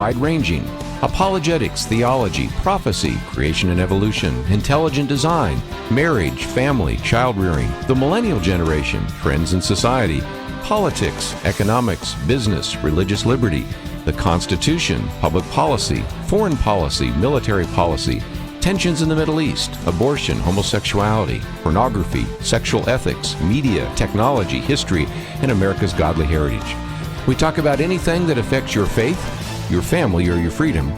wide-ranging: apologetics, theology, prophecy, creation and evolution, intelligent design, marriage, family, child-rearing, the millennial generation, trends in society, politics, economics, business, religious liberty, the Constitution, public policy, foreign policy, military policy, tensions in the Middle East, abortion, homosexuality, pornography, sexual ethics, media, technology, history, and America's godly heritage. We talk about anything that affects your faith, your family, or your freedom.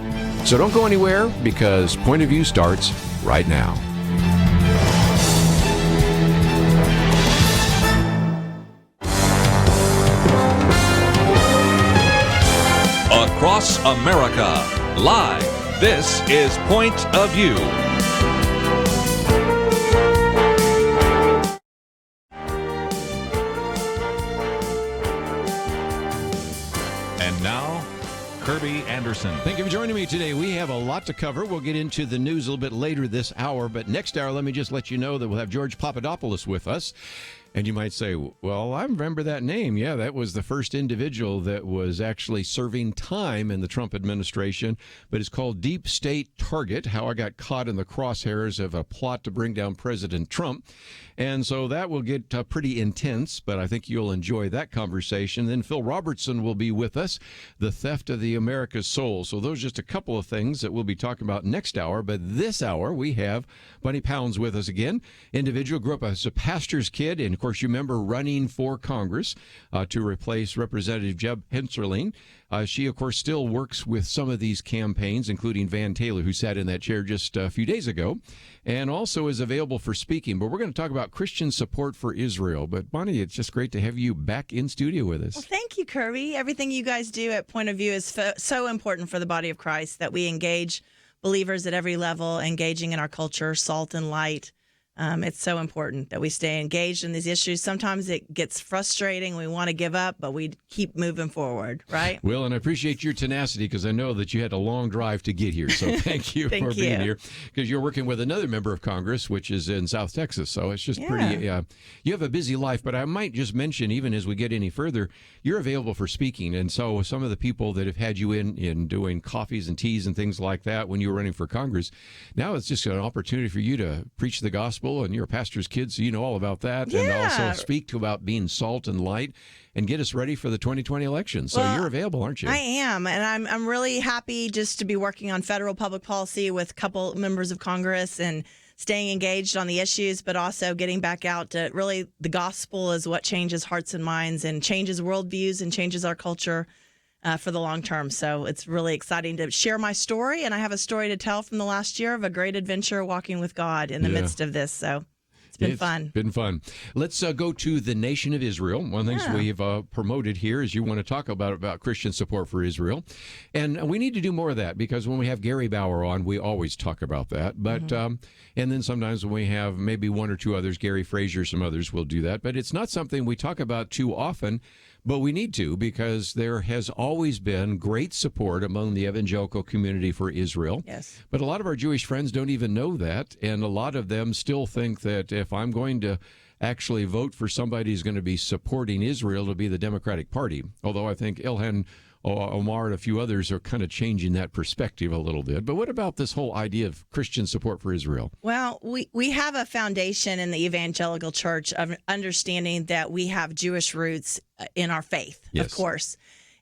So don't go anywhere, because Point of View starts right now. Across America, live, this is Point of View. And now, Kerby Anderson. Thank you for joining me today. We have a lot to cover. We'll get into the news a little bit later this hour, but next hour, let me just let you know that we'll have George Papadopoulous with us. And you might say, well, I remember that name. Yeah, that was the first individual that was actually serving time in the Trump administration, but it's called Deep State Target: How I Got Caught in the Crosshairs of a Plot to Bring Down President Trump. And so that will get pretty intense, but I think you'll enjoy that conversation. Then Phil Robertson will be with us, the theft of the America's soul. So those are just a couple of things that we'll be talking about next hour. But this hour, we have Bunni Pounds with us again. Individual, grew up as a pastor's kid, and of course, you remember running for Congress to replace Representative Jeb Hensarling. She, of course, still works with some of these campaigns, including Van Taylor, who sat in that chair just a few days ago, and also is available for speaking. But we're going to talk about Christian support for Israel. But, Bunni, it's just great to have you back in studio with us. Well, thank you, Kerby. Everything you guys do at Point of View is so important for the body of Christ, that we engage believers at every level, engaging in our culture, salt and light. It's so important that we stay engaged in these issues. Sometimes it gets frustrating. We want to give up, but we keep moving forward, right? Well, and I appreciate your tenacity, because I know that you had a long drive to get here. So thank you for being here, because you're working with another member of Congress, which is in South Texas. So it's just pretty, you have a busy life. But I might just mention, even as we get any further, you're available for speaking. And so some of the people that have had you in doing coffees and teas and things like that when you were running for Congress, now it's just an opportunity for you to preach the gospel. And you're a pastor's kid, so you know all about that. Yeah. And also speak about being salt and light and get us ready for the 2020 election. So you're available, aren't you? I am, and I'm really happy just to be working on federal public policy with a couple members of Congress and staying engaged on the issues, but also getting back out to really the gospel is what changes hearts and minds and changes worldviews and changes our culture for the long term. So it's really exciting to share my story, and I have a story to tell from the last year of a great adventure walking with God in the midst of this. So it's been fun. Let's go to the nation of Israel. One of the things we've promoted here is you want to talk about Christian support for Israel. And we need to do more of that, because when we have Gary Bauer on, we always talk about that. But and then sometimes when we have maybe one or two others, Gary Frazier, some others will do that. But it's not something we talk about too often. But we need to, because there has always been great support among the evangelical community for Israel. Yes. But a lot of our Jewish friends don't even know that, and a lot of them still think that if I'm going to actually vote for somebody who's going to be supporting Israel, it'll be the Democratic Party. Although I think Ilhan Omar and a few others are kind of changing that perspective a little bit. But what about this whole idea of Christian support for Israel? Well, we have a foundation in the evangelical church of understanding that we have Jewish roots in our faith, of course.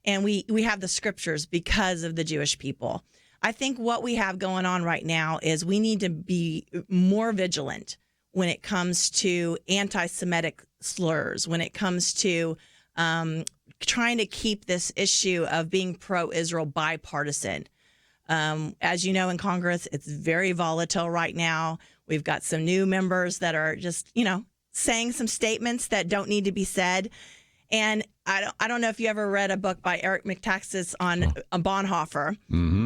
And we have the scriptures because of the Jewish people. I think what we have going on right now is we need to be more vigilant when it comes to anti-Semitic slurs, when it comes to trying to keep this issue of being pro-Israel bipartisan. As you know, in Congress, it's very volatile right now. We've got some new members that are just, saying some statements that don't need to be said. And I don't know if you ever read a book by Eric McTaxis on Bonhoeffer,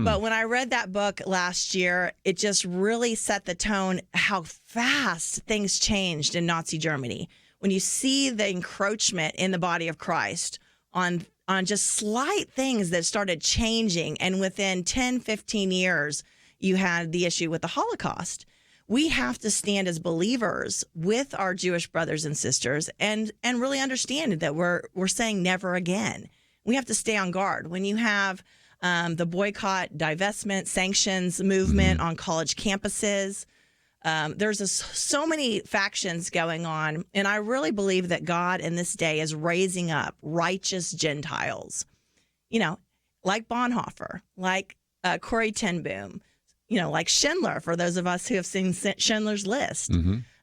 but when I read that book last year, it just really set the tone how fast things changed in Nazi Germany. When you see the encroachment in the body of Christ on just slight things that started changing, and within 10, 15 years, you had the issue with the Holocaust. We have to stand as believers with our Jewish brothers and sisters and really understand that we're saying never again. We have to stay on guard. When you have the boycott, divestment, sanctions movement on college campuses. There's so many factions going on, and I really believe that God in this day is raising up righteous Gentiles, like Bonhoeffer, like Corrie ten Boom, like Schindler, for those of us who have seen Schindler's List,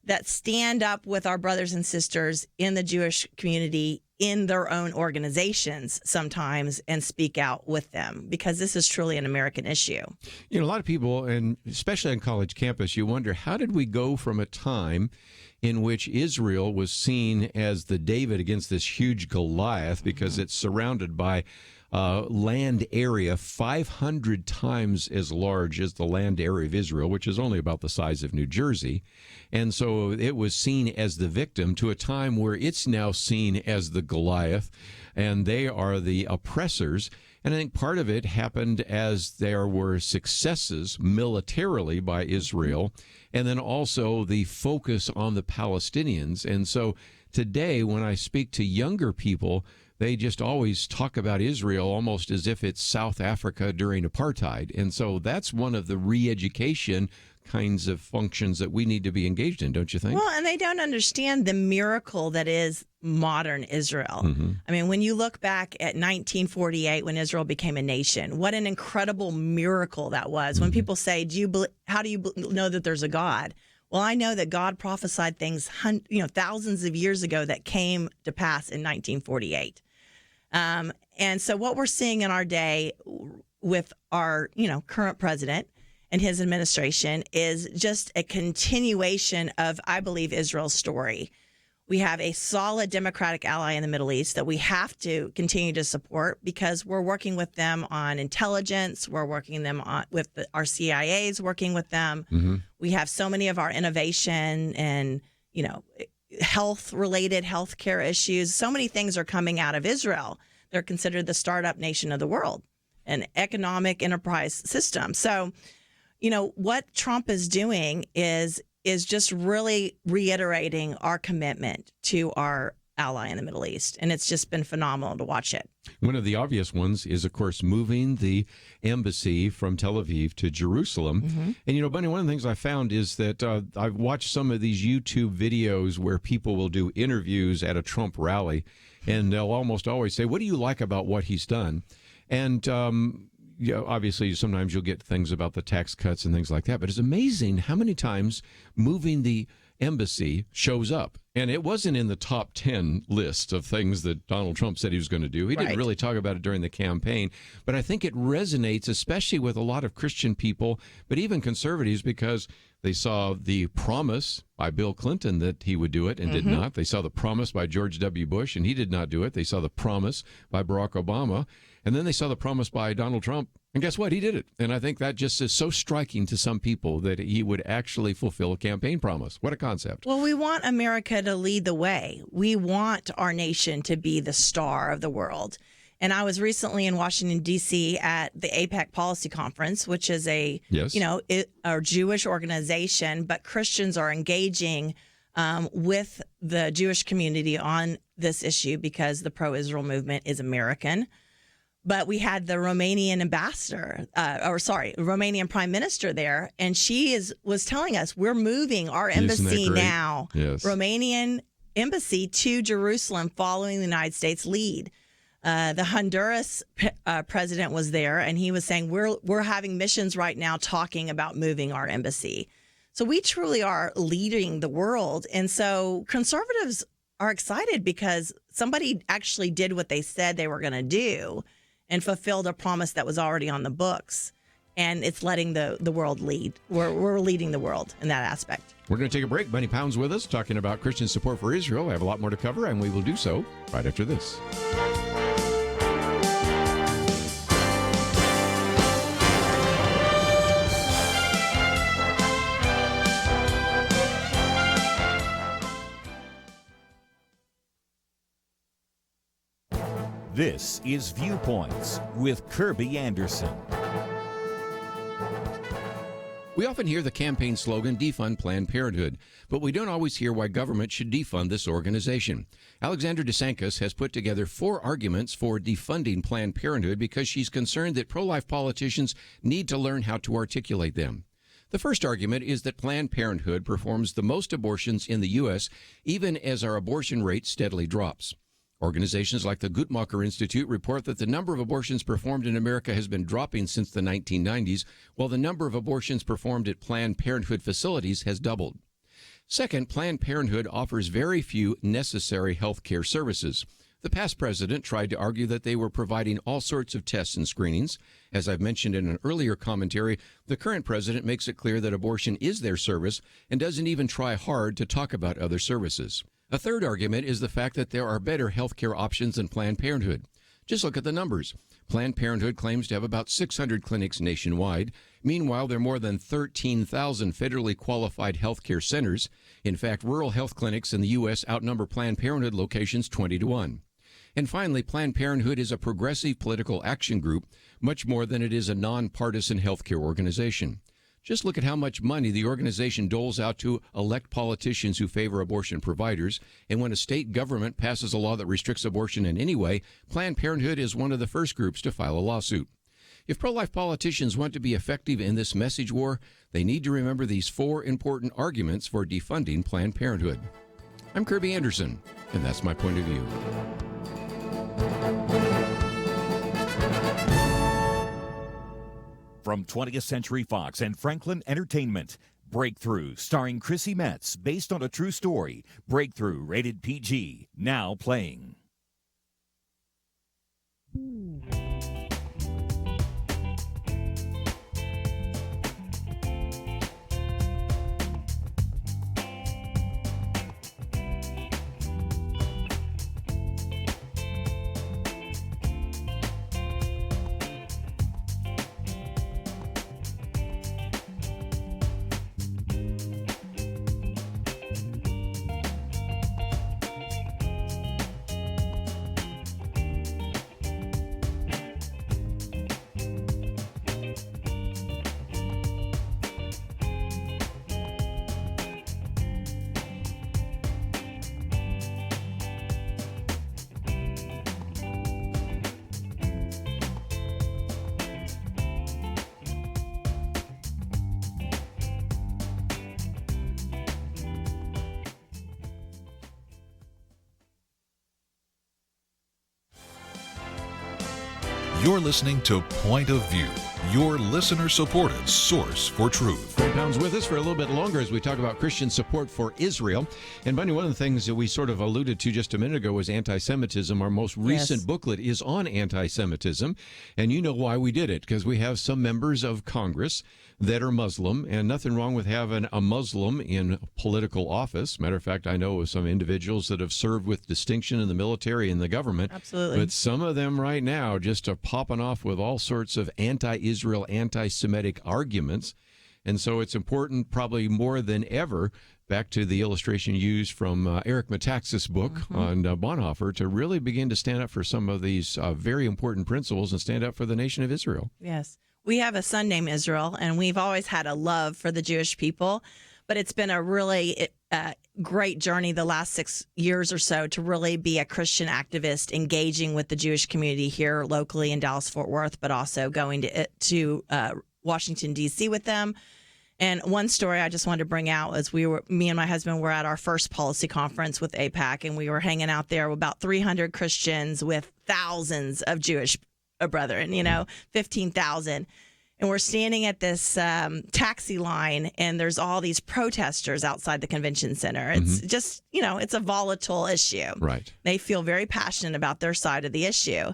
that stand up with our brothers and sisters in the Jewish community in their own organizations sometimes and speak out with them, because this is truly an American issue. A lot of people, and especially on college campus, you wonder, how did we go from a time in which Israel was seen as the David against this huge Goliath because it's surrounded by land area 500 times as large as the land area of Israel, which is only about the size of New Jersey. And so it was seen as the victim, to a time where it's now seen as the Goliath, and they are the oppressors. And I think part of it happened as there were successes militarily by Israel, and then also the focus on the Palestinians. And so today, when I speak to younger people, they just always talk about Israel almost as if it's South Africa during apartheid. And so that's one of the re-education kinds of functions that we need to be engaged in, don't you think? Well, and they don't understand the miracle that is modern Israel. I mean, when you look back at 1948, when Israel became a nation, what an incredible miracle that was. When people say, how do you know that there's a God? Well, I know that God prophesied things, thousands of years ago that came to pass in 1948. And so what we're seeing in our day with our, current president and his administration is just a continuation of, I believe, Israel's story. We have a solid democratic ally in the Middle East that we have to continue to support, because we're working with them on intelligence. We're working them on with our CIAs, working with them. We have so many of our innovation and, health-related healthcare issues. So many things are coming out of Israel. They're considered the startup nation of the world, an economic enterprise system. So, what Trump is doing is just really reiterating our commitment to our ally in the Middle East. And it's just been phenomenal to watch it. One of the obvious ones is, of course, moving the embassy from Tel Aviv to Jerusalem. And, Bunny, one of the things I found is that I've watched some of these YouTube videos where people will do interviews at a Trump rally, and they'll almost always say, what do you like about what he's done? And obviously, sometimes you'll get things about the tax cuts and things like that. But it's amazing how many times moving the embassy shows up. And it wasn't in the top 10 list of things that Donald Trump said he was going to do. He didn't really talk about it during the campaign. But I think it resonates, especially with a lot of Christian people, but even conservatives, because they saw the promise by Bill Clinton that he would do it and did not. They saw the promise by George W. Bush, and he did not do it. They saw the promise by Barack Obama, and then they saw the promise by Donald Trump. And guess what? He did it. And I think that just is so striking to some people that he would actually fulfill a campaign promise. What a concept. Well, we want America to lead the way. We want our nation to be the star of the world. And I was recently in Washington, D.C. at the AIPAC Policy Conference, which is a Jewish organization, but Christians are engaging with the Jewish community on this issue because the pro-Israel movement is American. But we had the Romanian Romanian prime minister there, and she was telling us we're moving our embassy now, Romanian embassy, to Jerusalem, following the United States lead. The Honduras president was there, and he was saying we're having missions right now talking about moving our embassy. So we truly are leading the world, and so conservatives are excited because somebody actually did what they said they were going to do and fulfilled a promise that was already on the books. And it's letting the world lead. We're leading the world in that aspect. We're going to take a break. Bunni Pounds with us, talking about Christian support for Israel. I have a lot more to cover, and we will do so right after this. This is Viewpoints with Kerby Anderson. We often hear the campaign slogan, defund Planned Parenthood, but we don't always hear why government should defund this organization. Alexandra DeSantis has put together 4 arguments for defunding Planned Parenthood because she's concerned that pro-life politicians need to learn how to articulate them. The first argument is that Planned Parenthood performs the most abortions in the U.S., even as our abortion rate steadily drops. Organizations like the Guttmacher Institute report that the number of abortions performed in America has been dropping since the 1990s, while the number of abortions performed at Planned Parenthood facilities has doubled. Second, Planned Parenthood offers very few necessary health care services. The past president tried to argue that they were providing all sorts of tests and screenings. As I've mentioned in an earlier commentary, the current president makes it clear that abortion is their service and doesn't even try hard to talk about other services. A third argument is the fact that there are better health care options than Planned Parenthood. Just look at the numbers. Planned Parenthood claims to have about 600 clinics nationwide. Meanwhile, there are more than 13,000 federally qualified health care centers. In fact, rural health clinics in the U.S. outnumber Planned Parenthood locations 20-1. And finally, Planned Parenthood is a progressive political action group, much more than it is a nonpartisan health care organization. Just look at how much money the organization doles out to elect politicians who favor abortion providers. And when a state government passes a law that restricts abortion in any way, Planned Parenthood is one of the first groups to file a lawsuit. If pro-life politicians want to be effective in this message war, they need to remember these 4 important arguments for defunding Planned Parenthood. I'm Kerby Anderson, and that's my point of view. From 20th Century Fox and Franklin Entertainment, Breakthrough, starring Chrissy Metz, based on a true story. Breakthrough, rated PG, now playing. You're listening to Point of View, your listener-supported source for truth. Bunni Pounds with us for a little bit longer as we talk about Christian support for Israel. And Bunny, one of the things that we sort of alluded to just a minute ago was anti-Semitism. Our most recent booklet is on anti-Semitism, and you know why we did it, because we have some members of Congress that are Muslim, and nothing wrong with having a Muslim in political office. Matter of fact, I know of some individuals that have served with distinction in the military and the government. Absolutely. But some of them right now just are popping off with all sorts of anti-Israel, anti-Semitic arguments. And so it's important, probably more than ever, back to the illustration used from Eric Metaxas' book on Bonhoeffer, to really begin to stand up for some of these very important principles and stand up for the nation of Israel. Yes. We have a son named Israel, and we've always had a love for the Jewish people, but it's been a really great journey the last 6 years or so to really be a Christian activist, engaging with the Jewish community here locally in Dallas-Fort Worth, but also going to Washington, D.C. with them. And one story I just wanted to bring out was me and my husband were at our first policy conference with AIPAC, and we were hanging out there with about 300 Christians with thousands of Jewish brethren, 15,000. And we're standing at this taxi line, and there's all these protesters outside the convention center. It's just, it's a volatile issue. Right. They feel very passionate about their side of the issue.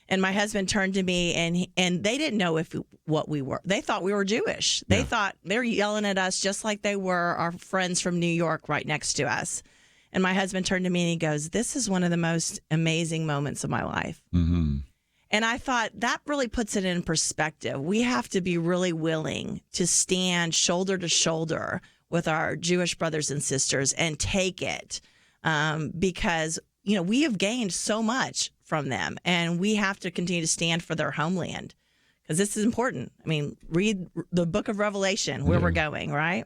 And my husband turned to me, and they didn't know what we were. They thought we were Jewish. They thought they're yelling at us just like they were our friends from New York right next to us. And my husband turned to me and he goes, "This is one of the most amazing moments of my life." Mm-hmm. And I thought that really puts it in perspective. We have to be really willing to stand shoulder to shoulder with our Jewish brothers and sisters and take it because, we have gained so much from them, and we have to continue to stand for their homeland because this is important. I mean, read the book of Revelation, where we're going, right?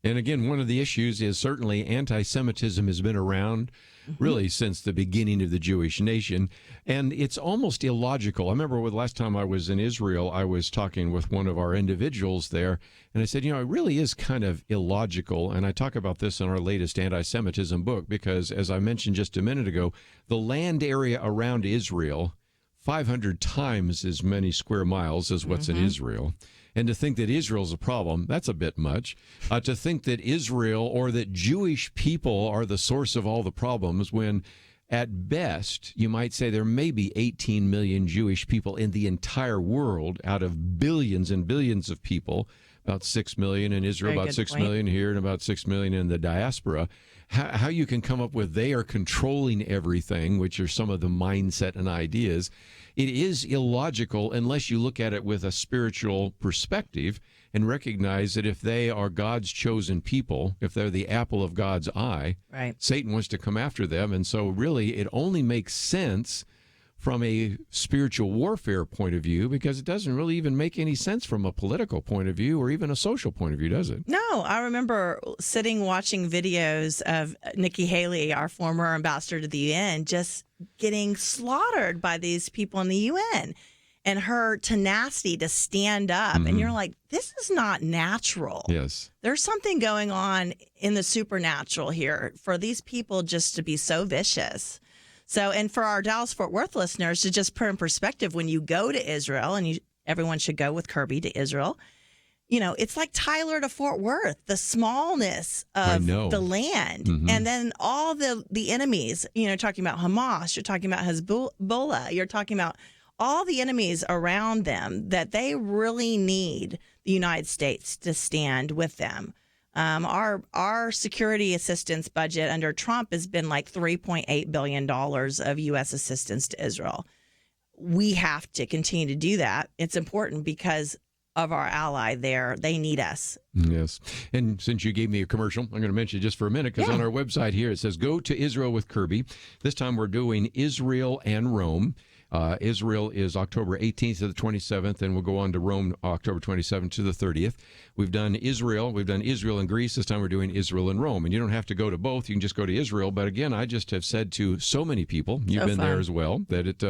And again, one of the issues is certainly anti-Semitism has been around really since the beginning of the Jewish nation, and it's almost illogical. I remember the last time I was in Israel, I was talking with one of our individuals there, and I said, it really is kind of illogical, and I talk about this in our latest anti-Semitism book, because as I mentioned just a minute ago, the land area around Israel, 500 times as many square miles as what's in Israel. And to think that Israel's a problem, that's a bit much. To think that Israel or that Jewish people are the source of all the problems, when at best you might say there may be 18 million Jewish people in the entire world out of billions and billions of people, about 6 million in Israel, about 6 million here, and about 6 million in the diaspora. How you can come up with they are controlling everything, which are some of the mindset and ideas, it is illogical unless you look at it with a spiritual perspective and recognize that if they are God's chosen people, if they're the apple of God's eye, right, Satan wants to come after them. And so really it only makes sense from a spiritual warfare point of view, because it doesn't really even make any sense from a political point of view or even a social point of view, does it? No, I remember sitting watching videos of Nikki Haley, our former ambassador to the UN, just getting slaughtered by these people in the UN, and her tenacity to stand up. And you're like, this is not natural. Yes. There's something going on in the supernatural here for these people just to be so vicious. So, and for our Dallas-Fort Worth listeners, to just put in perspective, when you go to Israel, and everyone should go with Kerby to Israel, it's like Tyler to Fort Worth, the smallness of the land. And then all the enemies, talking about Hamas, you're talking about Hezbollah, you're talking about all the enemies around them, that they really need the United States to stand with them. Our security assistance budget under Trump has been like $3.8 billion of U.S. assistance to Israel. We have to continue to do that. It's important because of our ally there. They need us. Yes. And since you gave me a commercial, I'm going to mention it just for a minute, because on our website here, it says, go to Israel with Kerby. This time we're doing Israel and Rome. Israel is October 18th to the 27th, and we'll go on to Rome October 27th to the 30th. We've done Israel and Greece. This time we're doing Israel and Rome. And you don't have to go to both. You can just go to Israel. But again, I just have said to so many people, you've been there as well, that it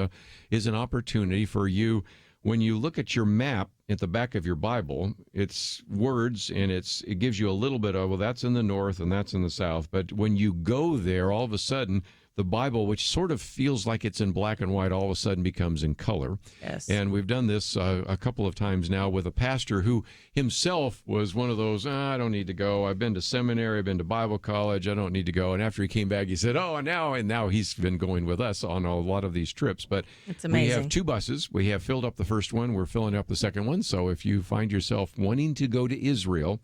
is an opportunity for you. When you look at your map at the back of your Bible, it's words, and it gives you a little bit of, well, that's in the north and that's in the south. But when you go there, all of a sudden, the Bible, which sort of feels like it's in black and white, all of a sudden becomes in color. Yes. And we've done this a couple of times now with a pastor who himself was one of those, I don't need to go. I've been to seminary, I've been to Bible college, I don't need to go. And after he came back, he said, now he's been going with us on a lot of these trips. But it's amazing. We have 2 buses. We have filled up the first one. We're filling up the second one. So if you find yourself wanting to go to Israel,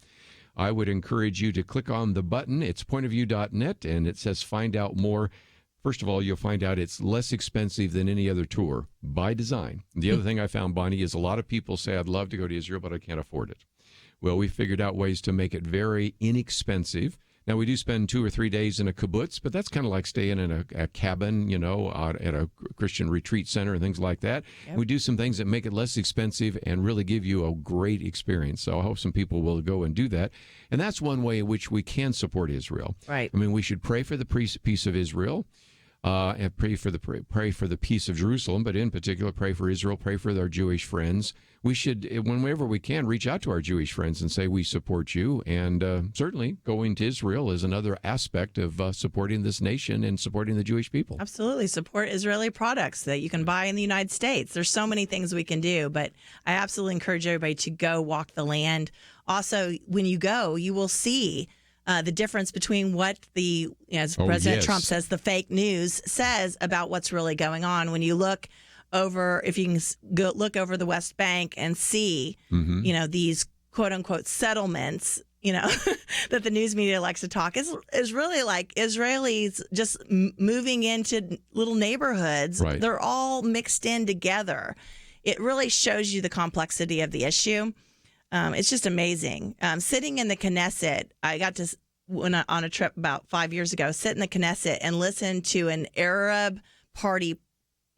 I would encourage you to click on the button. It's pointofview.net, and it says find out more. First of all, you'll find out it's less expensive than any other tour by design. The other thing I found, Bonnie, is a lot of people say, I'd love to go to Israel, but I can't afford it. Well, we figured out ways to make it very inexpensive. Now, we do spend 2 or 3 days in a kibbutz, but that's kind of like staying in a cabin, at a Christian retreat center and things like that. Yep. We do some things that make it less expensive and really give you a great experience. So I hope some people will go and do that. And that's one way in which we can support Israel. Right. I mean, we should pray for the peace of Israel. And pray for the peace of Jerusalem, but in particular, pray for Israel, pray for our Jewish friends. We should, whenever we can, reach out to our Jewish friends and say, we support you. And certainly going to Israel is another aspect of supporting this nation and supporting the Jewish people. Absolutely. Support Israeli products that you can buy in the United States. There's so many things we can do, but I absolutely encourage everybody to go walk the land. Also, when you go, you will see the difference between what as President Trump says, the fake news says about what's really going on. When you look over, if you can go look over the West Bank and see, these quote unquote settlements, that the news media likes to talk is really like Israelis just moving into little neighborhoods. Right. They're all mixed in together. It really shows you the complexity of the issue. It's just amazing. Sitting in the Knesset, I got to, on a trip about 5 years ago, sit in the Knesset and listen to an Arab party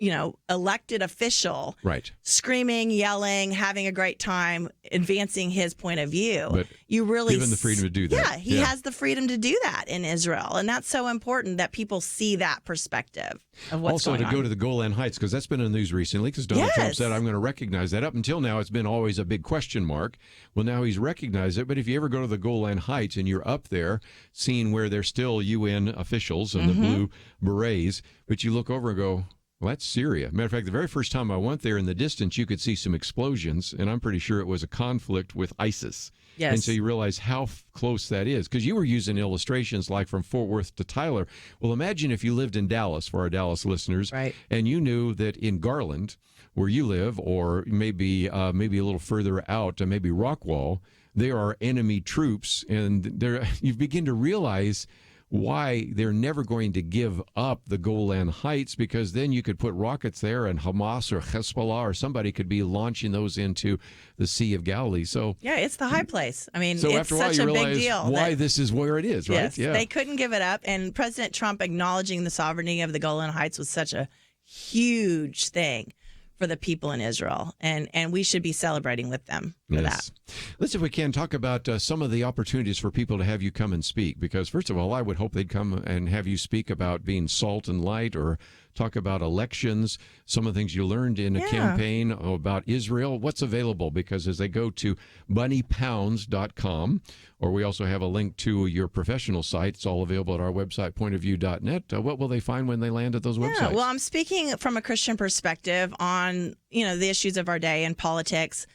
elected official Right. screaming, yelling, having a great time, advancing his point of view. But you really given the freedom to do that. Yeah, he has the freedom to do that in Israel. And that's so important that people see that perspective of what's also going on. to go to the Golan Heights, because that's been in the news recently, because Donald Trump Yes. said, I'm going to recognize that. Up until now, it's been always a big question mark. Well, now he's recognized it. But if you ever go to the Golan Heights and you're up there seeing where there's still UN officials and the blue berets, but you look over and go, well, that's Syria. Matter of fact, the very first time I went there, in the distance, you could see some explosions, and I'm pretty sure it was a conflict with ISIS. Yes. And so you realize how close that is, because you were using illustrations like from Fort Worth to Tyler. Well, imagine if you lived in Dallas, for our Dallas listeners, Right. and you knew that in Garland, where you live, or maybe a little further out, maybe Rockwall, there are enemy troops, and you begin to realize why they're never going to give up the Golan Heights, because then you could put rockets there and Hamas or Hezbollah or somebody could be launching those into the Sea of Galilee. So Yeah, it's the high place. I mean, so it's after a while such you a big realize deal. why that- this is where it is, right? Yes, they couldn't give it up. And President Trump acknowledging the sovereignty of the Golan Heights was such a huge thing for the people in Israel. And we should be celebrating with them for that. Let's, if we can, talk about some of the opportunities for people to have you come and speak. Because, first of all, I would hope they'd come and have you speak about being salt and light, or talk about elections, some of the things you learned in a campaign about Israel. What's available? Because as they go to bunnypounds.com, or we also have a link to your professional site, it's all available at our website, pointofview.net. What will they find when they land at those websites? Well, I'm speaking from a Christian perspective on, the issues of our day and politics,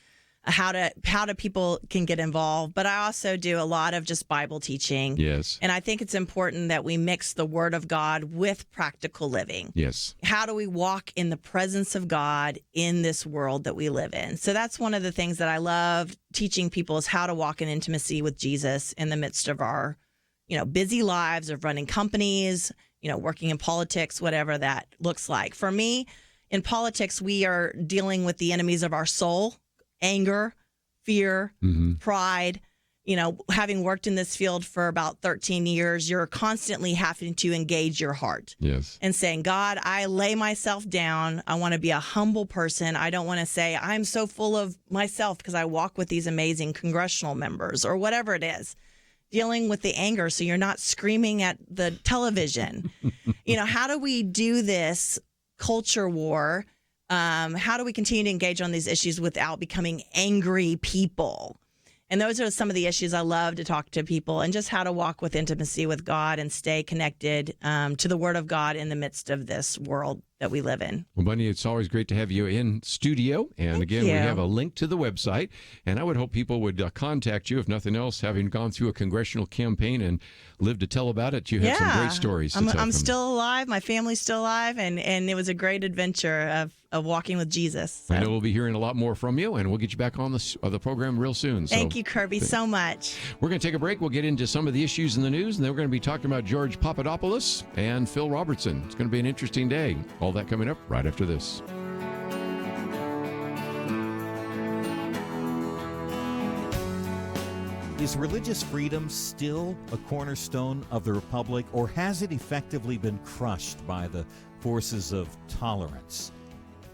how do people can get involved. But I also do a lot of just Bible teaching. Yes. And I think it's important that we mix the Word of God with practical living. Yes. How do we walk in the presence of God in this world that we live in? So that's one of the things that I love teaching people, is how to walk in intimacy with Jesus in the midst of our, busy lives of running companies, working in politics, whatever that looks like. For me, in politics, we are dealing with the enemies of our soul: anger, fear, pride. Having worked in this field for about 13 years, you're constantly having to engage your heart. Yes. And saying, God, I lay myself down. I want to be a humble person. I don't want to say I'm so full of myself because I walk with these amazing congressional members or whatever it is. Dealing with the anger so you're not screaming at the television. How do we do this culture war? How do we continue to engage on these issues without becoming angry people? And those are some of the issues I love to talk to people, and just how to walk with intimacy with God and stay connected to the Word of God in the midst of this world that we live in. Well, Bunny, it's always great to have you in studio. And again, we have a link to the website. And I would hope people would contact you, if nothing else, having gone through a congressional campaign and lived to tell about it. You have some great stories to tell. I'm still alive. My family's still alive. And it was a great adventure of walking with Jesus. So. I know we'll be hearing a lot more from you, and we'll get you back on the program real soon. Thank you, Kerby, so much. We're going to take a break. We'll get into some of the issues in the news, and then we're going to be talking about George Papadopoulous and Phil Robertson. It's going to be an interesting day. All that coming up right after this. Is religious freedom still a cornerstone of the republic, or has it effectively been crushed by the forces of tolerance?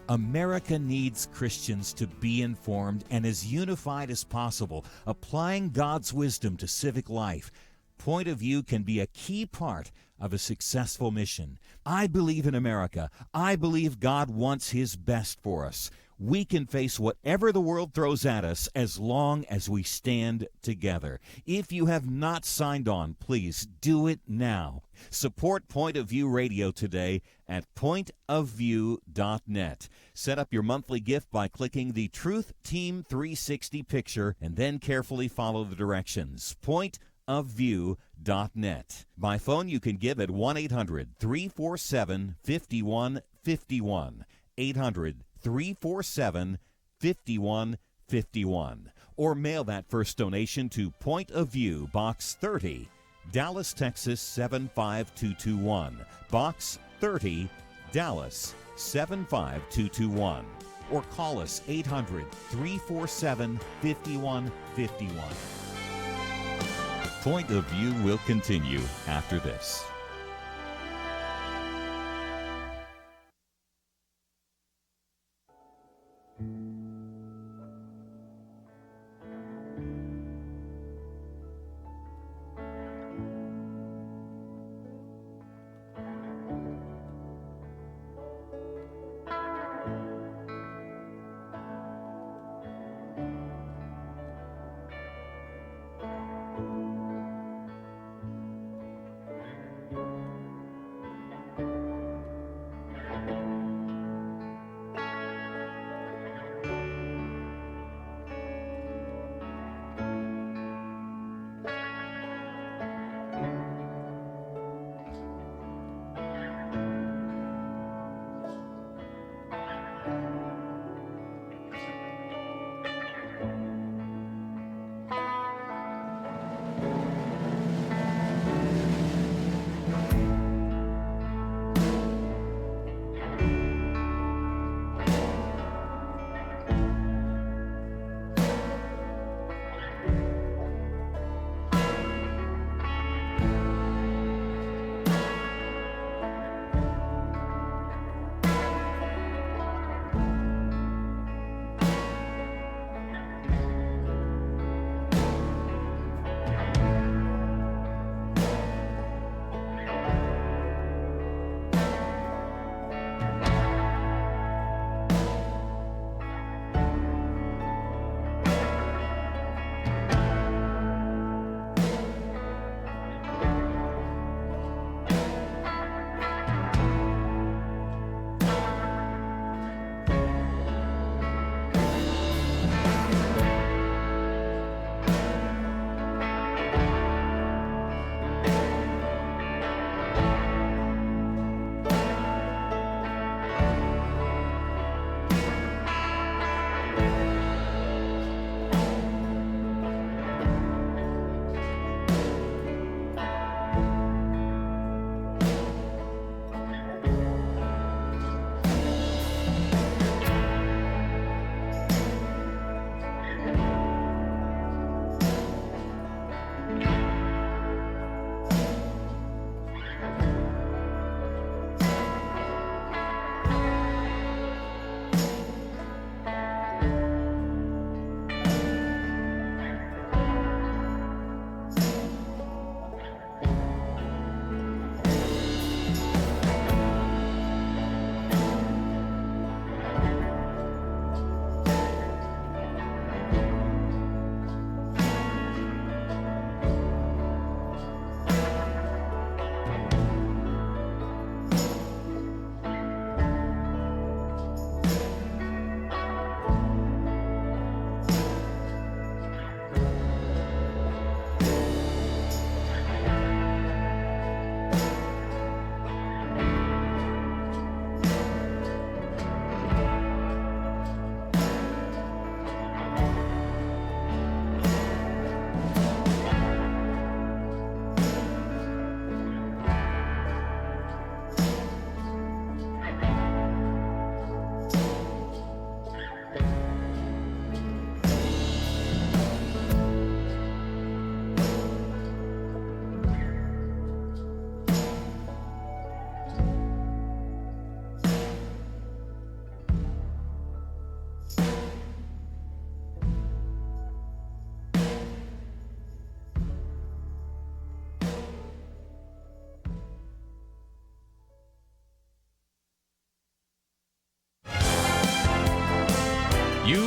America needs Christians to be informed and as unified as possible, applying God's wisdom to civic life. Point of View can be a key part of a successful mission. I believe in America. I believe God wants His best for us. We can face whatever the world throws at us as long as we stand together. If you have not signed on, please do it now. Support Point of View Radio today at pointofview.net. Set up your monthly gift by clicking the Truth Team 360 picture and then carefully follow the directions. Pointofview.net. By phone, you can give at 1-800-347-5151. 800-347-5151. Or mail that first donation to Point of View, Box 30, Dallas, Texas 75221. Box 30, Dallas 75221. Or call us 800-347-5151. Point of View will continue after this.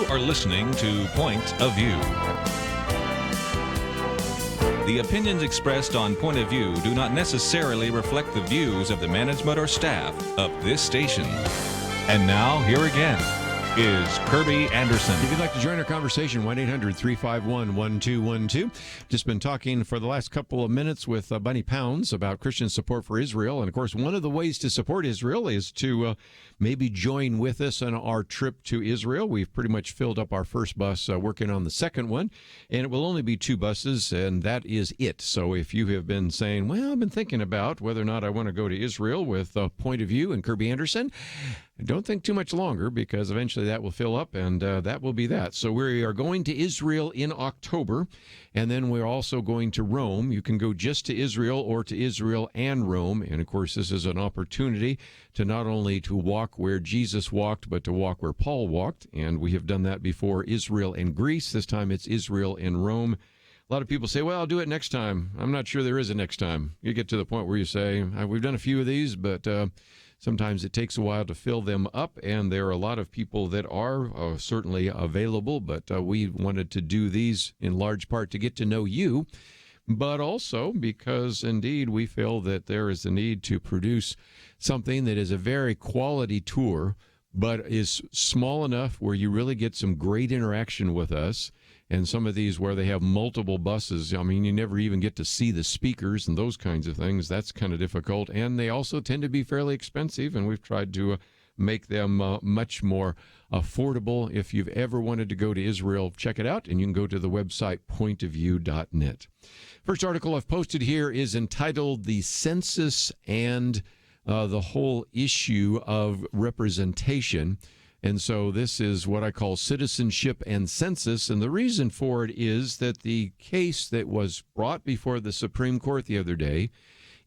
are listening to Point of View. The opinions expressed on Point of View do not necessarily reflect the views of the management or staff of this station. And now, here again is Kerby Anderson. If you'd like to join our conversation, 1-800-351-1212. Just been talking for the last couple of minutes with Bunni Pounds about Christian support for Israel. And, of course, one of the ways to support Israel is to maybe join with us on our trip to Israel. We've pretty much filled up our first bus, working on the second one. And it will only be 2 buses, and that is it. So if you have been saying, well, I've been thinking about whether or not I want to go to Israel with Point of View and Kerby Anderson, don't think too much longer, because eventually that will fill up, and that will be that. So we are going to Israel in October, and then we're also going to Rome. You can go just to Israel or to Israel and Rome. And, of course, this is an opportunity to not only to walk where Jesus walked, but to walk where Paul walked. And we have done that before, Israel and Greece. This time it's Israel and Rome. A lot of people say, well, I'll do it next time. I'm not sure there is a next time. You get to the point where you say, we've done a few of these, but sometimes it takes a while to fill them up, and there are a lot of people that are certainly available, but we wanted to do these in large part to get to know you, but also because, indeed, we feel that there is a need to produce something that is a very quality tour, but is small enough where you really get some great interaction with us. And some of these where they have multiple buses, I mean, you never even get to see the speakers and those kinds of things. That's kind of difficult. And they also tend to be fairly expensive, and we've tried to make them much more affordable. If you've ever wanted to go to Israel, check it out, and you can go to the website pointofview.net. First article I've posted here is entitled "The Census and the Whole Issue of Representation." And so this is what I call citizenship and census. And the reason for it is that the case that was brought before the Supreme Court the other day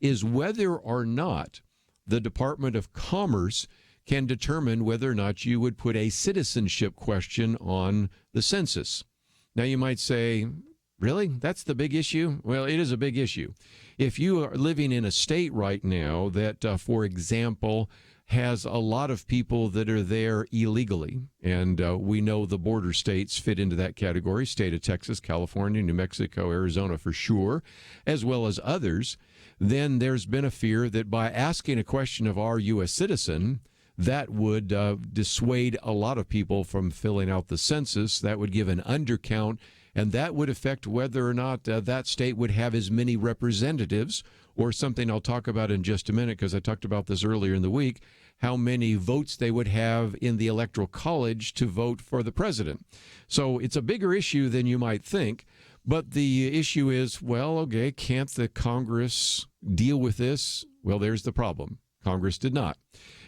is whether or not the Department of Commerce can determine whether or not you would put a citizenship question on the census. Now, you might say, really? That's the big issue? Well, it is a big issue. If you are living in a state right now that, for example, has a lot of people that are there illegally, and we know the border states fit into that category, state of Texas, California, New Mexico, Arizona for sure, as well as others, then there's been a fear that by asking a question of our U.S. citizen, that would dissuade a lot of people from filling out the census. That would give an undercount, and that would affect whether or not that state would have as many representatives, or something I'll talk about in just a minute, because I talked about this earlier in the week, how many votes they would have in the Electoral College to vote for the president. So it's a bigger issue than you might think, but the issue is, well, okay, can't the Congress deal with this? Well, there's the problem. Congress did not.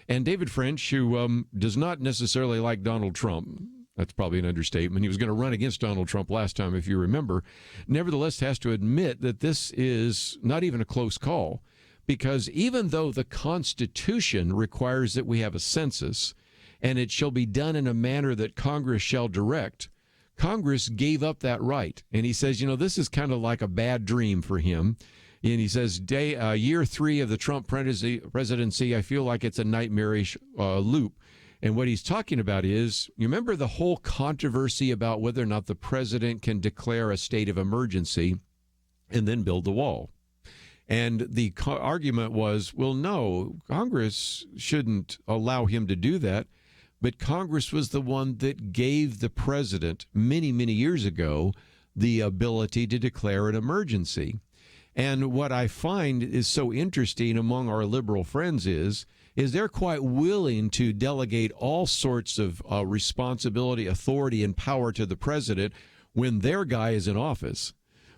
And David French, who does not necessarily like Donald Trump, that's probably an understatement. He was going to run against Donald Trump last time, if you remember, nevertheless has to admit that this is not even a close call, because even though the Constitution requires that we have a census and it shall be done in a manner that Congress shall direct, Congress gave up that right. And he says, this is kind of like a bad dream for him. And he says, year 3 of the Trump presidency, I feel like it's a nightmarish loop. And what he's talking about is, you remember the whole controversy about whether or not the president can declare a state of emergency and then build the wall. And the argument was, well, no, Congress shouldn't allow him to do that. But Congress was the one that gave the president many, many years ago the ability to declare an emergency. And what I find is so interesting among our liberal friends is they're quite willing to delegate all sorts of responsibility, authority, and power to the president when their guy is in office,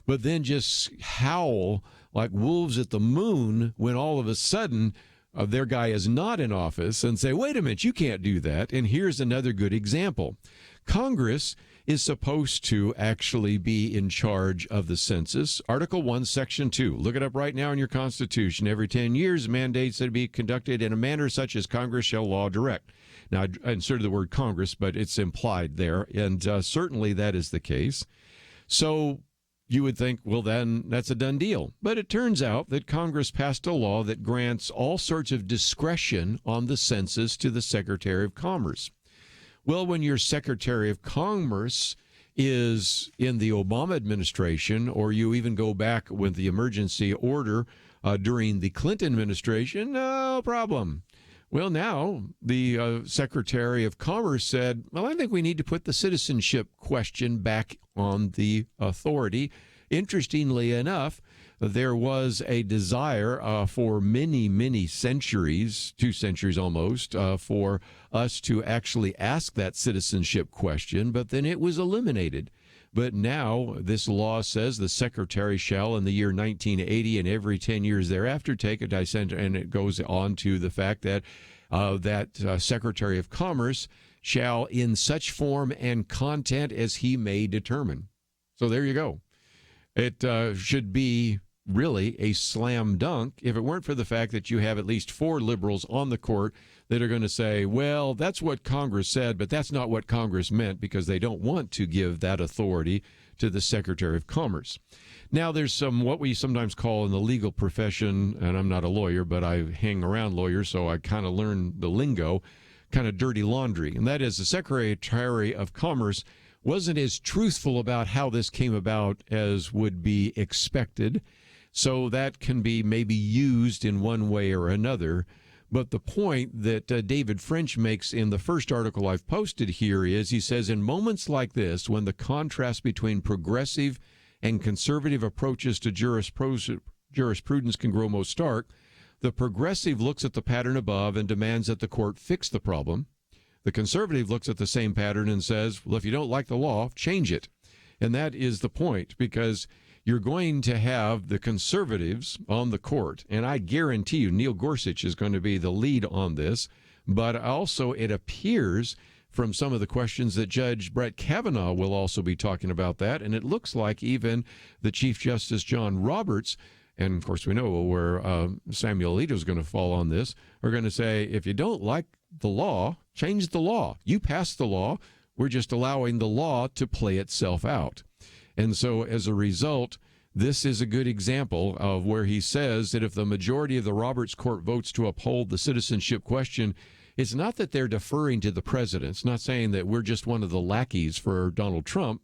but then just howl like wolves at the moon when all of a sudden their guy is not in office and say, wait a minute, you can't do that. And here's another good example. Congress is supposed to actually be in charge of the census. Article 1, Section 2. Look it up right now in your Constitution. Every 10 years, mandates that it be conducted in a manner such as Congress shall law direct. Now, I inserted the word Congress, but it's implied there, and certainly that is the case. So you would think, well, then that's a done deal. But it turns out that Congress passed a law that grants all sorts of discretion on the census to the Secretary of Commerce. Well, when your Secretary of Commerce is in the Obama administration, or you even go back with the emergency order during the Clinton administration, no problem. Well, now the Secretary of Commerce said, well, I think we need to put the citizenship question back on the authority. Interestingly enough, there was a desire for many, many centuries, 2 centuries almost, for us to actually ask that citizenship question, but then it was eliminated. But now this law says the secretary shall, in the year 1980 and every 10 years thereafter, take a dissent, and it goes on to the fact that Secretary of Commerce shall, in such form and content as he may determine. So there you go. It should be really a slam dunk if it weren't for the fact that you have at least 4 liberals on the court that are going to say, well, that's what Congress said, but that's not what Congress meant, because they don't want to give that authority to the Secretary of Commerce. Now, there's some what we sometimes call in the legal profession, and I'm not a lawyer, but I hang around lawyers, so I kind of learn the lingo, kind of dirty laundry. And that is the Secretary of Commerce wasn't as truthful about how this came about as would be expected. So that can be maybe used in one way or another. But the point that David French makes in the first article I've posted here is, he says, in moments like this, when the contrast between progressive and conservative approaches to jurisprudence can grow most stark, the progressive looks at the pattern above and demands that the court fix the problem. The conservative looks at the same pattern and says, well, if you don't like the law, change it. And that is the point, because you're going to have the conservatives on the court, and I guarantee you Neil Gorsuch is going to be the lead on this, but also it appears from some of the questions that Judge Brett Kavanaugh will also be talking about that, and it looks like even the Chief Justice John Roberts, and of course we know where Samuel Alito is going to fall on this, are going to say, if you don't like the law, change the law. You passed the law. We're just allowing the law to play itself out. And so as a result, this is a good example of where he says that if the majority of the Roberts Court votes to uphold the citizenship question, it's not that they're deferring to the president. It's not saying that we're just one of the lackeys for Donald Trump,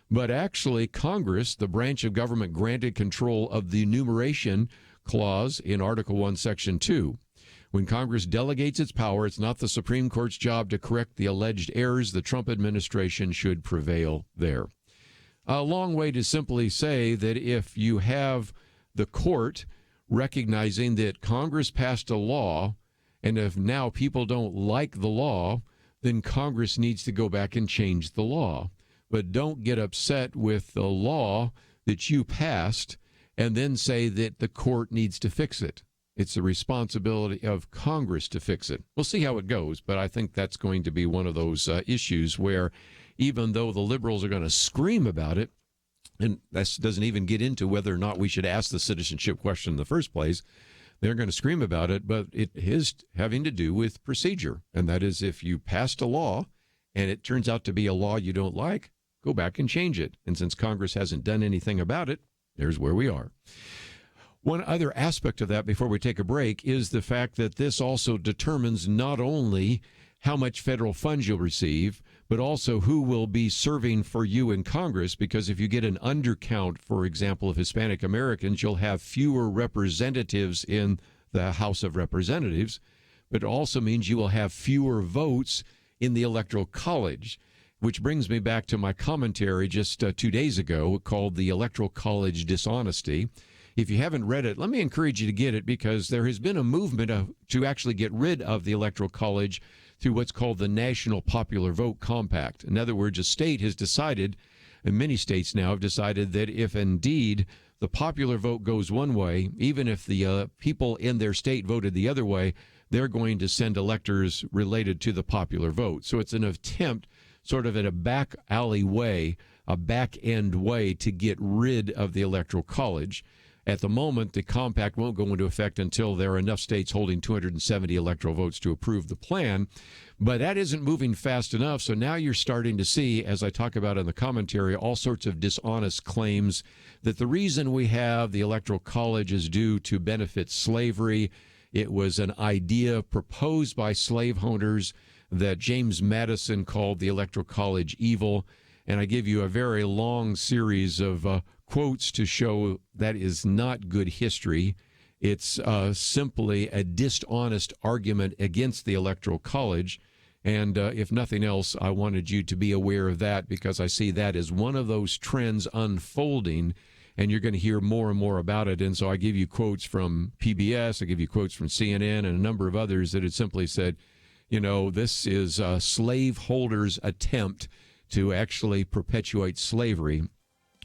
but actually Congress, the branch of government granted control of the enumeration clause in Article 1, Section 2. When Congress delegates its power, it's not the Supreme Court's job to correct the alleged errors. The Trump administration should prevail there. A long way to simply say that if you have the court recognizing that Congress passed a law, and if now people don't like the law, then Congress needs to go back and change the law. But don't get upset with the law that you passed and then say that the court needs to fix it. It's the responsibility of Congress to fix it. We'll see how it goes, but I think that's going to be one of those issues where even though the liberals are going to scream about it, and that doesn't even get into whether or not we should ask the citizenship question in the first place, they're going to scream about it, but it is having to do with procedure. And that is, if you passed a law and it turns out to be a law you don't like, go back and change it. And since Congress hasn't done anything about it, there's where we are. One other aspect of that before we take a break is the fact that this also determines not only how much federal funds you'll receive, but also who will be serving for you in Congress, because if you get an undercount, for example, of Hispanic Americans, you'll have fewer representatives in the House of Representatives, but it also means you will have fewer votes in the Electoral College, which brings me back to my commentary just 2 days ago called The Electoral College Dishonesty. If you haven't read it, let me encourage you to get it, because there has been a movement to actually get rid of the Electoral College through what's called the National Popular Vote Compact. In other words, a state has decided, and many states now have decided, that if indeed the popular vote goes one way, even if the people in their state voted the other way, they're going to send electors related to the popular vote. So it's an attempt sort of in a back alley way, a back end way to get rid of the Electoral College. At the moment, the compact won't go into effect until there are enough states holding 270 electoral votes to approve the plan. But that isn't moving fast enough. So now you're starting to see, as I talk about in the commentary, all sorts of dishonest claims that the reason we have the Electoral College is due to benefit slavery. It was an idea proposed by slaveholders that James Madison called the Electoral College evil. And I give you a very long series of quotes to show that is not good history. It's simply a dishonest argument against the Electoral College. And if nothing else, I wanted you to be aware of that because I see that as one of those trends unfolding, and you're going to hear more and more about it. And so I give you quotes from PBS, I give you quotes from CNN, and a number of others that had simply said, you know, this is a slaveholders' attempt to actually perpetuate slavery.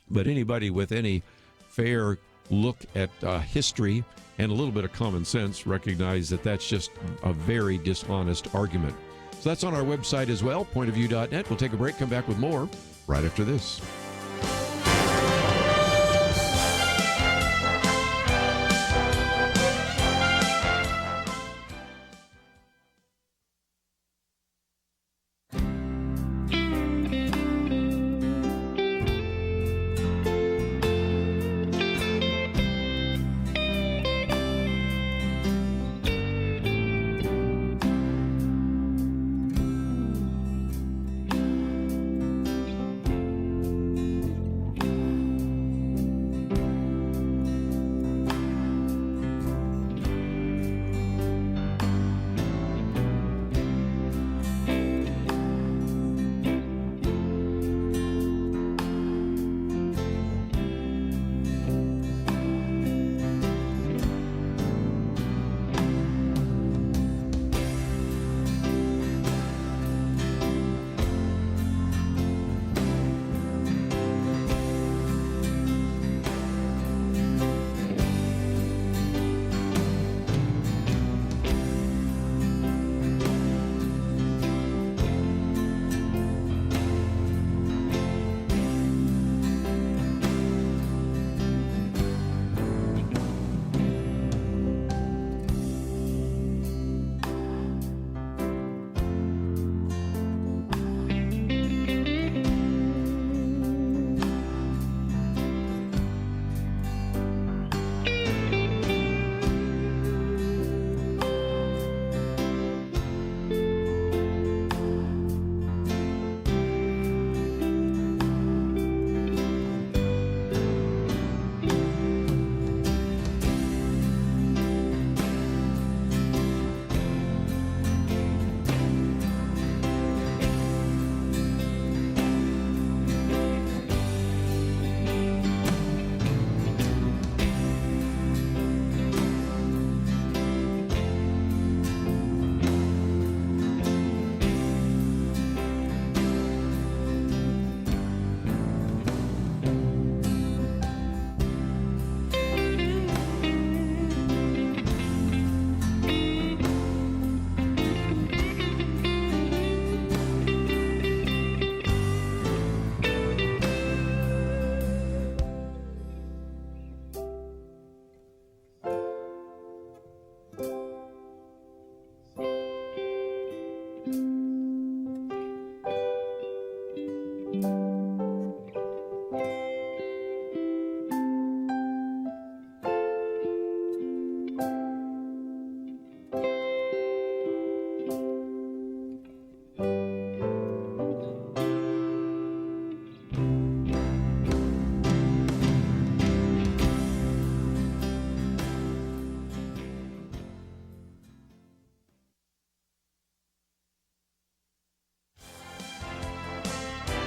But anybody with any fair look at history and a little bit of common sense recognize that that's just a very dishonest argument. So that's on our website as well, pointofview.net. We'll take a break, come back with more right after this.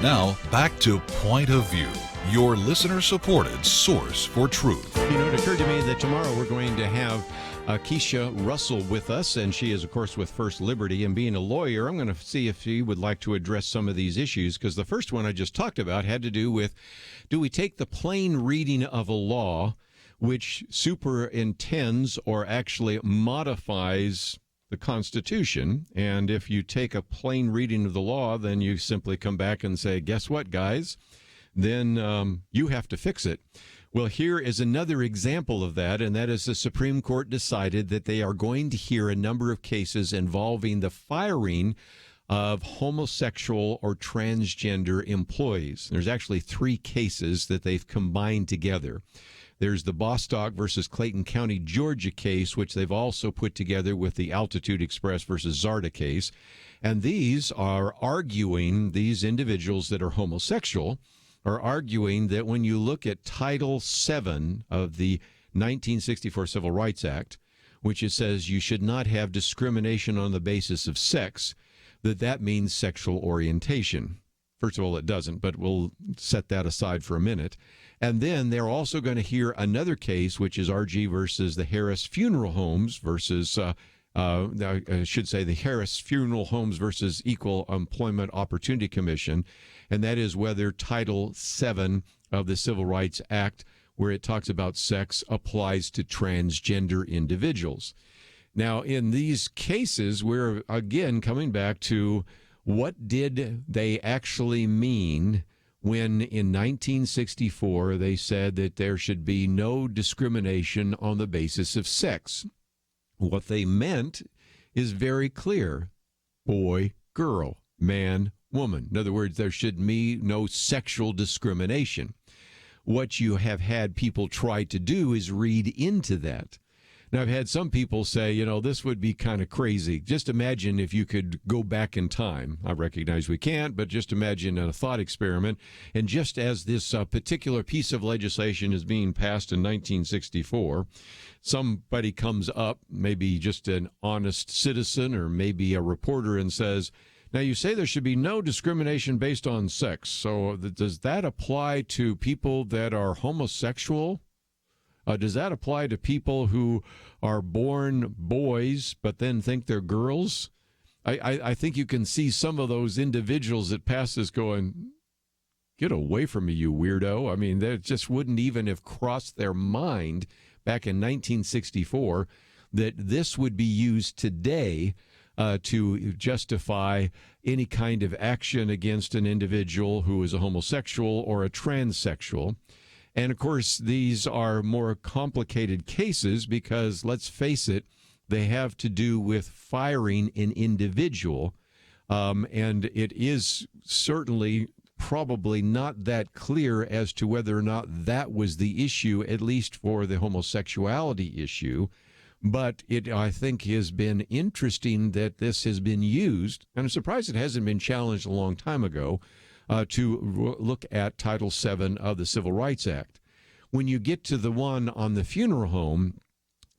Now, back to Point of View, your listener-supported source for truth. You know, it occurred to me that tomorrow we're going to have Keisha Russell with us, and she is, of course, with First Liberty. And being a lawyer, I'm going to see if she would like to address some of these issues, because the first one I just talked about had to do with, do we take the plain reading of a law, which superintends or actually modifies the Constitution? And if you take a plain reading of the law, then you simply come back and say, guess what, guys? Then you have to fix it. Well, here is another example of that, and that is the Supreme Court decided that they are going to hear a number of cases involving the firing of homosexual or transgender employees. There's actually 3 cases that they've combined together. There's the Bostock versus Clayton County, Georgia case, which they've also put together with the Altitude Express versus Zarda case. And these are arguing, these individuals that are homosexual are arguing that when you look at Title VII of the 1964 Civil Rights Act, which it says you should not have discrimination on the basis of sex, that means sexual orientation. First of all, it doesn't, but we'll set that aside for a minute. And then they're also going to hear another case, which is RG versus the Harris Funeral Homes versus, I should say the Harris Funeral Homes versus Equal Employment Opportunity Commission. And that is whether Title VII of the Civil Rights Act, where it talks about sex, applies to transgender individuals. Now, in these cases, we're again coming back to what did they actually mean when in 1964 they said that there should be no discrimination on the basis of sex. What they meant is very clear: boy, girl, man, woman. In other words, there should be no sexual discrimination. What you have had people try to do is read into that. Now, I've had some people say, this would be kind of crazy. Just imagine if you could go back in time. I recognize we can't, but just imagine a thought experiment. And just as this particular piece of legislation is being passed in 1964, somebody comes up, maybe just an honest citizen or maybe a reporter, and says, now, you say there should be no discrimination based on sex. So does that apply to people that are homosexual? Does that apply to people who are born boys but then think they're girls? I think you can see some of those individuals that pass this going, get away from me, you weirdo. I mean, that just wouldn't even have crossed their mind back in 1964 that this would be used today to justify any kind of action against an individual who is a homosexual or a transsexual. And, of course, these are more complicated cases because, let's face it, they have to do with firing an individual. And it is certainly probably not that clear as to whether or not that was the issue, at least for the homosexuality issue. But it, I think, has been interesting that this has been used, and I'm surprised it hasn't been challenged a long time ago, to look at Title VII of the Civil Rights Act. When you get to the one on the funeral home,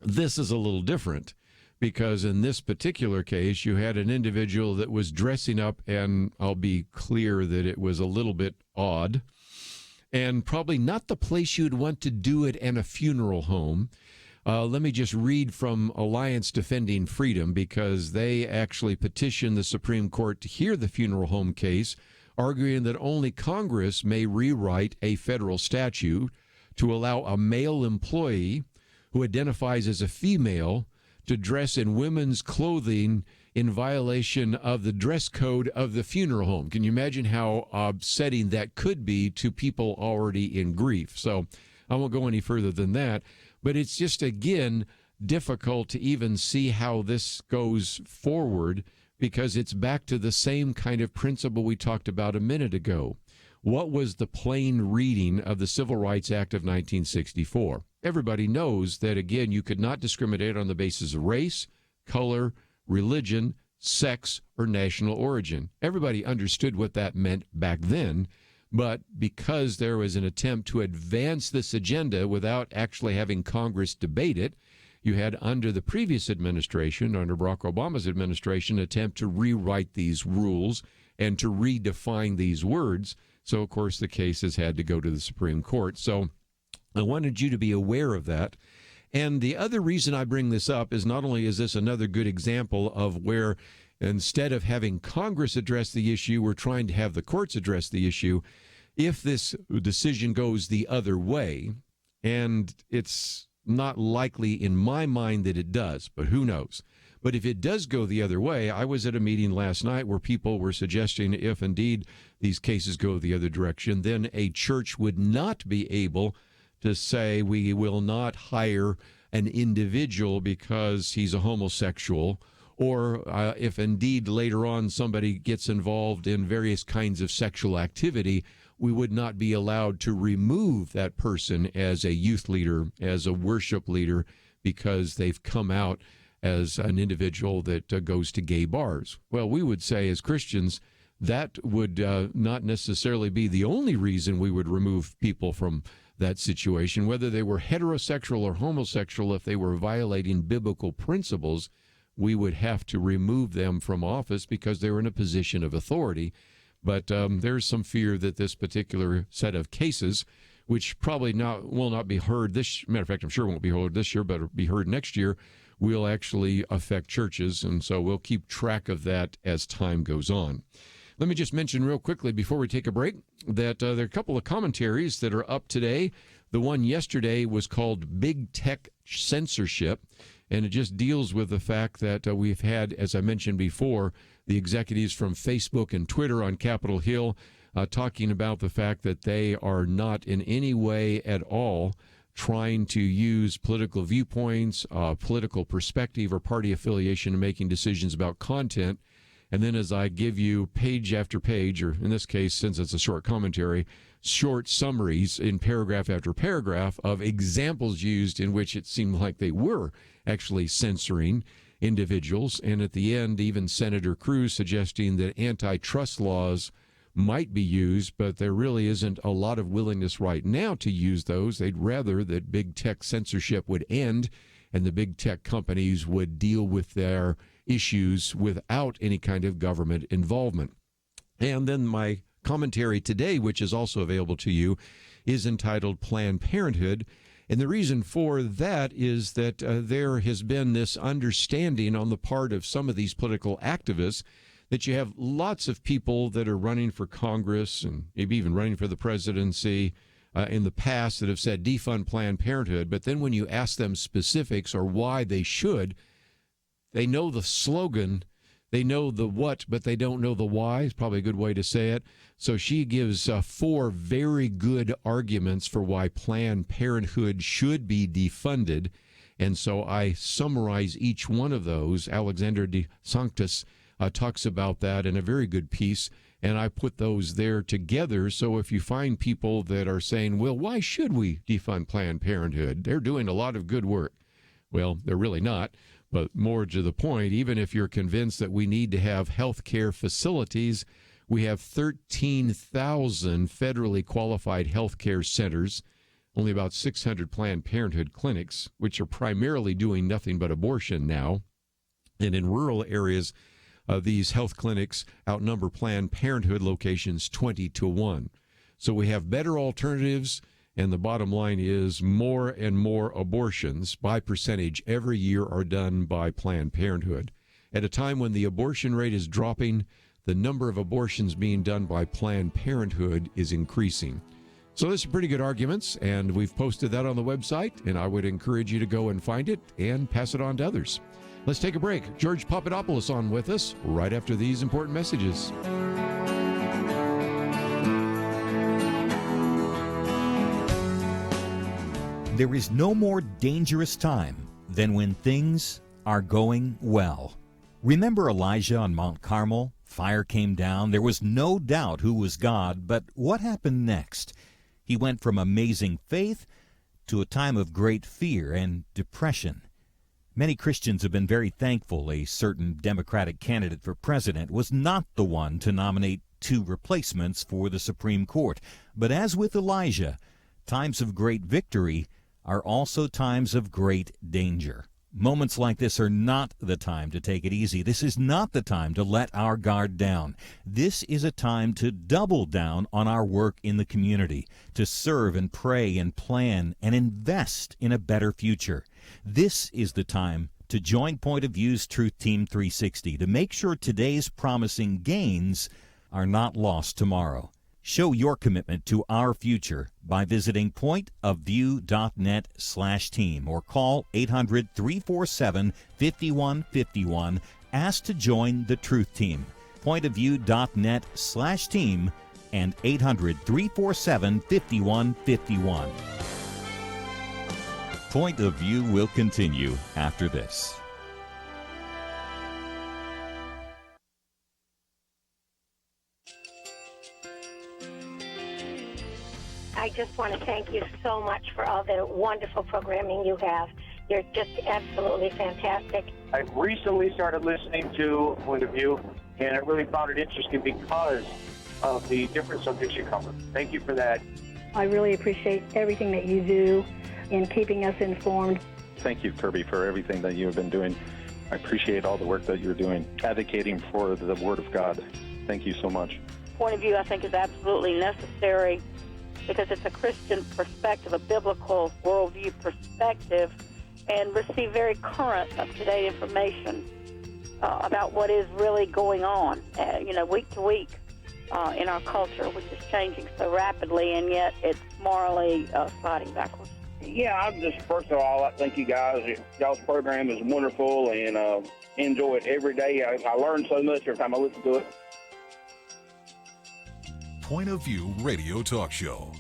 this is a little different, because in this particular case, you had an individual that was dressing up, and I'll be clear that it was a little bit odd, and probably not the place you'd want to do it in a funeral home. Let me just read from Alliance Defending Freedom, because they actually petitioned the Supreme Court to hear the funeral home case, arguing that only Congress may rewrite a federal statute to allow a male employee who identifies as a female to dress in women's clothing in violation of the dress code of the funeral home. Can you imagine how upsetting that could be to people already in grief? So I won't go any further than that. But it's just, again, difficult to even see how this goes forward, because it's back to the same kind of principle we talked about a minute ago. What was the plain reading of the Civil Rights Act of 1964? Everybody knows that, again, you could not discriminate on the basis of race, color, religion, sex, or national origin. Everybody understood what that meant back then. But because there was an attempt to advance this agenda without actually having Congress debate it, you had, under the previous administration, under Barack Obama's administration, attempt to rewrite these rules and to redefine these words. So, of course, the case has had to go to the Supreme Court. So I wanted you to be aware of that. And the other reason I bring this up is not only is this another good example of where instead of having Congress address the issue, we're trying to have the courts address the issue. If this decision goes the other way, and it's not likely in my mind that it does, but who knows? But if it does go the other way, I was at a meeting last night where people were suggesting if indeed these cases go the other direction, then a church would not be able to say we will not hire an individual because he's a homosexual, or if indeed later on somebody gets involved in various kinds of sexual activity, we would not be allowed to remove that person as a youth leader, as a worship leader, because they've come out as an individual that goes to gay bars. Well, we would say as Christians, that would not necessarily be the only reason we would remove people from that situation, whether they were heterosexual or homosexual. If they were violating biblical principles, we would have to remove them from office because they were in a position of authority. But there's some fear that this particular set of cases, which probably will not be heard this, matter of fact, I'm sure won't be heard this year, but will be heard next year, will actually affect churches. And so we'll keep track of that as time goes on. Let me just mention real quickly before we take a break that there are a couple of commentaries that are up today. The one yesterday was called Big Tech Censorship, and it just deals with the fact that we've had, as I mentioned before, the executives from Facebook and Twitter on Capitol Hill talking about the fact that they are not in any way at all trying to use political viewpoints, political perspective, or party affiliation in making decisions about content. And then as I give you page after page, or in this case, since it's a short commentary, short summaries in paragraph after paragraph of examples used in which it seemed like they were actually censoring individuals. And at the end, even Senator Cruz suggesting that antitrust laws might be used, but there really isn't a lot of willingness right now to use those. They'd rather that big tech censorship would end and the big tech companies would deal with their issues without any kind of government involvement. And then my commentary today, which is also available to you, is entitled Planned Parenthood. And the reason for that is that there has been this understanding on the part of some of these political activists that you have lots of people that are running for Congress and maybe even running for the presidency in the past that have said defund Planned Parenthood. But then when you ask them specifics or why they should, they know the slogan, they know the what, but they don't know the why. It's probably a good way to say it. So she gives 4 very good arguments for why Planned Parenthood should be defunded. And so I summarize each one of those. Alexander de Sanctis talks about that in a very good piece, and I put those there together. So if you find people that are saying, well, why should we defund Planned Parenthood? They're doing a lot of good work. Well, they're really not. But more to the point, even if you're convinced that we need to have health care facilities, we have 13,000 federally qualified health care centers, only about 600 Planned Parenthood clinics, which are primarily doing nothing but abortion now. And in rural areas, these health clinics outnumber Planned Parenthood locations 20-1. So we have better alternatives. And the bottom line is more and more abortions by percentage every year are done by Planned Parenthood. At a time when the abortion rate is dropping, the number of abortions being done by Planned Parenthood is increasing. So those are pretty good arguments, and we've posted that on the website, and I would encourage you to go and find it and pass it on to others. Let's take a break. George Papadopoulous on with us right after these important messages. There is no more dangerous time than when things are going well. Remember Elijah on Mount Carmel? Fire came down. There was no doubt who was God, but what happened next? He went from amazing faith to a time of great fear and depression. Many Christians have been very thankful a certain Democratic candidate for president was not the one to nominate 2 replacements for the Supreme Court. But as with Elijah, times of great victory are also times of great danger. Moments like this are not the time to take it easy. This is not the time to let our guard down. This is a time to double down on our work in the community, to serve and pray and plan and invest in a better future. This is the time to join Point of View's Truth Team 360 to make sure today's promising gains are not lost tomorrow. Show your commitment to our future by visiting pointofview.net/team or call 800-347-5151. Ask to join the Truth Team. Pointofview.net/team and 800-347-5151. Point of View will continue after this. I just want to thank you so much for all the wonderful programming you have. You're just absolutely fantastic. I recently started listening to Point of View, and I really found it interesting because of the different subjects you cover. Thank you for that. I really appreciate everything that you do in keeping us informed. Thank you, Kerby, for everything that you have been doing. I appreciate all the work that you're doing, advocating for the Word of God. Thank you so much. Point of View, I think, is absolutely necessary because it's a Christian perspective, a biblical worldview perspective, and receive very current, up-to-date information about what is really going on, week to week in our culture, which is changing so rapidly, and yet it's morally sliding backwards. Yeah, I'm just, first of all, I thank you guys. Y'all's program is wonderful, and enjoy it every day. I learn so much every time I listen to it. Point of View Radio Talk Show.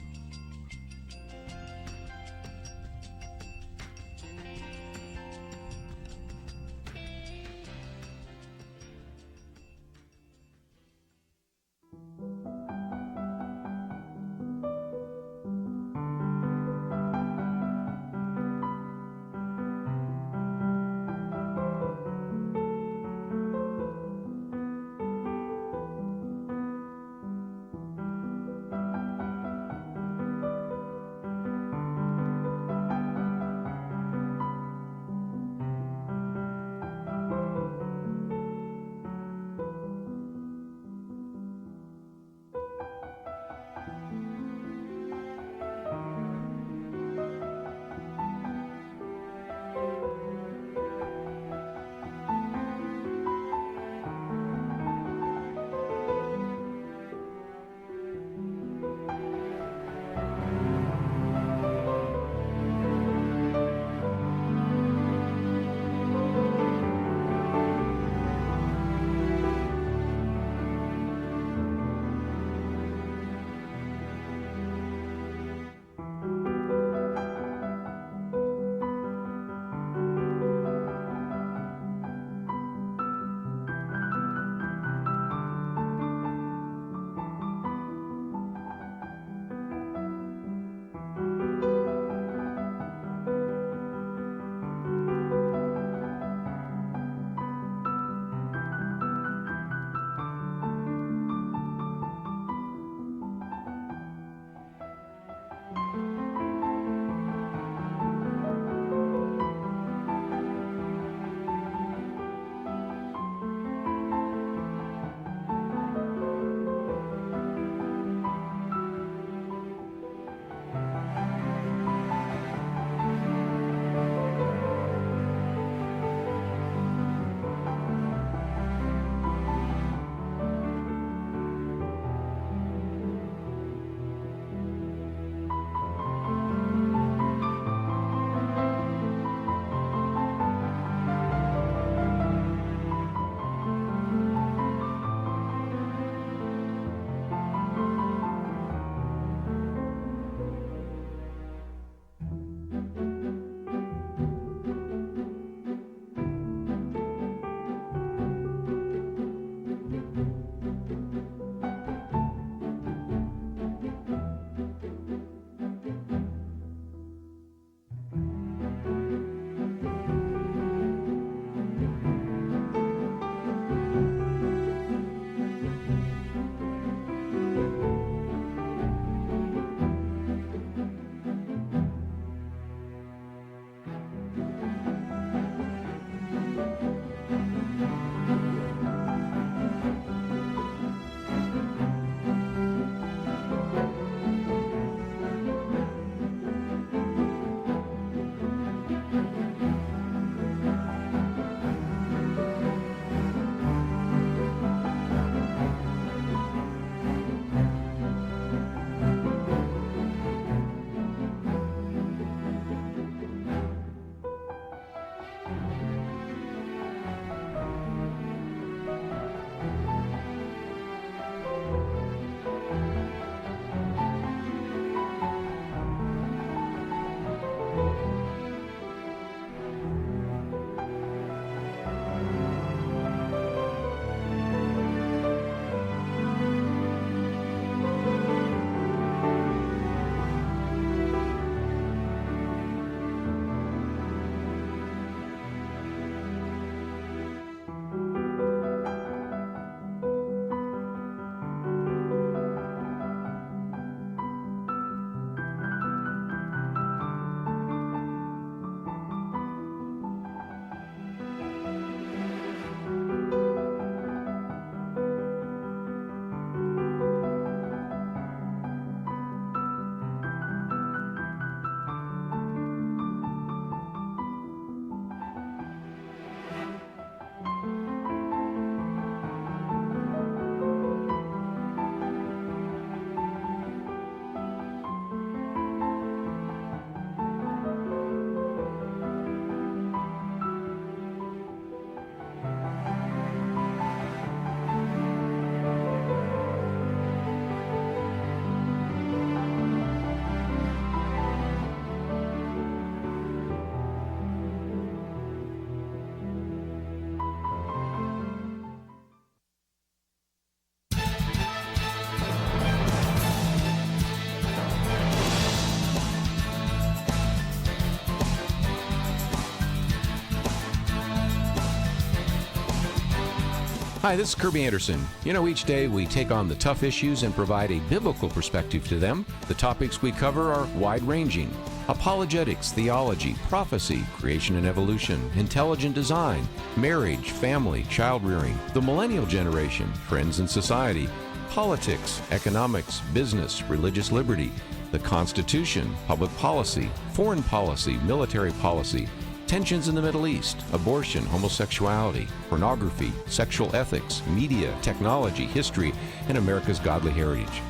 Hi, this is Kerby Anderson. You know, each day we take on the tough issues and provide a biblical perspective to them. The topics we cover are wide-ranging. Apologetics, theology, prophecy, creation and evolution, intelligent design, marriage, family, child-rearing, the millennial generation, friends and society, politics, economics, business, religious liberty, the Constitution, public policy, foreign policy, military policy, tensions in the Middle East, abortion, homosexuality, pornography, sexual ethics, media, technology, history, and America's godly heritage.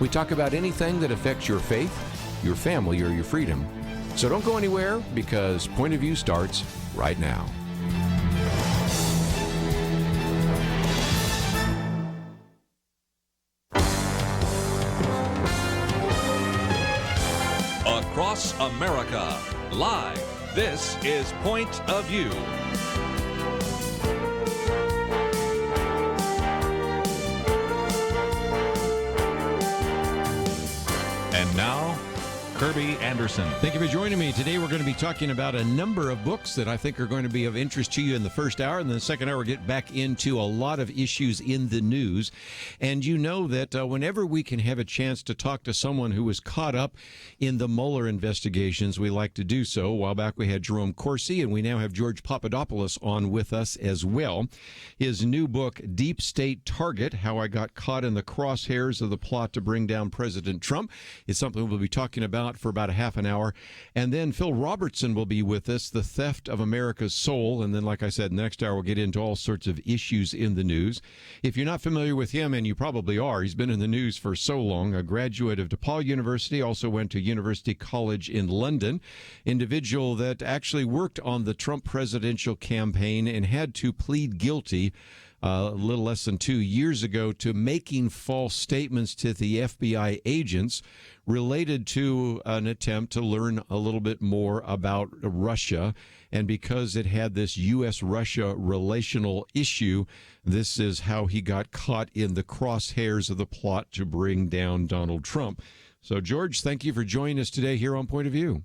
We talk about anything that affects your faith, your family, or your freedom. So don't go anywhere, because Point of View starts right now. Across America, live. This is Point of View. And now, Kerby Anderson. Thank you for joining me. Today we're going to be talking about a number of books that I think are going to be of interest to you in the first hour. And then the second hour, we'll get back into a lot of issues in the news. And you know that whenever we can have a chance to talk to someone who was caught up in the Mueller investigations, we like to do so. A while back, we had Jerome Corsi, and we now have George Papadopoulous on with us as well. His new book, Deep State Target, How I Got Caught in the Crosshairs of the Plot to Bring Down President Trump, is something we'll be talking about for about a half an hour. And then Phil Robertson will be with us, The Theft of America's Soul. And then, like I said, next hour we'll get into all sorts of issues in the news. If you're not familiar with him, and you probably are, he's been in the news for so long, a graduate of DePaul University, also went to University College in London, individual that actually worked on the Trump presidential campaign and had to plead guilty a little less than 2 years ago to making false statements to the FBI agents related to an attempt to learn a little bit more about Russia. And because it had this U.S.-Russia relational issue, this is how he got caught in the crosshairs of the plot to bring down Donald Trump. So, George, thank you for joining us today here on Point of View.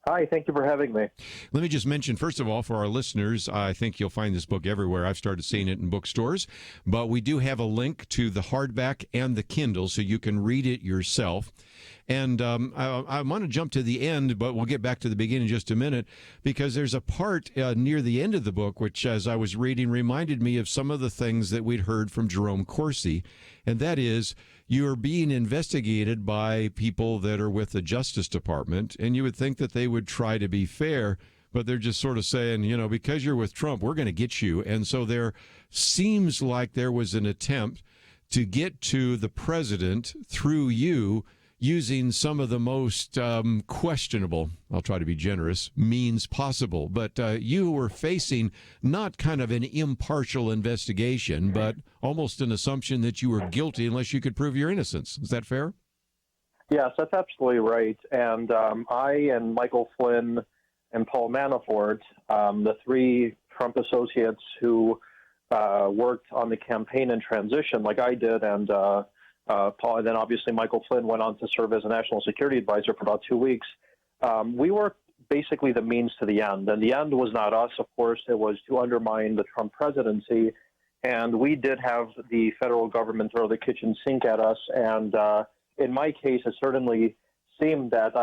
Hi, thank you for having me. Let me just mention, first of all, for our listeners, I think you'll find this book everywhere. I've started seeing it in bookstores, but we do have a link to the hardback and the Kindle, so you can read it yourself. And I want to jump to the end, but we'll get back to the beginning in just a minute, because there's a part near the end of the book, which, as I was reading, reminded me of some of the things that we'd heard from Jerome Corsi, and that is, you're being investigated by people that are with the Justice Department, and you would think that they would try to be fair, but they're just sort of saying, you know, because you're with Trump, we're going to get you. And so there seems like there was an attempt to get to the president through you, using some of the most questionable, I'll try to be generous, means possible. But you were facing not kind of an impartial investigation, but almost an assumption that you were guilty unless you could prove your innocence. Is that fair? Yes, that's absolutely right. And I and Michael Flynn and Paul Manafort, the three Trump associates who worked on the campaign and transition like I did, and Paul, and then obviously Michael Flynn went on to serve as a national security advisor for about 2 weeks. We were basically the means to the end. And the end was not us, of course. It was to undermine the Trump presidency. And we did have the federal government throw the kitchen sink at us. And in my case, it certainly seemed that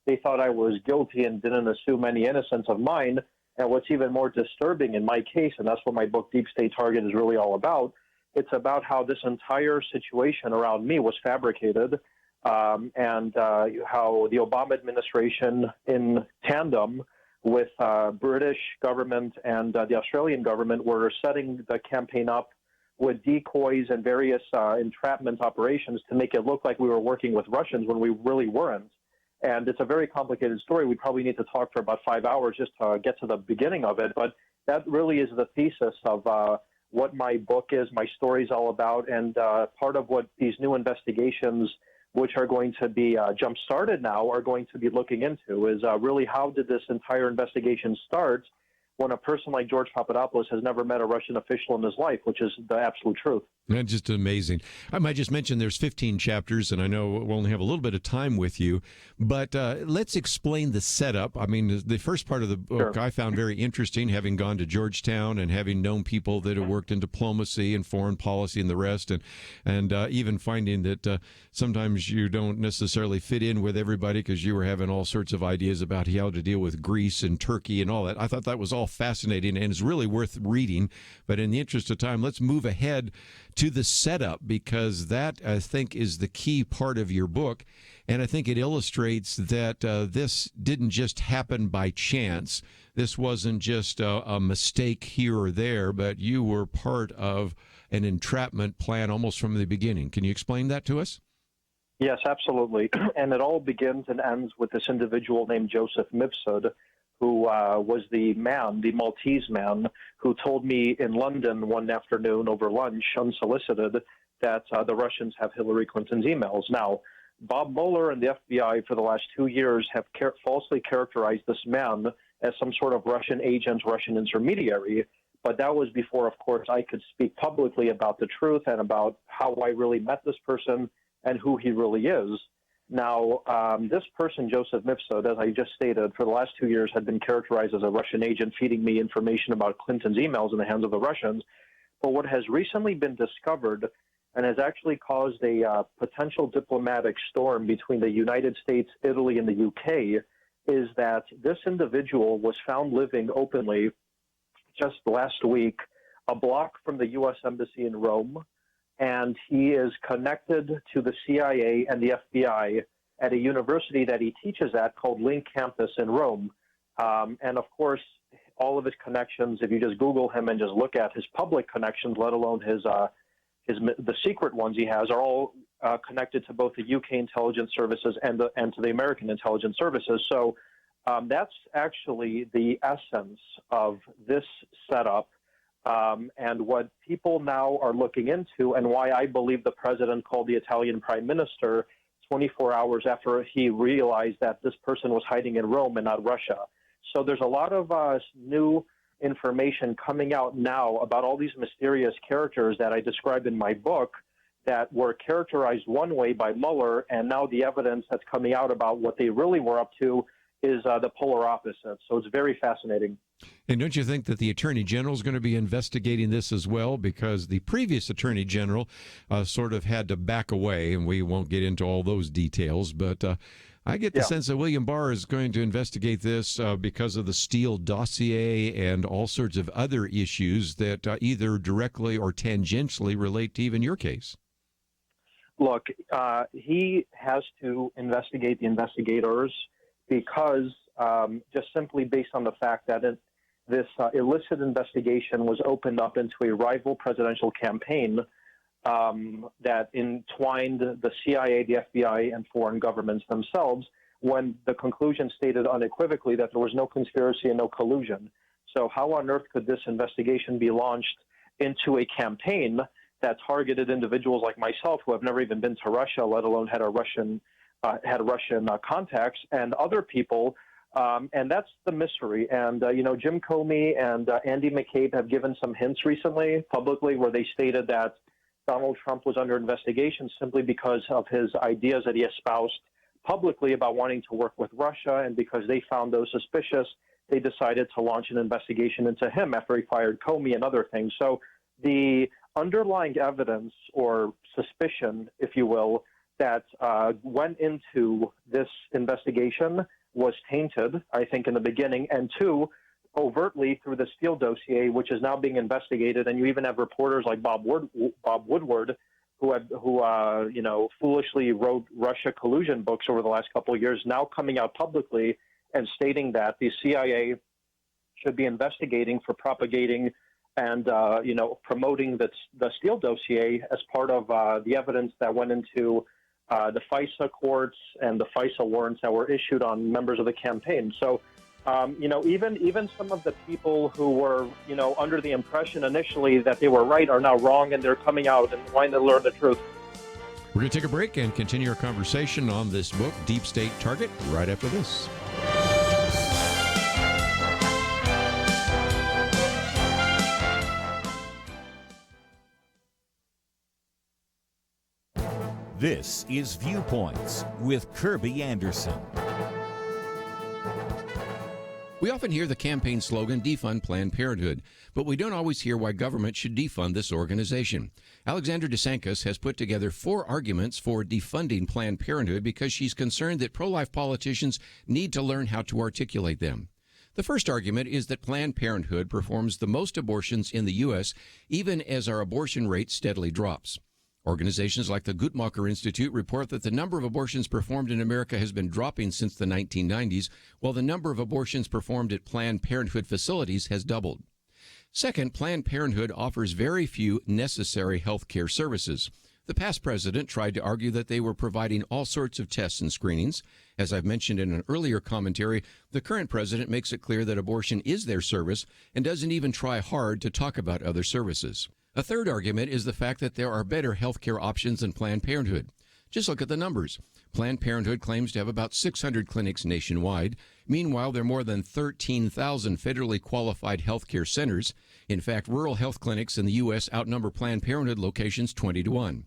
they thought I was guilty and didn't assume any innocence of mine. And what's even more disturbing in my case, and that's what my book Deep State Target is really all about, it's about how this entire situation around me was fabricated, and how the Obama administration, in tandem with British government and the Australian government, were setting the campaign up with decoys and various entrapment operations to make it look like we were working with Russians when we really weren't. And it's a very complicated story. We probably need to talk for about 5 hours just to get to the beginning of it. But that really is the thesis of what my book is, my story is all about, and part of what these new investigations, which are going to be jump-started now, are going to be looking into, is really how did this entire investigation start when a person like George Papadopoulos has never met a Russian official in his life, which is the absolute truth. That's just amazing. I might just mention there's 15 chapters, and I know we'll only have a little bit of time with you, but let's explain the setup. I mean, the first part of the book I found very interesting, having gone to Georgetown and having known people that have worked in diplomacy and foreign policy and the rest, and even finding that sometimes you don't necessarily fit in with everybody because you were having all sorts of ideas about how to deal with Greece and Turkey and all that. I thought that was all fascinating and is really worth reading. But in the interest of time, let's move ahead to the setup, because that, I think, is the key part of your book. And I think it illustrates that this didn't just happen by chance. This wasn't just a mistake here or there, but you were part of an entrapment plan almost from the beginning. Can you explain that to us? Yes, absolutely. And it all begins and ends with this individual named Joseph Mifsud, who was the Maltese man, who told me in London one afternoon over lunch, unsolicited, that the Russians have Hillary Clinton's emails. Now, Bob Mueller and the FBI for the last 2 years have falsely characterized this man as some sort of Russian agent, Russian intermediary, but that was before, of course, I could speak publicly about the truth and about how I really met this person and who he really is. Now, this person, Joseph Mifsud, as I just stated, for the last 2 years had been characterized as a Russian agent feeding me information about Clinton's emails in the hands of the Russians. But what has recently been discovered and has actually caused a potential diplomatic storm between the United States, Italy, and the UK is that this individual was found living openly just last week a block from the U.S. Embassy in Rome, and he is connected to the CIA and the FBI at a university that he teaches at called Link Campus in Rome. And of course, all of his connections, if you just Google him and just look at his public connections, let alone the secret ones he has, are all connected to both the UK intelligence services and to the American intelligence services. So that's actually the essence of this setup. And what people now are looking into, and why I believe the president called the Italian prime minister 24 hours after he realized that this person was hiding in Rome and not Russia. So there's a lot of new information coming out now about all these mysterious characters that I described in my book that were characterized one way by Mueller, and now the evidence that's coming out about what they really were up to is the polar opposite. So it's very fascinating. And don't you think that the Attorney General is going to be investigating this as well? Because the previous Attorney General sort of had to back away, and we won't get into all those details, but I get the sense that William Barr is going to investigate this because of the Steele dossier and all sorts of other issues that either directly or tangentially relate to even your case. Look, he has to investigate the investigators because just simply based on the fact that this illicit investigation was opened up into a rival presidential campaign that entwined the CIA, the FBI, and foreign governments themselves, when the conclusion stated unequivocally that there was no conspiracy and no collusion. So how on earth could this investigation be launched into a campaign that targeted individuals like myself who have never even been to Russia, let alone had Russian contacts, and other people? And that's the mystery. And, Jim Comey and Andy McCabe have given some hints recently publicly where they stated that Donald Trump was under investigation simply because of his ideas that he espoused publicly about wanting to work with Russia. And because they found those suspicious, they decided to launch an investigation into him after he fired Comey and other things. So the underlying evidence or suspicion, if you will, that went into this investigation was tainted, I think, in the beginning, and two, overtly through the Steele dossier, which is now being investigated. And you even have reporters like Bob Woodward, who foolishly wrote Russia collusion books over the last couple of years, now coming out publicly and stating that the CIA should be investigating for propagating and promoting the Steele dossier as part of the evidence that went into the FISA courts and the FISA warrants that were issued on members of the campaign. So, even some of the people who were, under the impression initially that they were right are now wrong, and they're coming out and wanting to learn the truth. We're going to take a break and continue our conversation on this book, Deep State Target, right after this. This is Viewpoints with Kerby Anderson. We often hear the campaign slogan, defund Planned Parenthood, but we don't always hear why government should defund this organization. Alexandra DeSantis has put together 4 arguments for defunding Planned Parenthood because she's concerned that pro-life politicians need to learn how to articulate them. The first argument is that Planned Parenthood performs the most abortions in the U.S., even as our abortion rate steadily drops. Organizations like the Guttmacher Institute report that the number of abortions performed in America has been dropping since the 1990s, while the number of abortions performed at Planned Parenthood facilities has doubled. Second, Planned Parenthood offers very few necessary health care services. The past president tried to argue that they were providing all sorts of tests and screenings. As I've mentioned in an earlier commentary, the current president makes it clear that abortion is their service and doesn't even try hard to talk about other services. A third argument is the fact that there are better health care options than Planned Parenthood. Just look at the numbers. Planned Parenthood claims to have about 600 clinics nationwide. Meanwhile, there are more than 13,000 federally qualified health care centers. In fact, rural health clinics in the U.S. outnumber Planned Parenthood locations 20-1.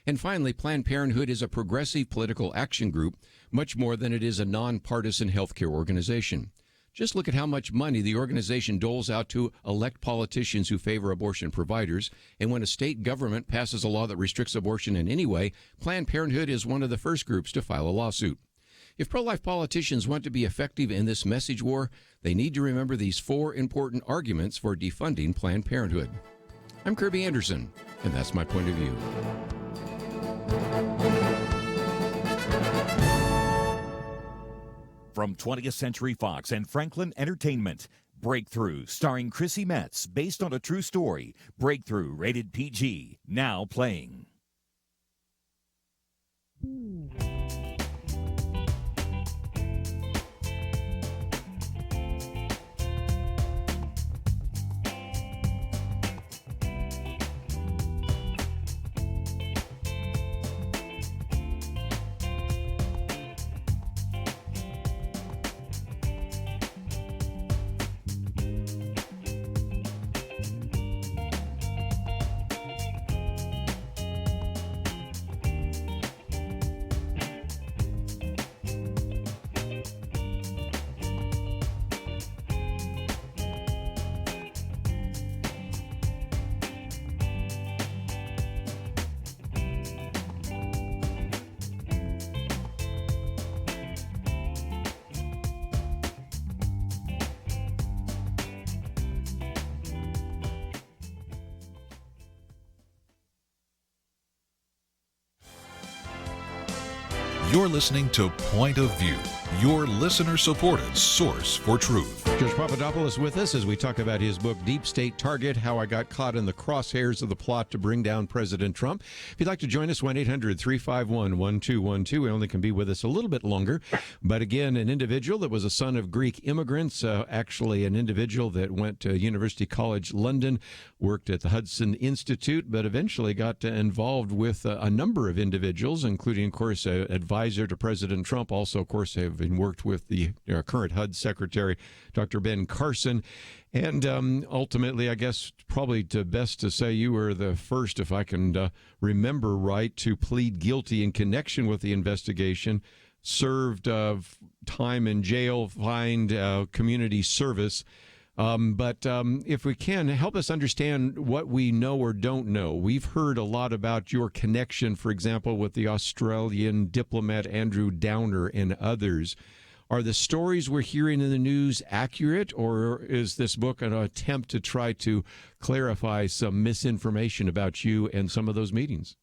And finally, Planned Parenthood is a progressive political action group, much more than it is a nonpartisan health care organization. Just look at how much money the organization doles out to elect politicians who favor abortion providers. And when a state government passes a law that restricts abortion in any way, Planned Parenthood is one of the first groups to file a lawsuit. If pro-life politicians want to be effective in this message war, they need to remember these 4 important arguments for defunding Planned Parenthood. I'm Kerby Anderson, and that's my point of view. From 20th Century Fox and Franklin Entertainment, Breakthrough, starring Chrissy Metz, based on a true story. Breakthrough, rated PG, now playing. You're listening to Point of View, your listener-supported source for truth. George Papadopoulous with us as we talk about his book, Deep State Target, How I Got Caught in the Crosshairs of the Plot to Bring Down President Trump. If you'd like to join us, 1-800-351-1212. We only can be with us a little bit longer. But again, an individual that was a son of Greek immigrants, actually an individual that went to University College London, worked at the Hudson Institute, but eventually got involved with a number of individuals, including, of course, advisor to President Trump. Also, of course, have been worked with the current HUD Secretary, Dr. Ben Carson. And ultimately, I guess probably best to say you were the first, if I can remember right, to plead guilty in connection with the investigation, served time in jail, fined community service. But if we can, help us understand what we know or don't know. We've heard a lot about your connection, for example, with the Australian diplomat Andrew Downer and others. Are the stories we're hearing in the news accurate, or is this book an attempt to try to clarify some misinformation about you and some of those meetings?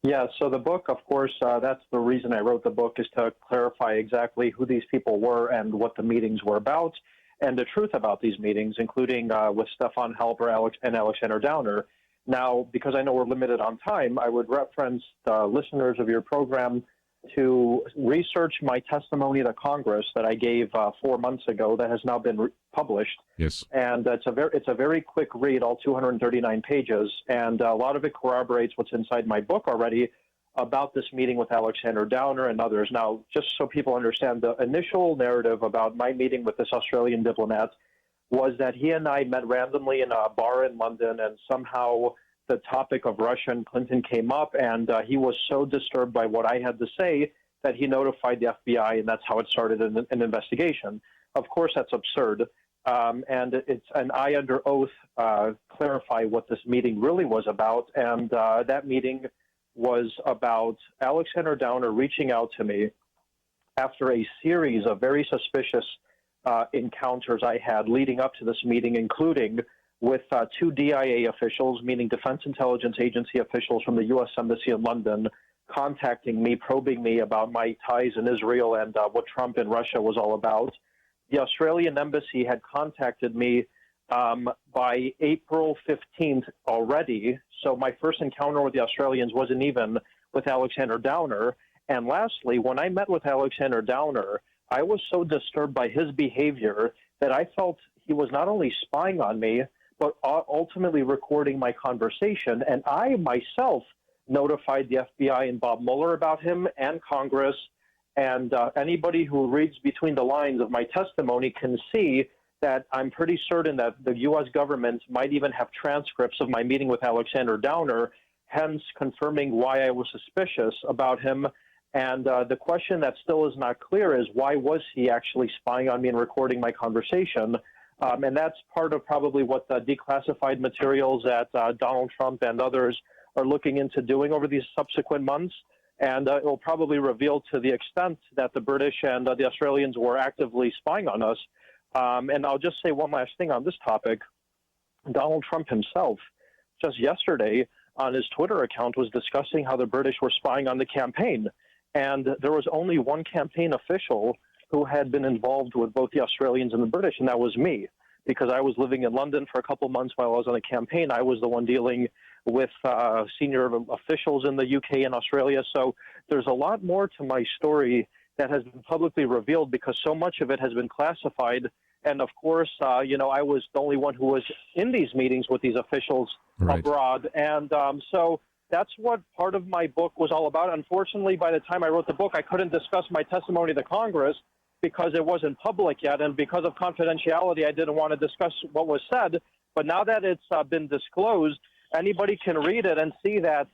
Yeah, so the book, of course, that's the reason I wrote the book, is to clarify exactly who these people were and what the meetings were about, and the truth about these meetings, including with Stefan Halper and Alexander Downer. Now, because I know we're limited on time, I would reference the listeners of your program to research my testimony to Congress that I gave 4 months ago that has now been published. Yes. And it's a very quick read, all 239 pages, and a lot of it corroborates what's inside my book already about this meeting with Alexander Downer and others. Now, just so people understand, the initial narrative about my meeting with this Australian diplomat was that he and I met randomly in a bar in London, and somehow the topic of Russia and Clinton came up, and he was so disturbed by what I had to say that he notified the FBI, and that's how it started an investigation. Of course, that's absurd. And I, under oath, clarify what this meeting really was about. And that meeting was about Alexander Downer reaching out to me after a series of very suspicious encounters I had leading up to this meeting, including with two DIA officials, meaning Defense Intelligence Agency officials from the U.S. Embassy in London, contacting me, probing me about my ties in Israel and what Trump and Russia was all about. The Australian Embassy had contacted me by April 15th already, so my first encounter with the Australians wasn't even with Alexander Downer. And lastly, when I met with Alexander Downer, I was so disturbed by his behavior that I felt he was not only spying on me, but ultimately recording my conversation. And I myself notified the FBI and Bob Mueller about him and Congress. And anybody who reads between the lines of my testimony can see that I'm pretty certain that the U.S. government might even have transcripts of my meeting with Alexander Downer, hence confirming why I was suspicious about him. And the question that still is not clear is, why was he actually spying on me and recording my conversation? And that's part of probably what the declassified materials that Donald Trump and others are looking into doing over these subsequent months. And it will probably reveal to the extent that the British and the Australians were actively spying on us. And I'll just say one last thing on this topic. Donald Trump himself, just yesterday on his Twitter account, was discussing how the British were spying on the campaign. And there was only one campaign official who had been involved with both the Australians and the British, and that was me. Because I was living in London for a couple months while I was on a campaign. I was the one dealing with senior officials in the UK and Australia. So there's a lot more to my story that has been publicly revealed because so much of it has been classified. And of course, I was the only one who was in these meetings with these officials abroad. And so that's what part of my book was all about. Unfortunately, by the time I wrote the book, I couldn't discuss my testimony to Congress because it wasn't public yet. And because of confidentiality, I didn't want to discuss what was said. But now that it's been disclosed, anybody can read it and see that,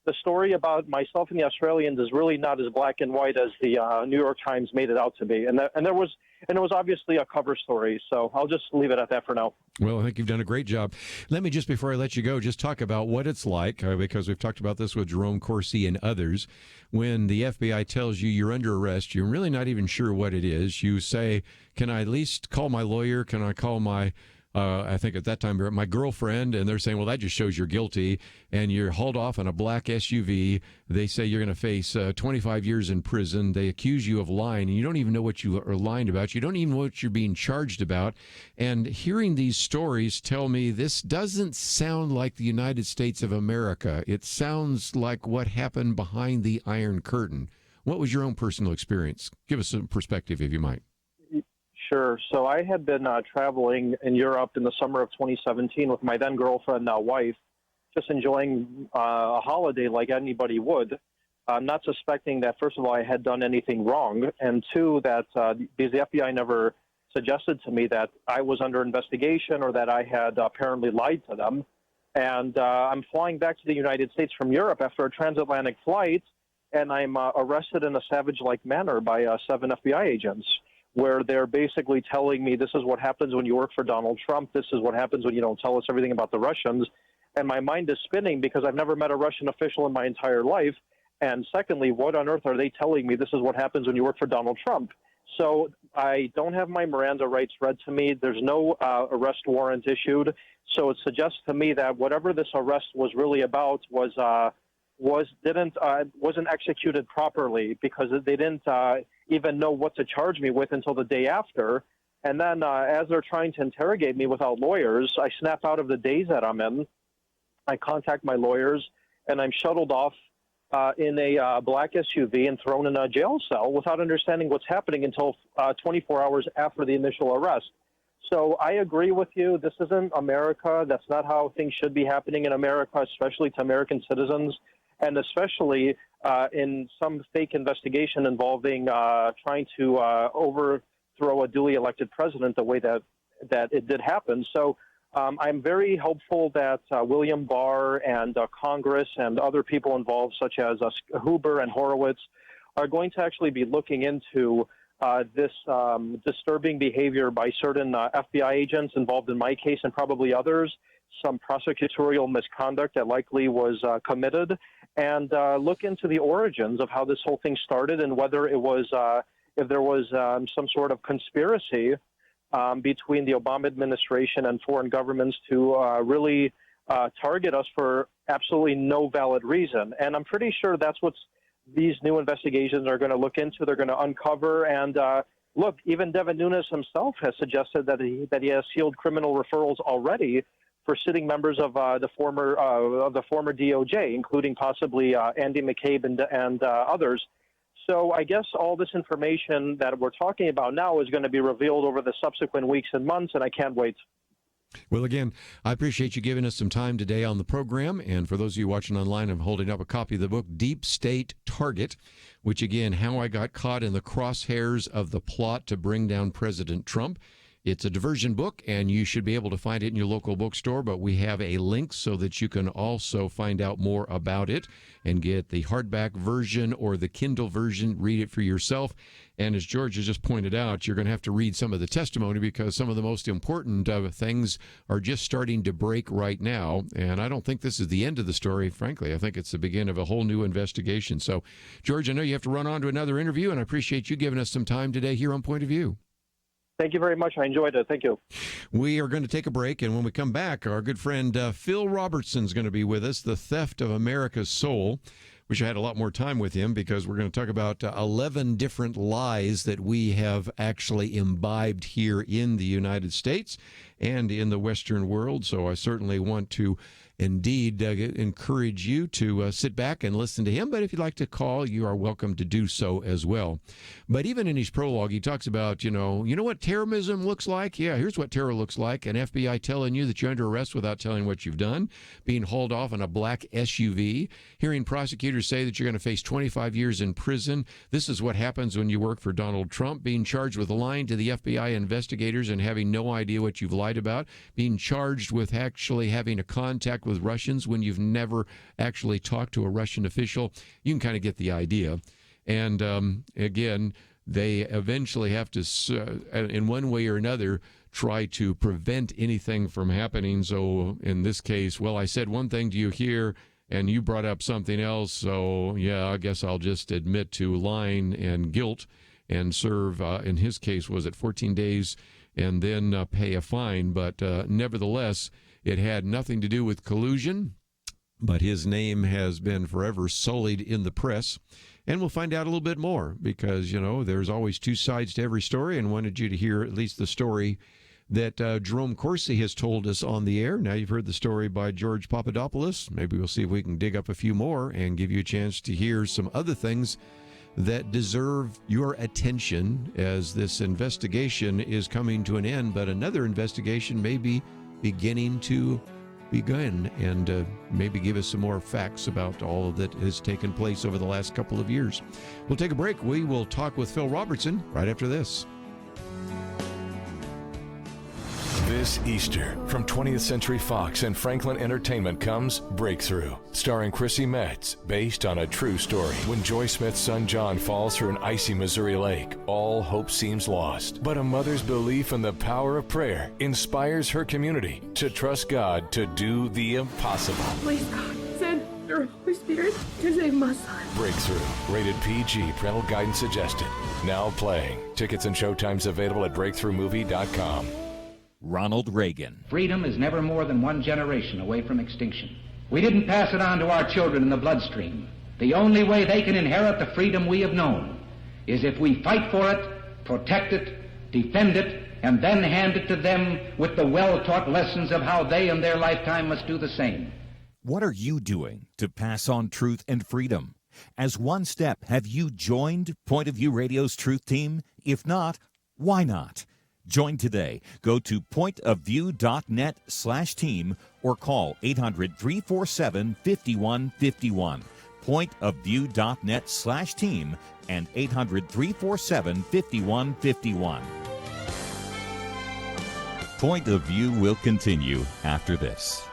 the story about myself and the Australians is really not as black and white as the New York Times made it out to be. And it was obviously a cover story. So I'll just leave it at that for now. Well, I think you've done a great job. Let me, just before I let you go, just talk about what it's like, because we've talked about this with Jerome Corsi and others. When the FBI tells you you're under arrest, you're really not even sure what it is. You say, can I at least call my lawyer? Can I call my I think at that time, my girlfriend, and they're saying, well, that just shows you're guilty, and you're hauled off in a black SUV. They say you're going to face 25 years in prison. They accuse you of lying, and you don't even know what you are lying about. You don't even know what you're being charged about. And hearing these stories tell me this doesn't sound like the United States of America. It sounds like what happened behind the Iron Curtain. What was your own personal experience? Give us some perspective, if you might. Sure. So I had been traveling in Europe in the summer of 2017 with my then girlfriend, now wife, just enjoying a holiday like anybody would, not suspecting that, first of all, I had done anything wrong, and two, that because the FBI never suggested to me that I was under investigation or that I had apparently lied to them. And I'm flying back to the United States from Europe after a transatlantic flight, and I'm arrested in a savage-like manner by 7 FBI agents, where they're basically telling me this is what happens when you work for Donald Trump. This is what happens when you don't tell us everything about the Russians. And my mind is spinning because I've never met a Russian official in my entire life. And secondly, what on earth are they telling me this is what happens when you work for Donald Trump? So I don't have my Miranda rights read to me. There's no arrest warrant issued. So it suggests to me that whatever this arrest was really about wasn't executed properly, because they didn't even know what to charge me with until the day after. And then as they're trying to interrogate me without lawyers, I snap out of the daze that I'm in. I contact my lawyers, and I'm shuttled off in a black SUV and thrown in a jail cell without understanding what's happening until 24 hours after the initial arrest. So I agree with you. This isn't America. That's not how things should be happening in America, especially to American citizens, and especially in some fake investigation involving trying to overthrow a duly elected president the way that it did happen. So I'm very hopeful that William Barr and Congress and other people involved, such as Huber and Horowitz, are going to actually be looking into this disturbing behavior by certain FBI agents involved in my case and probably others, some prosecutorial misconduct that likely was committed, and look into the origins of how this whole thing started and whether it was, if there was some sort of conspiracy between the Obama administration and foreign governments to really target us for absolutely no valid reason. And I'm pretty sure that's what these new investigations are going to look into. They're going to uncover. And look, even Devin Nunes himself has suggested that he has sealed criminal referrals already for sitting members of the former DOJ, including possibly Andy McCabe and others. So I guess all this information that we're talking about now is going to be revealed over the subsequent weeks and months, and I can't wait. Well, again, I appreciate you giving us some time today on the program. And for those of you watching online, I'm holding up a copy of the book, Deep State Target, which, again, how I got caught in the crosshairs of the plot to bring down President Trump. It's a diversion book, and you should be able to find it in your local bookstore, but we have a link so that you can also find out more about it and get the hardback version or the Kindle version, read it for yourself. And as George has just pointed out, you're going to have to read some of the testimony because some of the most important things are just starting to break right now. And I don't think this is the end of the story, frankly. I think it's the beginning of a whole new investigation. So, George, I know you have to run on to another interview, and I appreciate you giving us some time today here on Point of View. Thank you very much. I enjoyed it. Thank you. We are going to take a break, and when we come back, our good friend Phil Robertson is going to be with us, The Theft of America's Soul. Wish I had a lot more time with him because we're going to talk about 11 different lies that we have actually imbibed here in the United States and in the Western world. So I certainly want to indeed encourage you to sit back and listen to him. But if you'd like to call, you are welcome to do so as well. But even in his prologue, he talks about, you know what terrorism looks like? Yeah, here's what terror looks like. An FBI telling you that you're under arrest without telling what you've done, being hauled off in a black SUV, hearing prosecutors say that you're going to face 25 years in prison. This is what happens when you work for Donald Trump, being charged with lying to the FBI investigators and having no idea what you've lied about, being charged with actually having a contact with Russians when you've never actually talked to a Russian official. You can kind of get the idea. And again, they eventually have to, in one way or another, try to prevent anything from happening. So in this case, well, I said one thing to you here, and you brought up something else. So, yeah, I guess I'll just admit to lying and guilt and serve, in his case, was it 14 days and then pay a fine. But nevertheless, it had nothing to do with collusion, but his name has been forever sullied in the press. And we'll find out a little bit more because, there's always two sides to every story, and wanted you to hear at least the story that Jerome Corsi has told us on the air. Now you've heard the story by George Papadopoulous. Maybe we'll see if we can dig up a few more and give you a chance to hear some other things that deserve your attention as this investigation is coming to an end, but another investigation may be beginning to begin and maybe give us some more facts about all that has taken place over the last couple of years. We'll take a break. We will talk with Phil Robertson right after this. This Easter, from 20th Century Fox and Franklin Entertainment comes Breakthrough, starring Chrissy Metz, based on a true story. When Joy Smith's son John falls through an icy Missouri lake, all hope seems lost. But a mother's belief in the power of prayer inspires her community to trust God to do the impossible. Please, God, send your Holy Spirit to save my son. Breakthrough, rated PG, parental guidance suggested. Now playing. Tickets and showtimes available at breakthroughmovie.com. Ronald Reagan. Freedom is never more than one generation away from extinction. We didn't pass it on to our children in the bloodstream. The only way they can inherit the freedom we have known is if we fight for it, protect it, defend it, and then hand it to them with the well-taught lessons of how they in their lifetime must do the same. What are you doing to pass on truth and freedom? As one step, have you joined Point of View Radio's Truth Team? If not, why not? Join today. Go to pointofview.net/team or call 800-347-5151. Pointofview.net/team and 800-347-5151. Point of View will continue after this.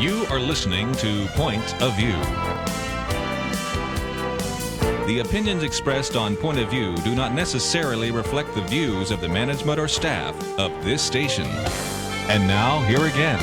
You are listening to Point of View. The opinions expressed on Point of View do not necessarily reflect the views of the management or staff of this station. And now, here again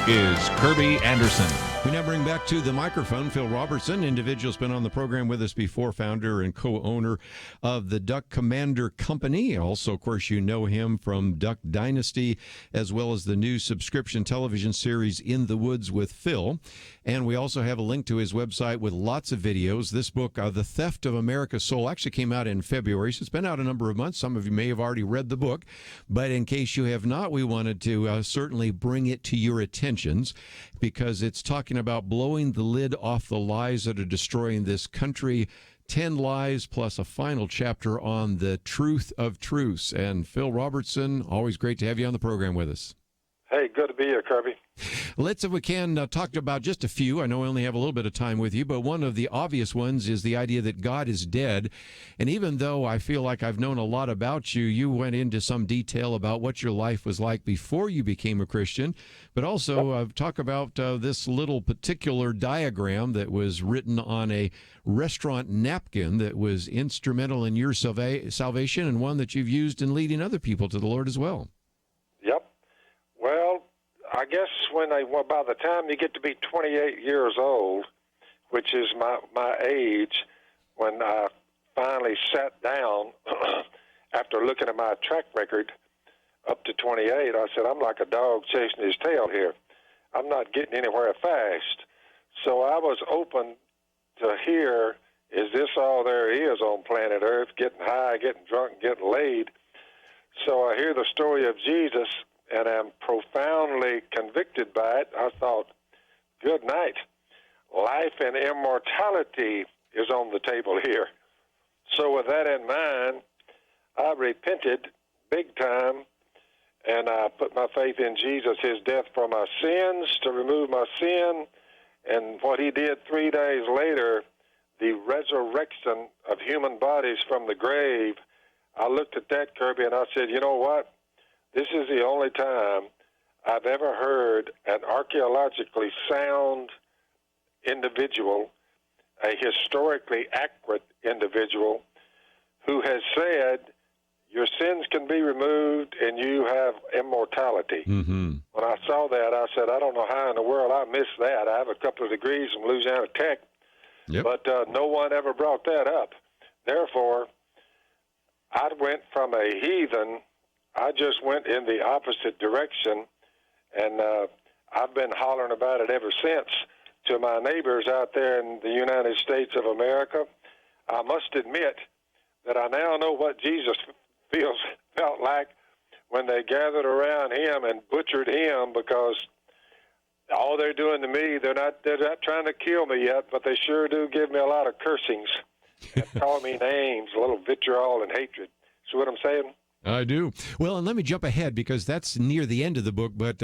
is Kerby Anderson. We now bring back to the microphone Phil Robertson, individual's been on the program with us before, founder and co-owner of the Duck Commander Company. Also, of course, you know him from Duck Dynasty, as well as the new subscription television series In the Woods with Phil. And we also have a link to his website with lots of videos. This book, The Theft of America's Soul, actually came out in February, so it's been out a number of months. Some of you may have already read the book, but in case you have not, we wanted to certainly bring it to your attentions, because it's talking about blowing the lid off the lies that are destroying this country, 10 Lies plus a final chapter on the truth of truths. And Phil Robertson, always great to have you on the program with us. Hey, good to be here, Kerby. Let's, if we can, talk about just a few. I know we only have a little bit of time with you, but one of the obvious ones is the idea that God is dead. And even though I feel like I've known a lot about you, you went into some detail about what your life was like before you became a Christian, but also talk about this little particular diagram that was written on a restaurant napkin that was instrumental in your salvation and one that you've used in leading other people to the Lord as well. Yep. Well, I guess by the time you get to be 28 years old, which is my age, when I finally sat down after looking at my track record up to 28, I said, I'm like a dog chasing his tail here. I'm not getting anywhere fast. So I was open to hear, is this all there is on planet Earth, getting high, getting drunk, and getting laid? So I hear the story of Jesus, and I'm profoundly convicted by it. I thought, good night. Life and immortality is on the table here. So with that in mind, I repented big time, and I put my faith in Jesus, his death for my sins, to remove my sin, and what he did 3 days later, the resurrection of human bodies from the grave. I looked at that, Kerby, and I said, you know what? This is the only time I've ever heard an archaeologically sound individual, a historically accurate individual, who has said your sins can be removed and you have immortality. Mm-hmm. When I saw that, I said, I don't know how in the world I missed that. I have a couple of degrees from Louisiana Tech, but no one ever brought that up. Therefore, I went from a heathen, I just went in the opposite direction, and I've been hollering about it ever since to my neighbors out there in the United States of America. I must admit that I now know what Jesus felt like when they gathered around him and butchered him, because all they're doing to me, they're not trying to kill me yet, but they sure do give me a lot of cursings and call me names, a little vitriol and hatred. See what I'm saying? I do. Well, and let me jump ahead because that's near the end of the book, but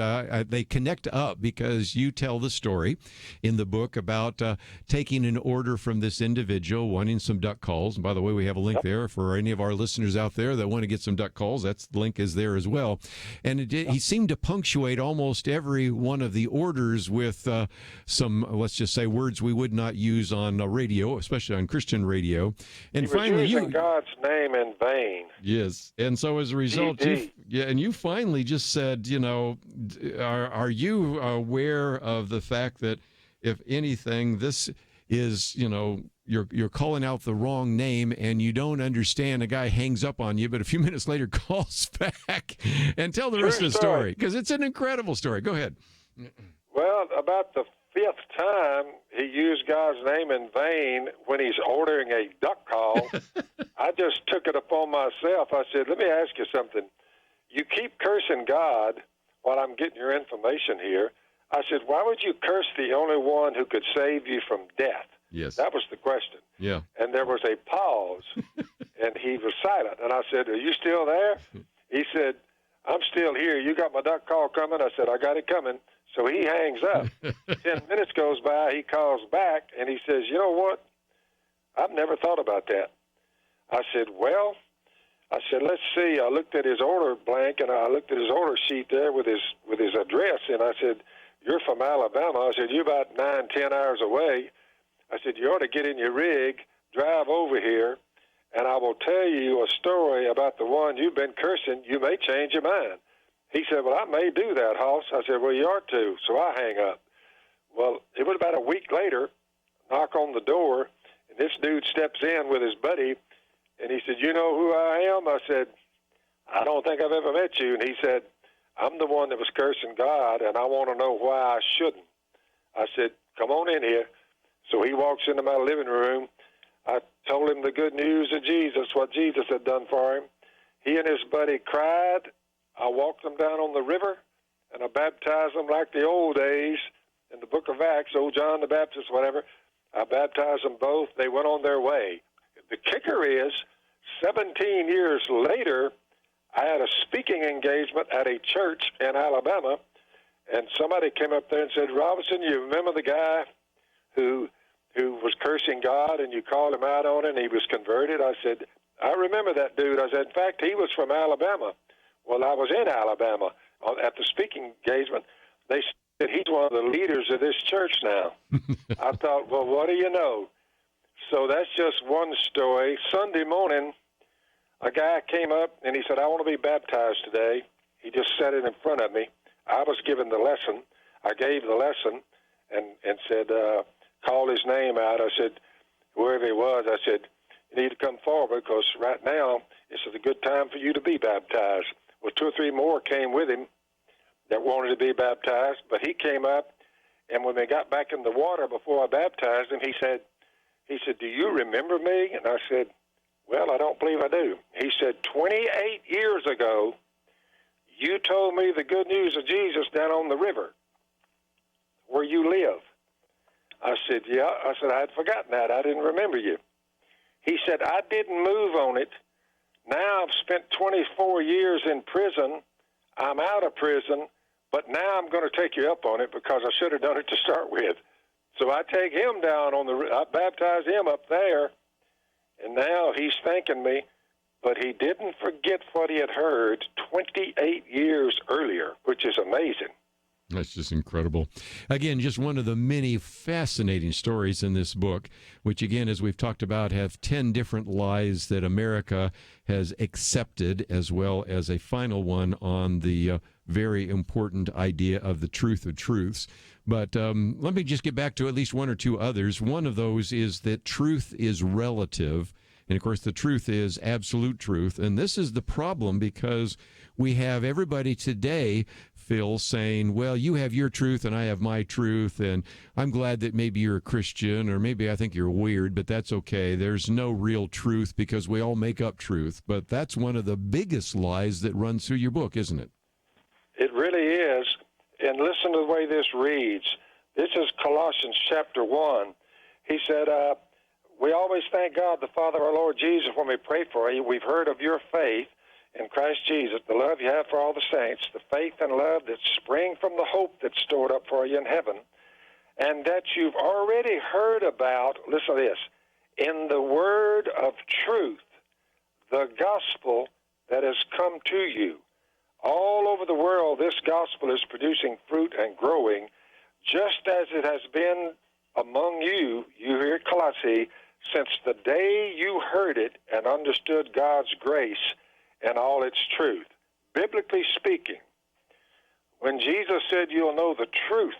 they connect up because you tell the story in the book about taking an order from this individual wanting some duck calls. And by the way, we have a link there for any of our listeners out there that want to get some duck calls. The link is there as well. And he seemed to punctuate almost every one of the orders with some, let's just say, words we would not use on radio, especially on Christian radio. And he was finally, using God's name in vain. Yes. And so as a result, you finally just said, are you aware of the fact that if anything, this is, you're calling out the wrong name and you don't understand, a guy hangs up on you, but a few minutes later calls back, and tell the rest of the story, because it's an incredible story. Go ahead. Well, about the 5th time he used God's name in vain when he's ordering a duck call, I just took it upon myself. I said, let me ask you something. You keep cursing God while I'm getting your information here. I said, why would you curse the only one who could save you from death? Yes. That was the question. Yeah. And there was a pause, and he was silent. And I said, are you still there? He said, I'm still here. You got my duck call coming? I said, I got it coming. So he hangs up. 10 minutes goes by, he calls back, and he says, you know what? I've never thought about that. I said, let's see. I looked at his order blank, and I looked at his order sheet there with his address, and I said, you're from Alabama. I said, you're about 9-10 hours away. I said, you ought to get in your rig, drive over here, and I will tell you a story about the one you've been cursing. You may change your mind. He said, well, I may do that, Hoss. I said, well, you ought to. So I hang up. Well, it was about a week later, knock on the door, and this dude steps in with his buddy, and he said, you know who I am? I said, I don't think I've ever met you. And he said, I'm the one that was cursing God, and I want to know why I shouldn't. I said, come on in here. So he walks into my living room. I told him the good news of Jesus, what Jesus had done for him. He and his buddy cried. I walked them down on the river, and I baptized them like the old days in the book of Acts, old John the Baptist, whatever. I baptized them both. They went on their way. the kicker is 17 years later, I had a speaking engagement at a church in Alabama, and somebody came up there and said, Robinson, you remember the guy who was cursing God and you called him out on it and he was converted? I said, I remember that dude. I said, in fact, he was from Alabama. Well, I was in Alabama at the speaking engagement. They said he's one of the leaders of this church now. I thought, well, what do you know? So that's just one story. Sunday morning, a guy came up and he said, I want to be baptized today. He just said it in front of me. I was given the lesson. I gave the lesson and said, called his name out. I said, wherever he was, I said, you need to come forward because right now this is a good time for you to be baptized. Well, 2 or 3 more came with him that wanted to be baptized, but he came up, and when they got back in the water before I baptized him, he said, do you remember me? And I said, well, I don't believe I do. He said, 28 years ago, you told me the good news of Jesus down on the river where you live. I said, yeah. I said, I had forgotten that. I didn't remember you. He said, I didn't move on it. Now I've spent 24 years in prison. I'm out of prison, but now I'm going to take you up on it because I should have done it to start with. So I take him down I baptize him up there, and now he's thanking me, but he didn't forget what he had heard 28 years earlier, which is amazing. That's just incredible. Again, just one of the many fascinating stories in this book, which again, as we've talked about, have 10 different lies that America has accepted, as well as a final one on the very important idea of the truth of truths. But let me just get back to at least 1 or 2 others. One of those is that truth is relative. And, of course, the truth is absolute truth. And this is the problem because we have everybody today, Phil, saying, well, you have your truth and I have my truth, and I'm glad that maybe you're a Christian or maybe I think you're weird, but that's okay. There's no real truth because we all make up truth. But that's one of the biggest lies that runs through your book, isn't it? It really is. And listen to the way this reads. This is Colossians chapter 1. He said, we always thank God, the Father of our Lord Jesus, when we pray for you. We've heard of your faith in Christ Jesus, the love you have for all the saints, the faith and love that spring from the hope that's stored up for you in heaven, and that you've already heard about, listen to this, in the word of truth, the gospel that has come to you. All over the world, this gospel is producing fruit and growing, just as it has been among you here at Colossae, since the day you heard it and understood God's grace and all its truth. Biblically speaking, when Jesus said you'll know the truth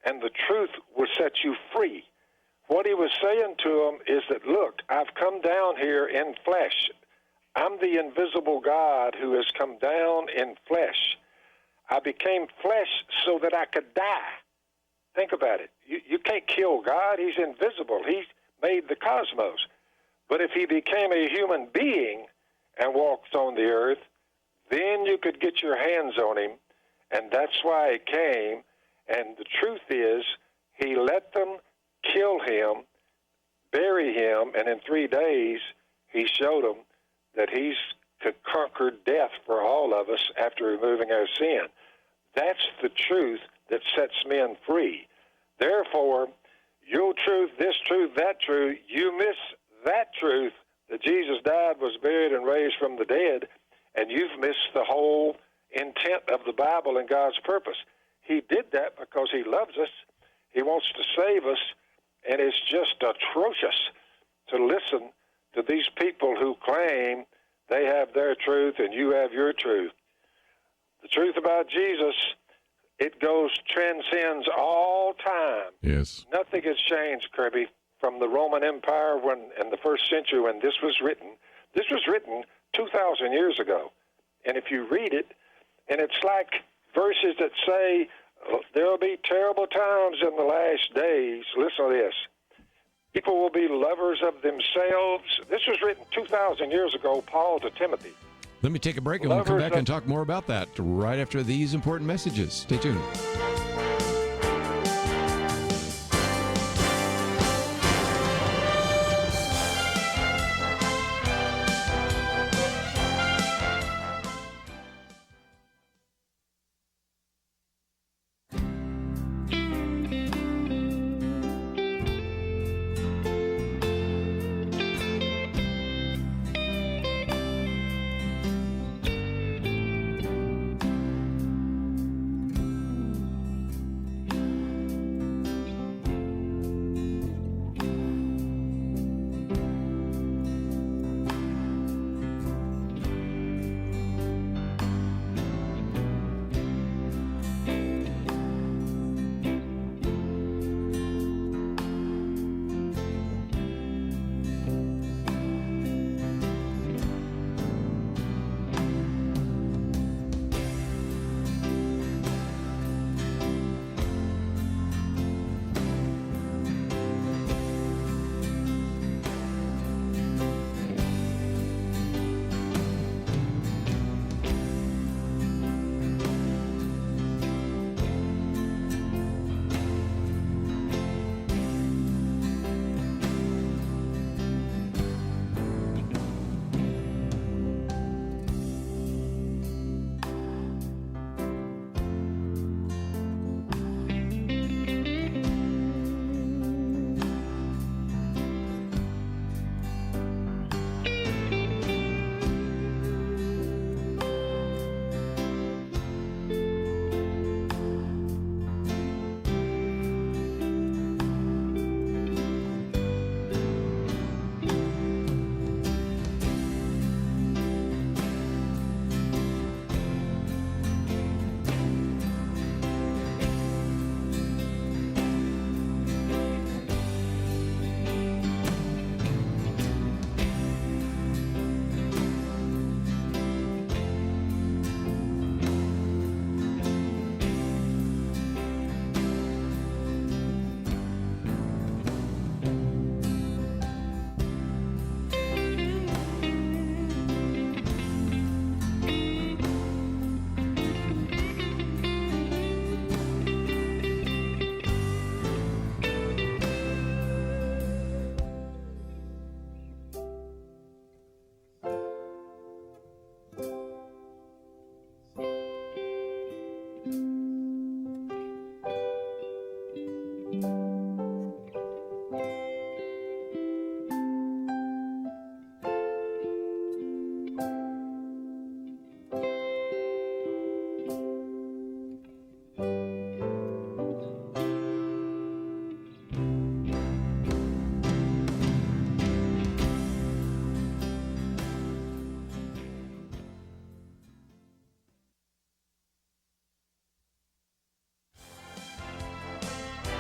and the truth will set you free, what he was saying to them is that, look, I've come down here in flesh. I'm the invisible God who has come down in flesh. I became flesh so that I could die. Think about it. You can't kill God. He's invisible. He's made the cosmos. But if he became a human being and walked on the earth, then you could get your hands on him, and that's why he came. And the truth is, he let them kill him, bury him, and in 3 days he showed them that he's conquered death for all of us after removing our sin. That's the truth that sets men free. Therefore, your truth, this truth, that truth, you miss that truth that Jesus died, was buried, and raised from the dead, and you've missed the whole intent of the Bible and God's purpose. He did that because he loves us. He wants to save us, and it's just atrocious to listen to these people who claim they have their truth and you have your truth. The truth about Jesus, it transcends all time. Yes. Nothing has changed, Kerby, from the Roman Empire in the first century when this was written. This was written 2,000 years ago. And if you read it, and it's like verses that say, there will be terrible times in the last days. Listen to this. People will be lovers of themselves. This was written 2,000 years ago, Paul to Timothy. Let me take a break, and we'll come back and talk more about that right after these important messages. Stay tuned.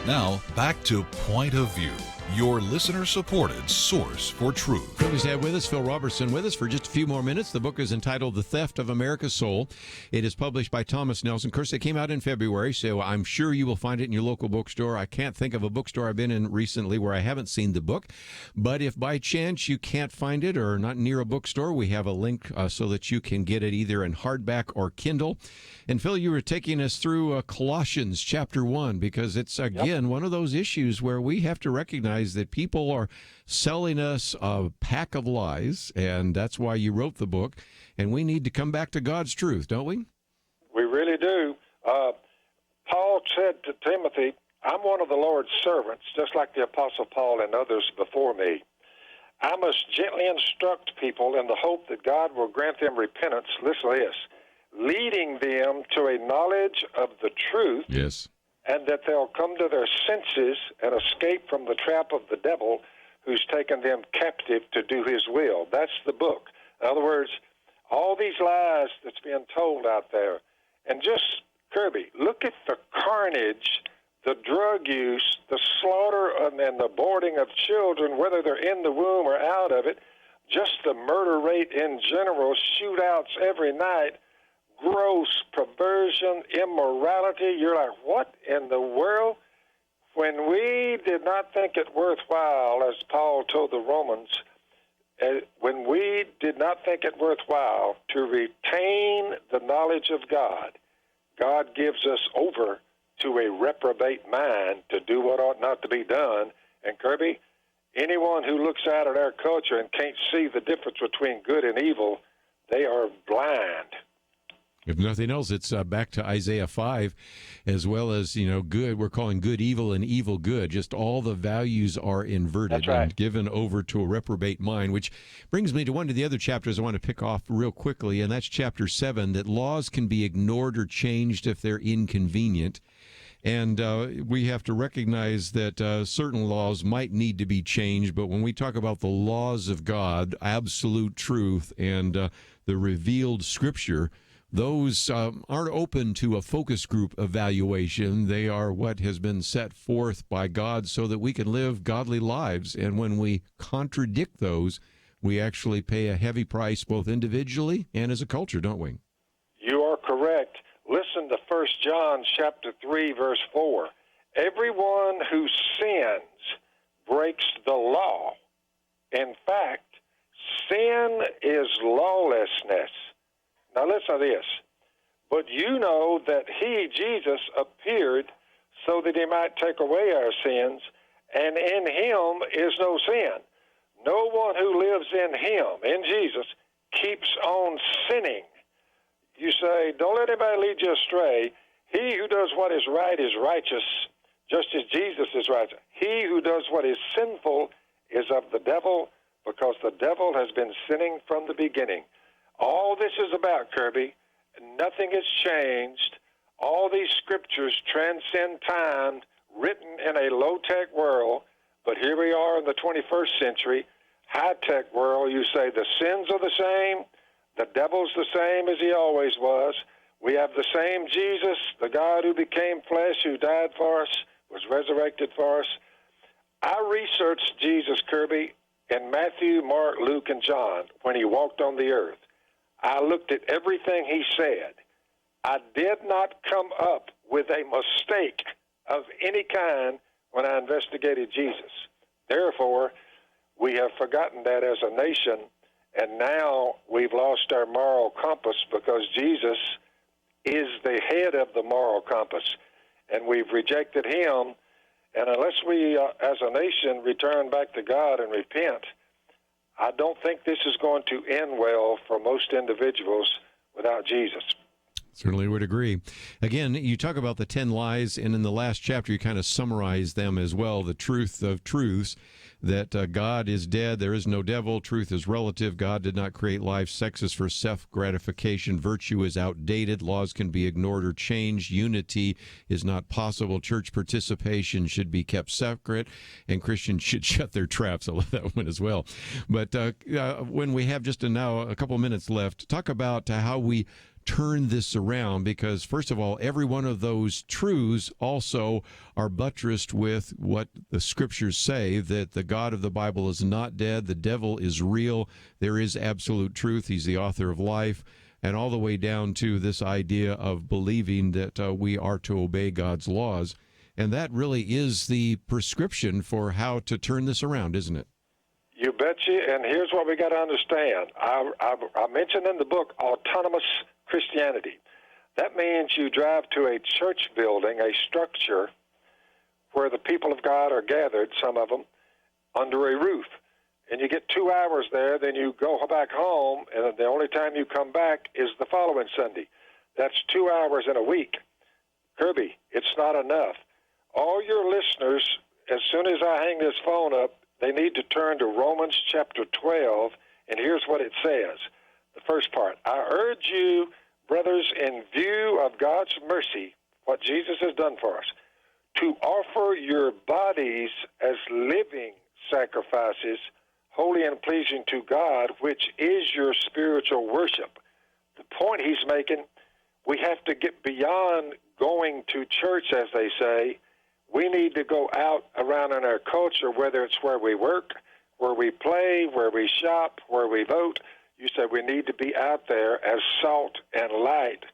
Now, back to Point of View, your listener-supported source for truth. Pleased to have with us Phil Robertson with us for just a few more minutes. The book is entitled The Theft of America's Soul. It is published by Thomas Nelson. Of course, it came out in February, so I'm sure you will find it in your local bookstore. I can't think of a bookstore I've been in recently where I haven't seen the book. But if by chance you can't find it or not near a bookstore, we have a link so that you can get it either in hardback or Kindle. And Phil, you were taking us through Colossians chapter 1 because it's, again, one of those issues where we have to recognize that people are selling us a pack of lies, and that's why you wrote the book, and we need to come back to God's truth, don't we? We really do. Paul said to Timothy, I'm one of the Lord's servants, just like the Apostle Paul and others before me. I must gently instruct people in the hope that God will grant them repentance, listen to this, leading them to a knowledge of the truth. Yes. And that they'll come to their senses and escape from the trap of the devil who's taken them captive to do his will. That's the book. In other words, all these lies that's being told out there. And just, Kerby, look at the carnage, the drug use, the slaughter and the aborting of children, whether they're in the womb or out of it, just the murder rate in general, shootouts every night, gross perversion, immorality. You're like, what in the world? When we did not think it worthwhile, as Paul told the Romans, when we did not think it worthwhile to retain the knowledge of God, God gives us over to a reprobate mind to do what ought not to be done. And Kerby, anyone who looks out at our culture and can't see the difference between good and evil, they are blind. If nothing else, it's back to Isaiah 5, as well as, good. We're calling good evil and evil good. Just all the values are inverted and given over to a reprobate mind, which brings me to one of the other chapters I want to pick off real quickly, and that's chapter 7, that laws can be ignored or changed if they're inconvenient. And we have to recognize that certain laws might need to be changed, but when we talk about the laws of God, absolute truth, and the revealed Scripture, those aren't open to a focus group evaluation. They are what has been set forth by God so that we can live godly lives. And when we contradict those, we actually pay a heavy price both individually and as a culture, don't we? You are correct. Listen to 1 John chapter 3, verse 4. Everyone who sins breaks the law. In fact, sin is lawlessness. Now listen to this. But you know that he, Jesus, appeared so that he might take away our sins, and in him is no sin. No one who lives in him, in Jesus, keeps on sinning. You say, don't let anybody lead you astray. He who does what is right is righteous, just as Jesus is righteous. He who does what is sinful is of the devil, because the devil has been sinning from the beginning. All this is about, Kerby, nothing has changed. All these scriptures transcend time, written in a low-tech world, but here we are in the 21st century, high-tech world. You say the sins are the same, the devil's the same as he always was. We have the same Jesus, the God who became flesh, who died for us, was resurrected for us. I researched Jesus, Kerby, in Matthew, Mark, Luke, and John when he walked on the earth. I looked at everything he said. I did not come up with a mistake of any kind when I investigated Jesus. Therefore, we have forgotten that as a nation, and now we've lost our moral compass because Jesus is the head of the moral compass, and we've rejected him. And unless we, as a nation, return back to God and repent, I don't think this is going to end well for most individuals without Jesus. Certainly would agree. Again, you talk about the 10 lies, and in the last chapter you kind of summarize them as well, the truth of truths, that God is dead, there is no devil, truth is relative, God did not create life, sex is for self-gratification, virtue is outdated, laws can be ignored or changed, unity is not possible, church participation should be kept separate, and Christians should shut their traps. I love that one as well. But when we have just now a couple minutes left, talk about how we turn this around? Because, first of all, every one of those truths also are buttressed with what the scriptures say, that the God of the Bible is not dead, the devil is real, there is absolute truth, he's the author of life, and all the way down to this idea of believing that we are to obey God's laws. And that really is the prescription for how to turn this around, isn't it? You betcha. And here's what we got to understand. I mentioned in the book autonomous Christianity. That means you drive to a church building, a structure, where the people of God are gathered, some of them, under a roof. And you get 2 hours there, then you go back home, and the only time you come back is the following Sunday. That's 2 hours in a week. Kerby, it's not enough. All your listeners, as soon as I hang this phone up, they need to turn to Romans chapter 12, and here's what it says. The first part, I urge you, brothers, in view of God's mercy, what Jesus has done for us, to offer your bodies as living sacrifices, holy and pleasing to God, which is your spiritual worship. The point he's making, we have to get beyond going to church, as they say. We need to go out around in our culture, whether it's where we work, where we play, where we shop, where we vote. You said we need to be out there as salt and light,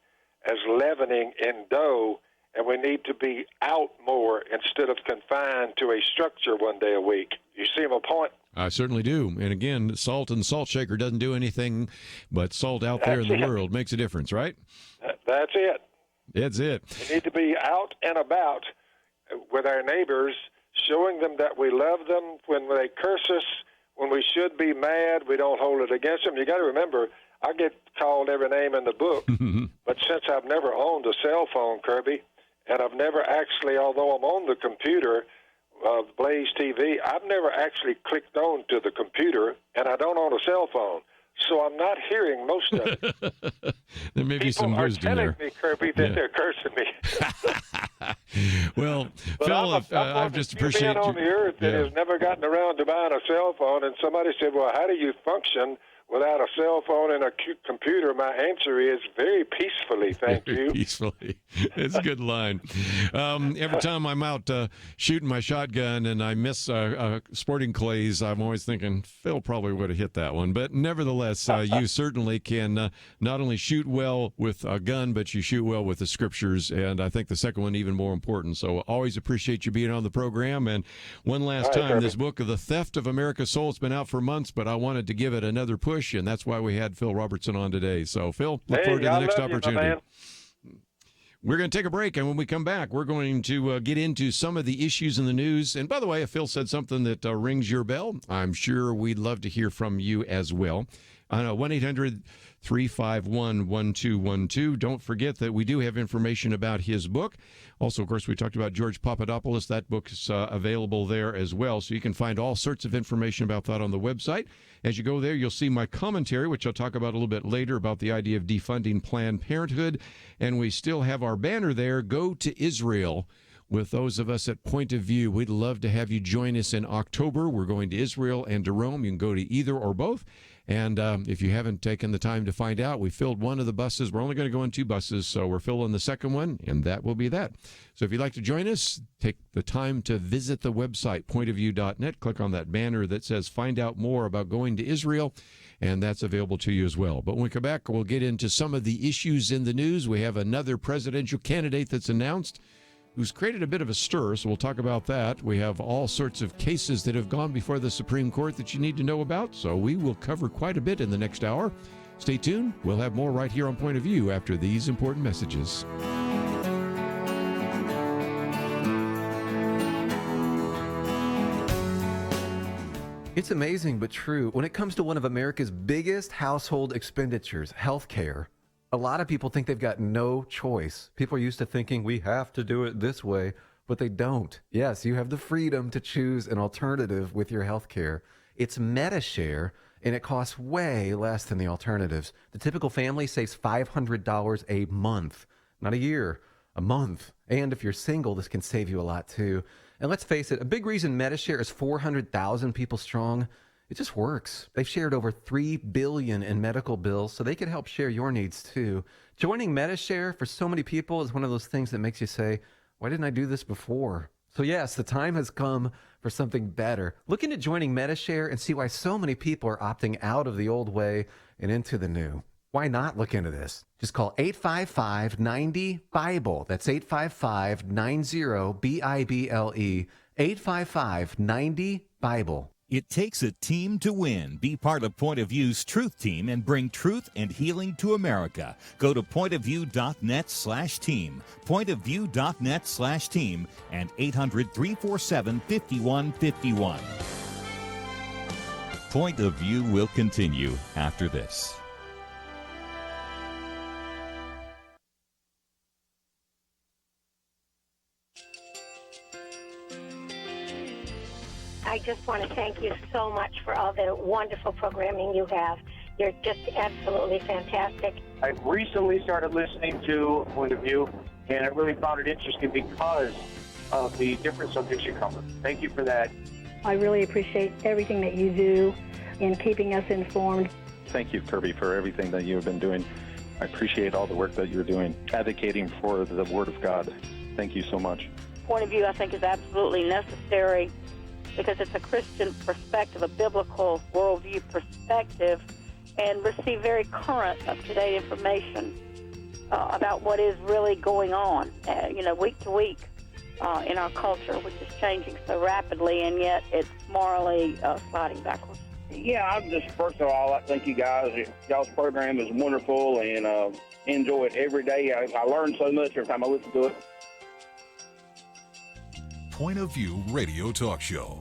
as leavening in dough, and we need to be out more instead of confined to a structure one day a week. You see my point? I certainly do. And again, salt and salt shaker doesn't do anything, but salt out there in the world makes a difference, right? That's it. That's it. We need to be out and about with our neighbors, showing them that we love them. When they curse us, when we should be mad, we don't hold it against them. You got to remember, I get called every name in the book, but since I've never owned a cell phone, Kerby, and I've never actually, although I'm on the computer, Blaze TV, I've never actually clicked on to the computer, and I don't own a cell phone. So I'm not hearing most of it. There may be some wisdom there. People are telling me, Kerby, that they're cursing me. Well, but Phil, I've just appreciated being on the earth that has never gotten around to buying a cell phone, and somebody said, well, how do you function without a cell phone and a computer? My answer is very peacefully, thank you. Peacefully. It's a good line. Every time I'm out shooting my shotgun and I miss sporting clays, I'm always thinking, Phil probably would have hit that one. But nevertheless, you certainly can not only shoot well with a gun, but you shoot well with the scriptures. And I think the second one even more important. So always appreciate you being on the program. And one last time, this book of The Theft of America's Soul, it's been out for months, but I wanted to give it another push. And that's why we had Phil Robertson on today. So, Phil, look forward to the next opportunity. We're going to take a break, and when we come back, we're going to get into some of the issues in the news. And by the way, if Phil said something that rings your bell, I'm sure we'd love to hear from you as well. I know, 1-800-351-1212. Don't forget that we do have information about his book. Also, of course, we talked about George Papadopoulous. That book is available there as well. So you can find all sorts of information about that on the website. As you go there, you'll see my commentary, which I'll talk about a little bit later, about the idea of defunding Planned Parenthood. And we still have our banner there, Go to Israel. With those of us at Point of View, we'd love to have you join us in October. We're going to Israel and to Rome. You can go to either or both. And if you haven't taken the time to find out, we filled one of the buses. We're only going to go in 2 buses, so we're filling the second one, and that will be that. So if you'd like to join us, take the time to visit the website, pointofview.net. Click on that banner that says Find Out More About Going to Israel, and that's available to you as well. But when we come back, we'll get into some of the issues in the news. We have another presidential candidate that's announced who's created a bit of a stir, so we'll talk about that. We have all sorts of cases that have gone before the Supreme Court that you need to know about, so we will cover quite a bit in the next hour. Stay tuned. We'll have more right here on Point of View after these important messages. It's amazing but true. When it comes to one of America's biggest household expenditures, healthcare, a lot of people think they've got no choice. People are used to thinking we have to do it this way, but they don't. Yes, you have the freedom to choose an alternative with your health care. It's MediShare, and it costs way less than the alternatives. The typical family saves $500 a month, not a year, a month. And if you're single, this can save you a lot too. And let's face it, a big reason MediShare is 400,000 people strong It just works. They've shared over $3 billion in medical bills, so they can help share your needs too. Joining MediShare for so many people is one of those things that makes you say, why didn't I do this before? So yes, the time has come for something better. Look into joining MediShare and see why so many people are opting out of the old way and into the new. Why not look into this? Just call 855-90-BIBLE. That's 855-90-BIBLE. 855-90-BIBLE. It takes a team to win. Be part of Point of View's Truth Team and bring truth and healing to America. Go to pointofview.net/team, pointofview.net/team, and 800-347-5151. Point of View will continue after this. I just want to thank you so much for all the wonderful programming you have. You're just absolutely fantastic. I recently started listening to Point of View, and I really found it interesting because of the different subjects you cover. Thank you for that. I really appreciate everything that you do in keeping us informed. Thank you, Kerby, for everything that you have been doing. I appreciate all the work that you're doing, advocating for the Word of God. Thank you so much. Point of View, I think, is absolutely necessary because it's a Christian perspective, a biblical worldview perspective, and receive very current, up-to-date information about what is really going on, week to week in our culture, which is changing so rapidly, and yet it's morally sliding backwards. Yeah, I'm just, first of all, I thank you guys. Y'all's program is wonderful, and enjoy it every day. I learn so much every time I listen to it. Point of View Radio Talk Show.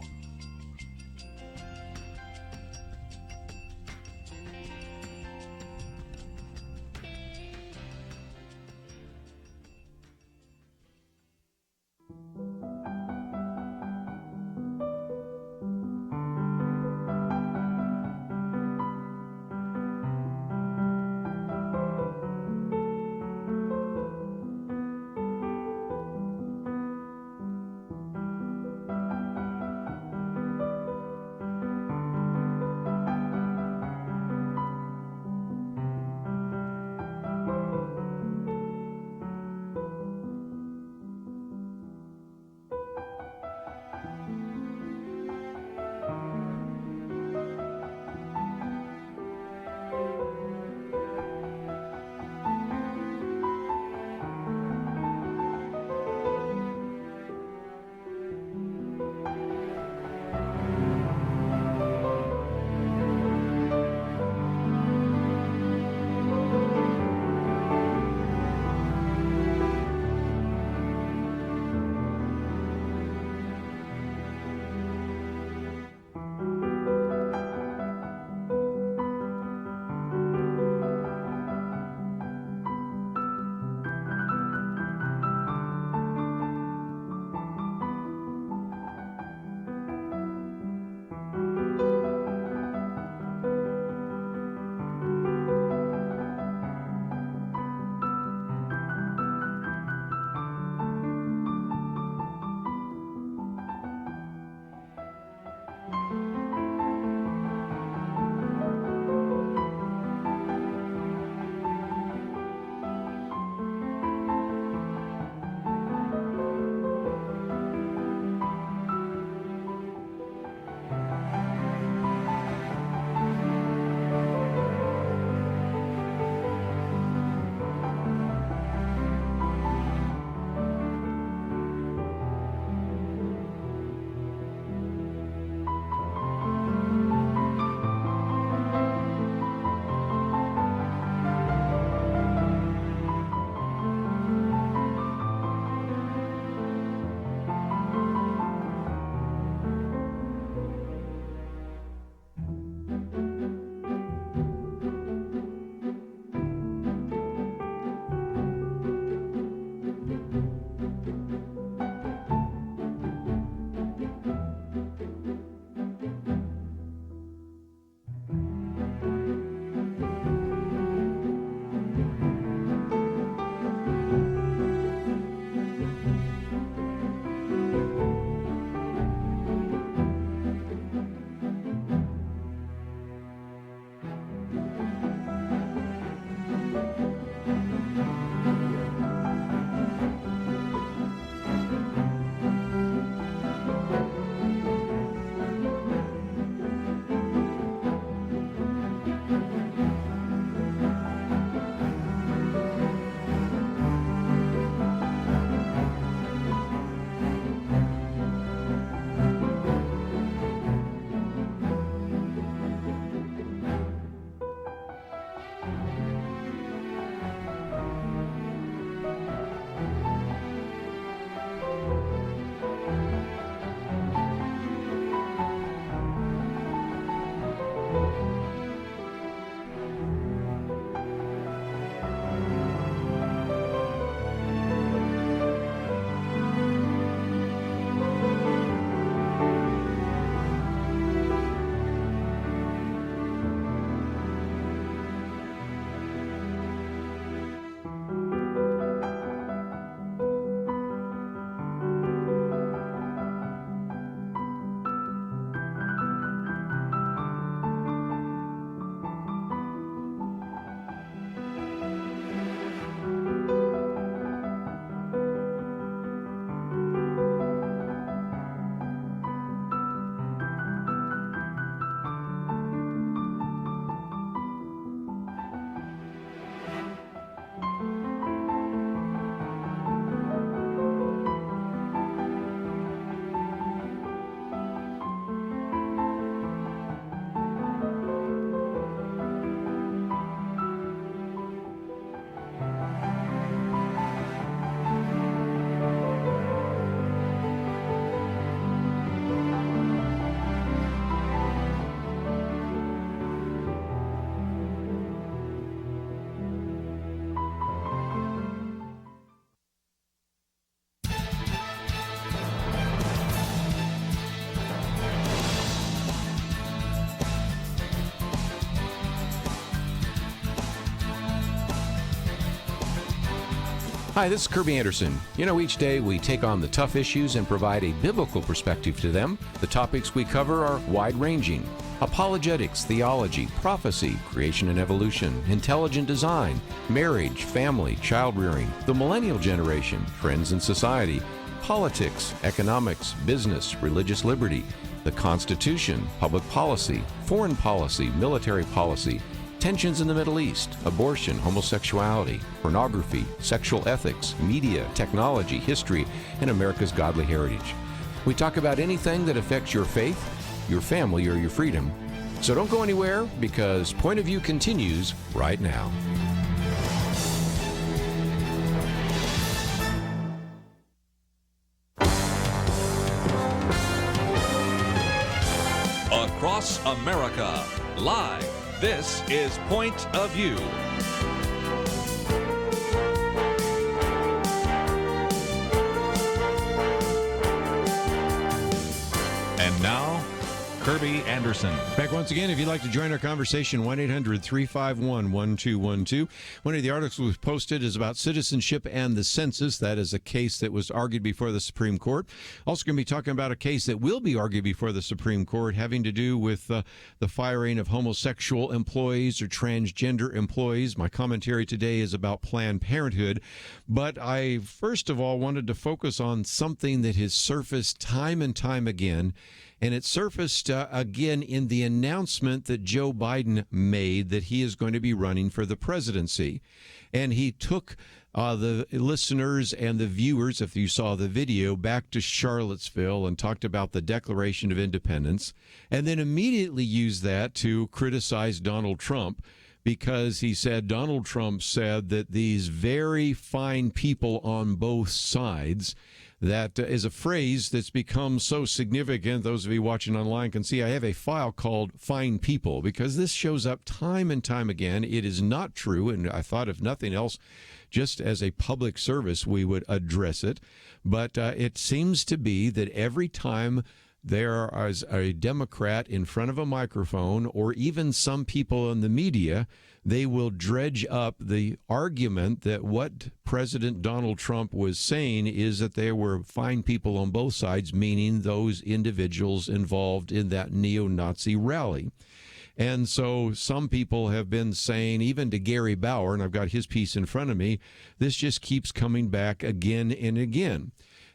Hi, this is Kerby Anderson. You know, each day we take on the tough issues and provide a biblical perspective to them. The topics we cover are wide-ranging: apologetics, theology, prophecy, creation and evolution, intelligent design, marriage, family, child-rearing, the millennial generation, trends in society, politics, economics, business, religious liberty, the Constitution, public policy, foreign policy, military policy, tensions in the Middle East, abortion, homosexuality, pornography, sexual ethics, media, technology, history, and America's godly heritage. We talk about anything that affects your faith, your family, or your freedom. So don't go anywhere, because Point of View continues right now. Across America, live. This is Point of View. And now, Kerby Anderson. Back once again. If you'd like to join our conversation, 1-800-351-1212. One of the articles we've posted is about citizenship and the census. That is a case that was argued before the Supreme Court. Also going to be talking about a case that will be argued before the Supreme Court having to do with the firing of homosexual employees or transgender employees. My commentary today is about Planned Parenthood. But I, first of all, wanted to focus on something that has surfaced time and time again. And it surfaced again in the announcement that Joe Biden made that he is going to be running for the presidency. And he took the listeners and the viewers, if you saw the video, back to Charlottesville and talked about the Declaration of Independence, and then immediately used that to criticize Donald Trump, because he said Donald Trump said that these very fine people on both sides. That is a phrase that's become so significant. Those of you watching online can see I have a file called Fine People, because this shows up time and time again. It is not true, and I thought, if nothing else, just as a public service, we would address it. But it seems to be that every time there is a Democrat in front of a microphone, or even some people in the media, they will dredge up the argument that what President Donald Trump was saying is that there were fine people on both sides, meaning those individuals involved in that neo-Nazi rally. And so some people have been saying, even to Gary Bauer, and I've got his piece in front of me, this just keeps coming back again and again.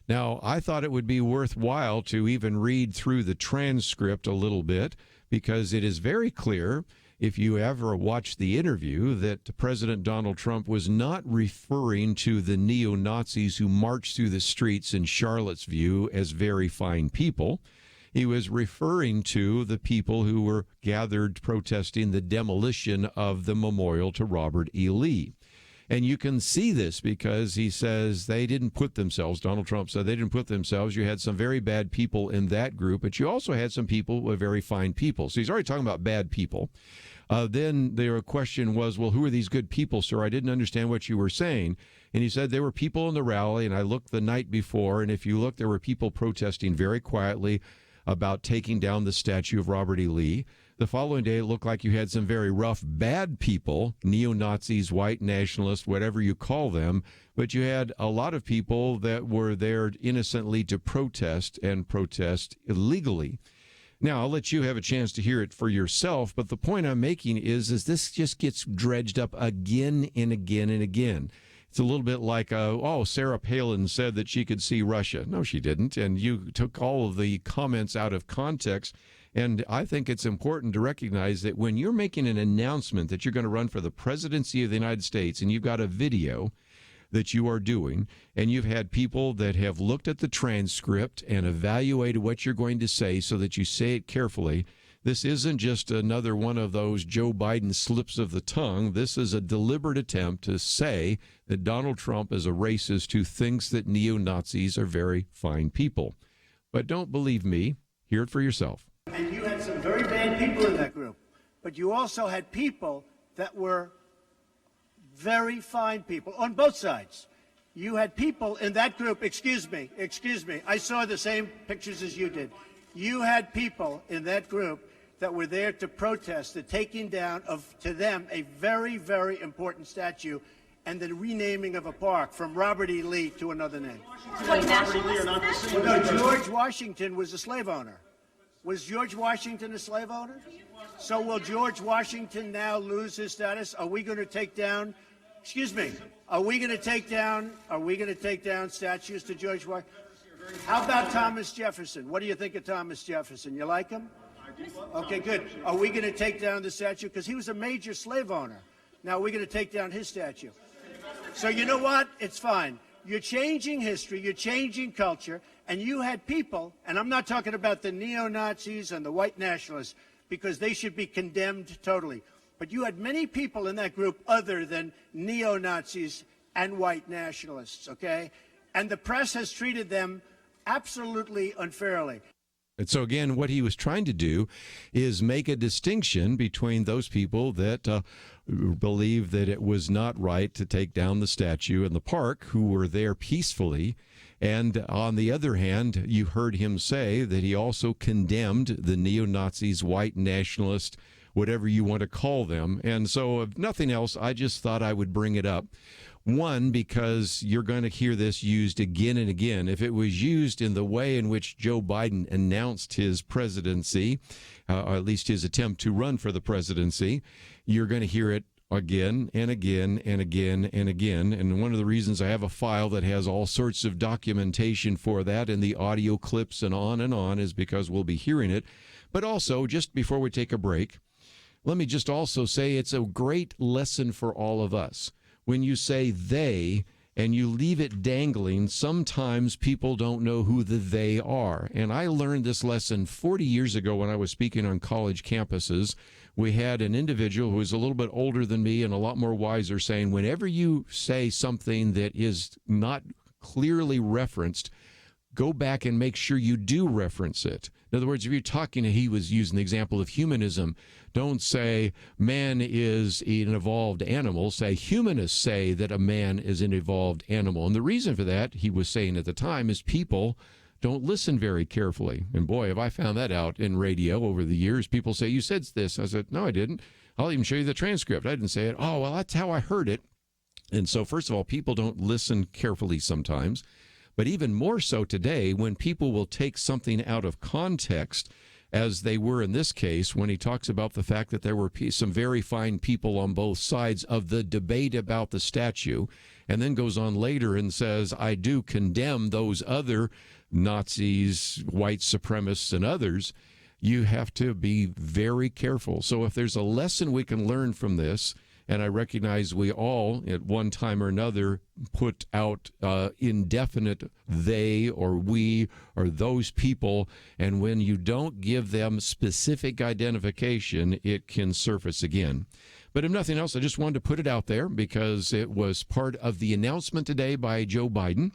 Now, I thought it would be worthwhile to even read through the transcript a little bit, because it is very clear, if you ever watched the interview, that President Donald Trump was not referring to the neo-Nazis who marched through the streets in Charlottesville as very fine people. He was referring to the people who were gathered protesting the demolition of the memorial to Robert E. Lee. And you can see this because he says they didn't put themselves, Donald Trump said they didn't put themselves. You had some very bad people in that group, but you also had some people with very fine people. So he's already talking about bad people. Then their question was, well, who are these good people, sir? I didn't understand what you were saying. And he said there were people in the rally, and I looked the night before, and if you look, there were people protesting very quietly about taking down the statue of Robert E. Lee. The following day, it looked like you had some very rough, bad people, neo-Nazis, white nationalists, whatever you call them, but you had a lot of people that were there innocently to protest and protest illegally. Now, I'll let you have a chance to hear it for yourself, but the point I'm making is this just gets dredged up again and again and again. It's a little bit like, Sarah Palin said that she could see Russia. No, she didn't, and you took all of the comments out of context. And I think it's important to recognize that when you're making an announcement that you're going to run for the presidency of the United States, and you've got a video that you are doing, and you've had people that have looked at the transcript and evaluated what you're going to say so that you say it carefully, this isn't just another one of those Joe Biden slips of the tongue. This is a deliberate attempt to say that Donald Trump is a racist who thinks that neo-Nazis are very fine people. But don't believe me. Hear it for yourself. And you had some very bad people in that group, but you also had people that were very fine people on both sides. You had people in that group, excuse me, I saw the same pictures as you did. You had people in that group that were there to protest the taking down of, to them, a very, very important statue and the renaming of a park from Robert E. Lee to another name. White nationalists? No, George Washington was a slave owner. Was George Washington a slave owner? So will George Washington now lose his status? Are we going to take down, are we going to take down statues to George Washington? How about Thomas Jefferson? What do you think of Thomas Jefferson? You like him? Okay, good. Are we going to take down the statue? Because he was a major slave owner. Now, we're going to take down his statue. So you know what? It's fine. You're changing history, you're changing culture, and you had people, and I'm not talking about the neo-Nazis and the white nationalists, because they should be condemned totally. But you had many people in that group other than neo-Nazis and white nationalists, okay? And the press has treated them absolutely unfairly. And so, again, what he was trying to do is make a distinction between those people that believe that it was not right to take down the statue in the park, who were there peacefully. And on the other hand, you heard him say that he also condemned the neo-Nazis, white nationalists, whatever you want to call them. And so, if nothing else, I just thought I would bring it up. One, because you're going to hear this used again and again. If it was used in the way in which Joe Biden announced his presidency, or at least his attempt to run for the presidency, you're going to hear it again and again and again and again. And one of the reasons I have a file that has all sorts of documentation for that and the audio clips and on is because we'll be hearing it. But also, just before we take a break, let me just also say it's a great lesson for all of us. When you say they and you leave it dangling, sometimes people don't know who the they are. And I learned this lesson 40 years ago when I was speaking on college campuses. We had an individual who was a little bit older than me and a lot more wiser saying, whenever you say something that is not clearly referenced, go back and make sure you do reference it. In other words, if you're talking, he was using the example of humanism, don't say man is an evolved animal. Say humanists say that a man is an evolved animal. And the reason for that, he was saying at the time, is people don't listen very carefully. And boy, have I found that out in radio over the years. People say, you said this. I said, no, I didn't. I'll even show you the transcript. I didn't say it. Oh, well, that's how I heard it. And so, first of all, people don't listen carefully sometimes. But even more so today, when people will take something out of context, as they were in this case, when he talks about the fact that there were some very fine people on both sides of the debate about the statue, and then goes on later and says, I do condemn those other Nazis, white supremacists, and others, you have to be very careful. So if there's a lesson we can learn from this, and I recognize we all, at one time or another, put out indefinite they or we or those people. And when you don't give them specific identification, it can surface again. But if nothing else, I just wanted to put it out there because it was part of the announcement today by Joe Biden.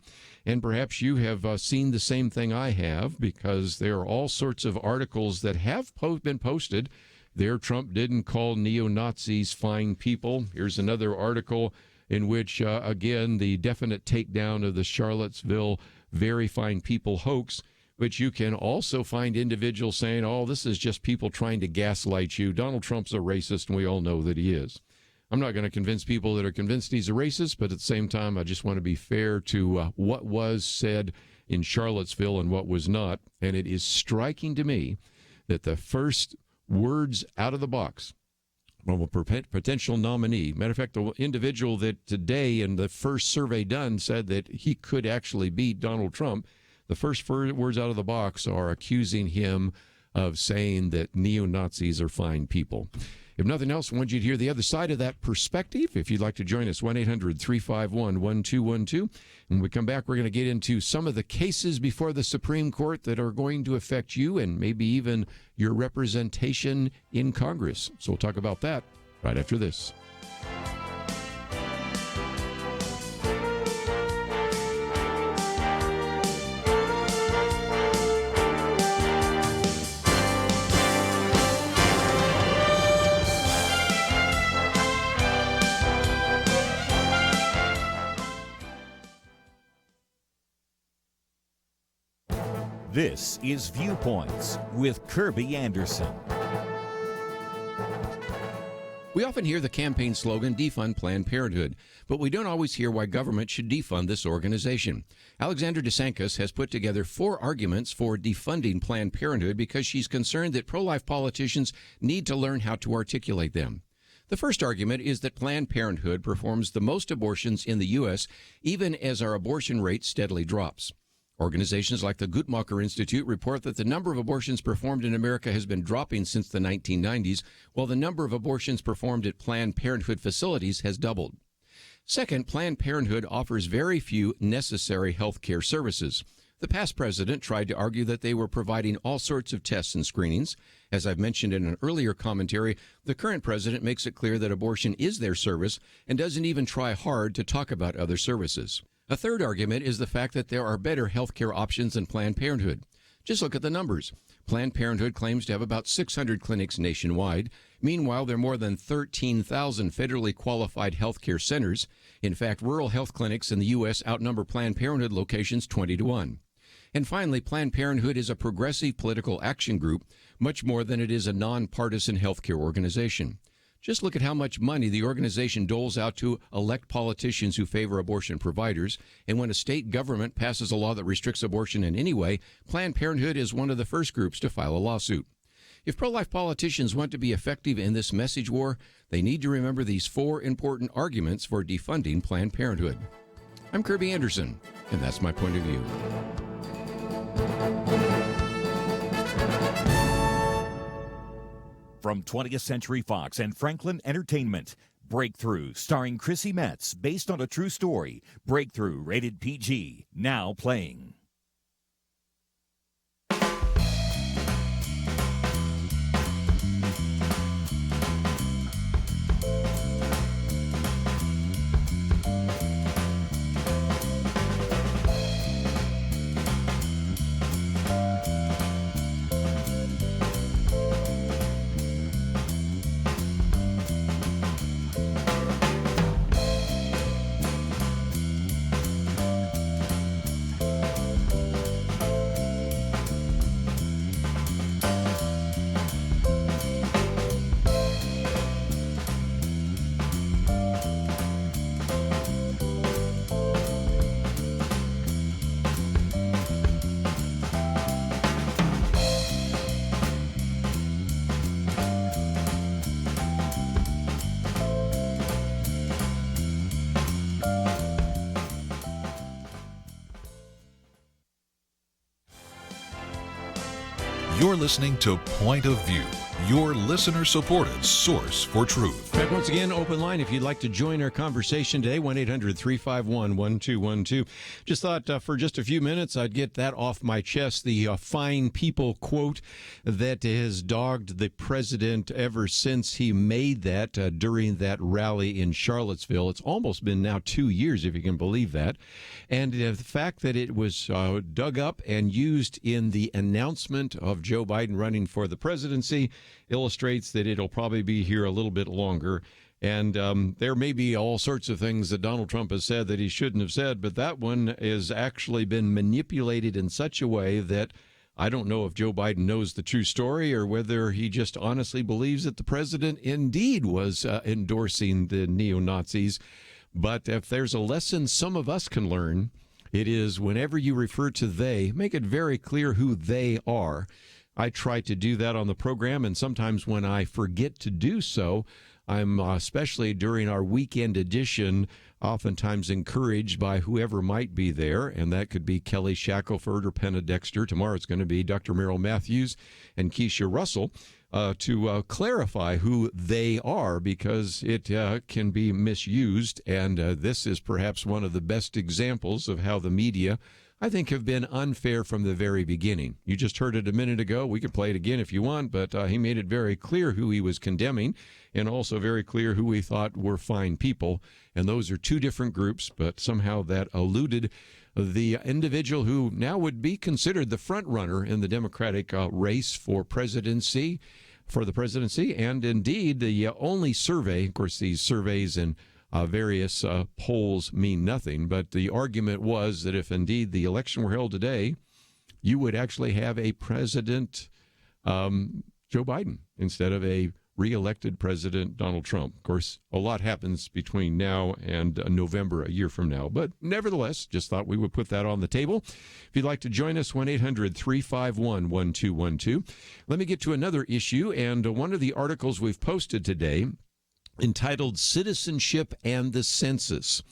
And perhaps you have seen the same thing I have, because there are all sorts of articles that have been posted. There, Trump didn't call neo-Nazis fine people. Here's another article in which, again, the definite takedown of the Charlottesville very fine people hoax. But you can also find individuals saying, oh, this is just people trying to gaslight you. Donald Trump's a racist, and we all know that he is. I'm not going to convince people that are convinced he's a racist, but at the same time, I just want to be fair to what was said in Charlottesville and what was not. And it is striking to me that the first words out of the box from a potential nominee. Matter of fact, the individual that today in the first survey done said that he could actually beat Donald Trump, the first words out of the box are accusing him of saying that neo-Nazis are fine people. If nothing else, I want you to hear the other side of that perspective. If you'd like to join us, 1-800-351-1212. When we come back, we're going to get into some of the cases before the Supreme Court that are going to affect you and maybe even your representation in Congress. So we'll talk about that right after this. This is Viewpoints with Kerby Anderson. We often hear the campaign slogan, defund Planned Parenthood, but we don't always hear why government should defund this organization. Alexandra DeSantis has put together 4 arguments for defunding Planned Parenthood because she's concerned that pro-life politicians need to learn how to articulate them. The first argument is that Planned Parenthood performs the most abortions in the U.S., even as our abortion rate steadily drops. Organizations like the Guttmacher Institute report that the number of abortions performed in America has been dropping since the 1990s, while the number of abortions performed at Planned Parenthood facilities has doubled. Second, Planned Parenthood offers very few necessary health care services. The past president tried to argue that they were providing all sorts of tests and screenings. As I've mentioned in an earlier commentary, the current president makes it clear that abortion is their service and doesn't even try hard to talk about other services. A third argument is the fact that there are better health care options than Planned Parenthood. Just look at the numbers. Planned Parenthood claims to have about 600 clinics nationwide. Meanwhile, there are more than 13,000 federally qualified health care centers. In fact, rural health clinics in the U.S. outnumber Planned Parenthood locations 20-1. And finally, Planned Parenthood is a progressive political action group, much more than it is a nonpartisan health care organization. Just look at how much money the organization doles out to elect politicians who favor abortion providers. And when a state government passes a law that restricts abortion in any way, Planned Parenthood is one of the first groups to file a lawsuit. If pro-life politicians want to be effective in this message war, they need to remember these 4 important arguments for defunding Planned Parenthood. I'm Kerby Anderson, and that's my point of view. From 20th Century Fox and Franklin Entertainment, Breakthrough, starring Chrissy Metz, based on a true story. Breakthrough, rated PG, now playing. You're listening to Point of View, your listener-supported source for truth. Back once again, open line if you'd like to join our conversation today, 1-800-351-1212. Just thought for just a few minutes I'd get that off my chest, the fine people quote that has dogged the president ever since he made that during that rally in Charlottesville. It's almost been now 2 years, if you can believe that. And the fact that it was dug up and used in the announcement of Joe Biden running for the presidency illustrates that it'll probably be here a little bit longer. And there may be all sorts of things that Donald Trump has said that he shouldn't have said, but that one has actually been manipulated in such a way that I don't know if Joe Biden knows the true story or whether he just honestly believes that the president indeed was endorsing the neo-Nazis. But if there's a lesson some of us can learn, it is whenever you refer to they, make it very clear who they are. I try to do that on the program, and sometimes when I forget to do so, I'm especially during our weekend edition, oftentimes encouraged by whoever might be there, and that could be Kelly Shackelford or Penna Dexter. Tomorrow it's going to be Dr. Merrill Matthews and Keisha Russell to clarify who they are, because it can be misused, and this is perhaps one of the best examples of how the media, I think, have been unfair from the very beginning. You just heard it a minute ago. We could play it again if you want, but he made it very clear who he was condemning and also very clear who he thought were fine people. And those are 2 different groups, but somehow that eluded the individual who now would be considered the front runner in the Democratic race for the presidency, and indeed the only survey, of course, these surveys and various polls mean nothing, but the argument was that if indeed the election were held today, you would actually have a President Joe Biden instead of a reelected President Donald Trump. Of course, a lot happens between now and November, a year from now. But nevertheless, just thought we would put that on the table. If you'd like to join us, 1-800-351-1212. Let me get to another issue, and one of the articles we've posted today entitled Citizenship and the Census.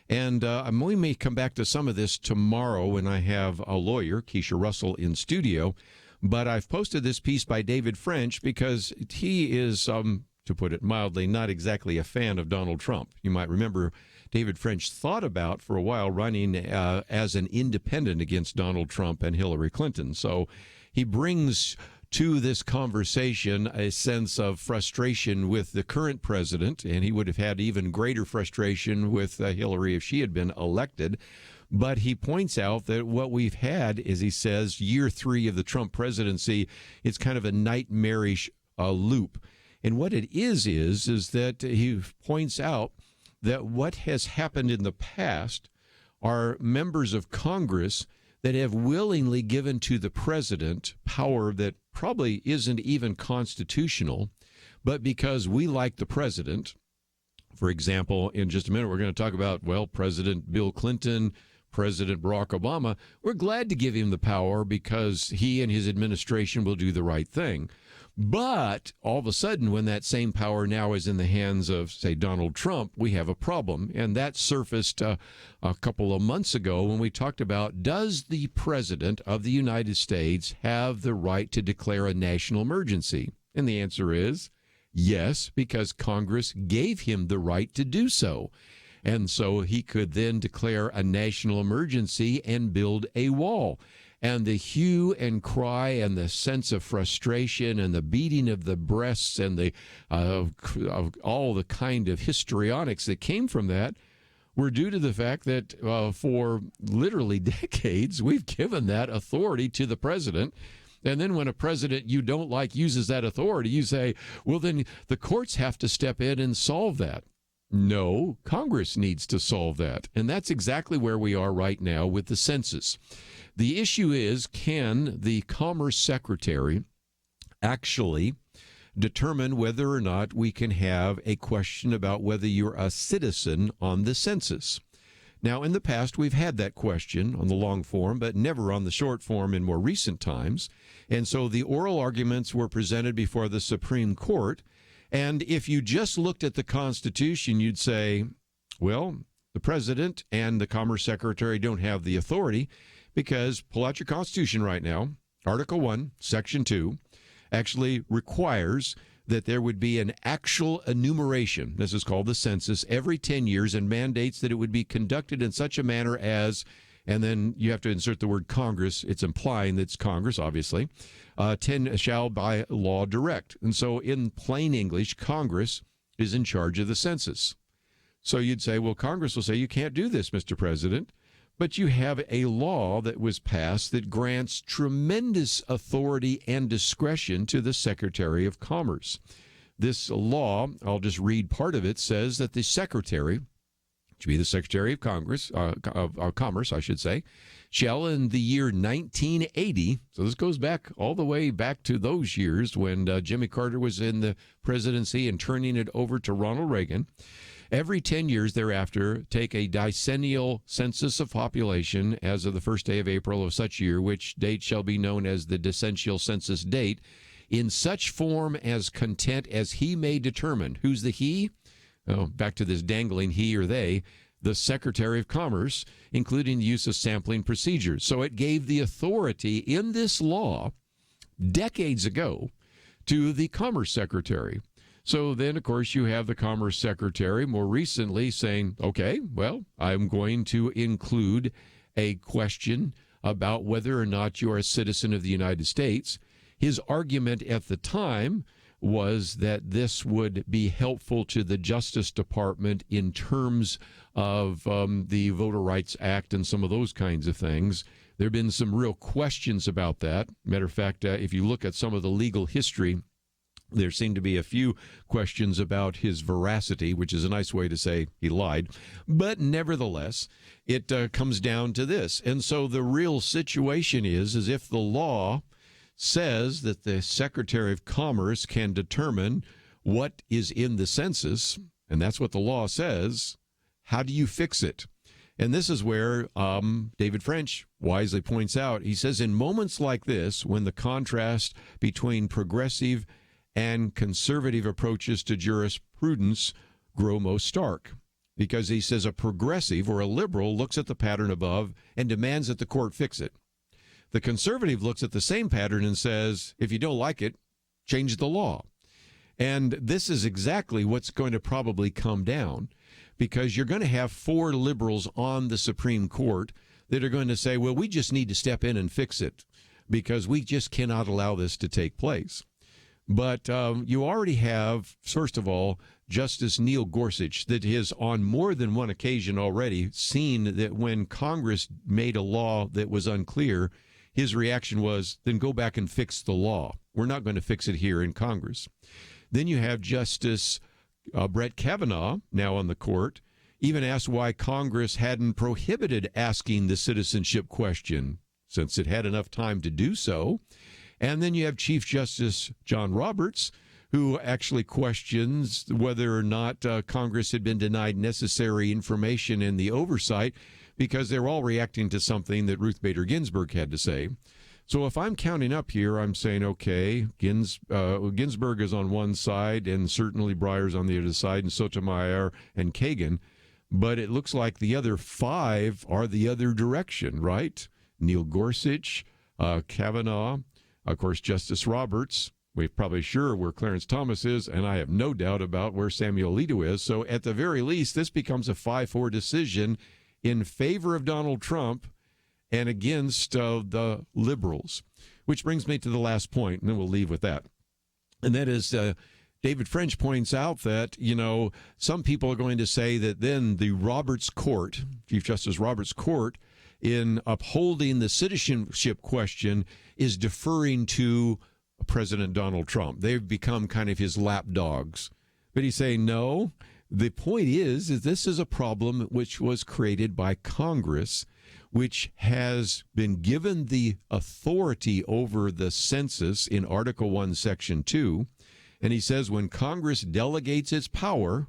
And we may come back to some of this tomorrow when I have a lawyer, Keisha Russell, in studio. But I've posted this piece by David French because he is, to put it mildly, not exactly a fan of Donald Trump. You might remember David French thought about for a while running as an independent against Donald Trump and Hillary Clinton. So he brings to this conversation a sense of frustration with the current president, and he would have had even greater frustration with Hillary if she had been elected. But he points out that what we've had is, he says, year 3 of the Trump presidency, it's kind of a nightmarish loop. And what it is that he points out that what has happened in the past are members of Congress that have willingly given to the president power that probably isn't even constitutional, but because we like the president. For example, in just a minute, we're going to talk about, President Bill Clinton, President Barack Obama. We're glad to give him the power because he and his administration will do the right thing. But all of a sudden, when that same power now is in the hands of, say, Donald Trump, we have a problem. And that surfaced a couple of months ago when we talked about, does the president of the United States have the right to declare a national emergency? And the answer is yes, because Congress gave him the right to do so. And so he could then declare a national emergency and build a wall. And the hue and cry and the sense of frustration and the beating of the breasts and the all the kind of histrionics that came from that were due to the fact that for literally decades, we've given that authority to the president. And then when a president you don't like uses that authority, you say, well, then the courts have to step in and solve that. No, Congress needs to solve that. And that's exactly where we are right now with the census. The issue is, can the Commerce Secretary actually determine whether or not we can have a question about whether you're a citizen on the census? Now, in the past, we've had that question on the long form, but never on the short form in more recent times. And so the oral arguments were presented before the Supreme Court. And if you just looked at the Constitution, you'd say, well, the president and the Commerce Secretary don't have the authority because, pull out your Constitution right now, Article 1, Section 2, actually requires that there would be an actual enumeration, this is called the census, every 10 years and mandates that it would be conducted in such a manner as, and then you have to insert the word Congress, it's implying that it's Congress, obviously, 10 shall by law direct. And so in plain English, Congress is in charge of the census. So you'd say, well, Congress will say, you can't do this, Mr. President. But you have a law that was passed that grants tremendous authority and discretion to the Secretary of Commerce. This law, I'll just read part of it, says that the Secretary, to be the Secretary of Congress, of Commerce, I should say, shall in the year 1980, so this goes back all the way back to those years when Jimmy Carter was in the presidency and turning it over to Ronald Reagan, every 10 years thereafter, take a decennial census of population as of the first day of April of such year, which date shall be known as the decennial census date, in such form as content as he may determine. Who's the he? Oh, back to this dangling he or they, the Secretary of Commerce, including the use of sampling procedures. So it gave the authority in this law decades ago to the Commerce Secretary. So then, of course, you have the Commerce Secretary more recently saying, okay, well, I'm going to include a question about whether or not you're a citizen of the United States. His argument at the time was that this would be helpful to the Justice Department in terms of the Voter Rights Act and some of those kinds of things. There have been some real questions about that. Matter of fact, if you look at some of the legal history, there seem to be a few questions about his veracity, which is a nice way to say he lied. But nevertheless, it comes down to this. And so the real situation is if the law says that the Secretary of Commerce can determine what is in the census, and that's what the law says. How do you fix it? And this is where David French wisely points out, he says, in moments like this, when the contrast between progressive and conservative approaches to jurisprudence grow most stark. Because he says a progressive or a liberal looks at the pattern above and demands that the court fix it. The conservative looks at the same pattern and says, if you don't like it, change the law. And this is exactly what's going to probably come down, because you're going to have 4 liberals on the Supreme Court that are going to say, well, we just need to step in and fix it because we just cannot allow this to take place. But you already have, first of all, Justice Neil Gorsuch, that has on more than one occasion already seen that when Congress made a law that was unclear, his reaction was, then go back and fix the law. We're not going to fix it here in Congress. Then you have Justice Brett Kavanaugh, now on the court, even asked why Congress hadn't prohibited asking the citizenship question, since it had enough time to do so. And then you have Chief Justice John Roberts, who actually questions whether or not Congress had been denied necessary information in the oversight, because they're all reacting to something that Ruth Bader Ginsburg had to say. So if I'm counting up here, I'm saying, okay, Ginsburg is on one side, and certainly Breyer's on the other side, and Sotomayor and Kagan. But it looks like the other 5 are the other direction, right? Neil Gorsuch, Kavanaugh, of course, Justice Roberts. We're probably sure where Clarence Thomas is, and I have no doubt about where Samuel Alito is. So at the very least, this becomes a 5-4 decision in favor of Donald Trump and against the liberals, which brings me to the last point, and then we'll leave with that. And that is David French points out that, some people are going to say that then the Roberts Court, Chief Justice Roberts Court, in upholding the citizenship question is deferring to President Donald Trump. They've become kind of his lapdogs. But he's saying, no, the point is this is a problem which was created by Congress, which has been given the authority over the census in Article 1, Section 2. And he says when Congress delegates its power,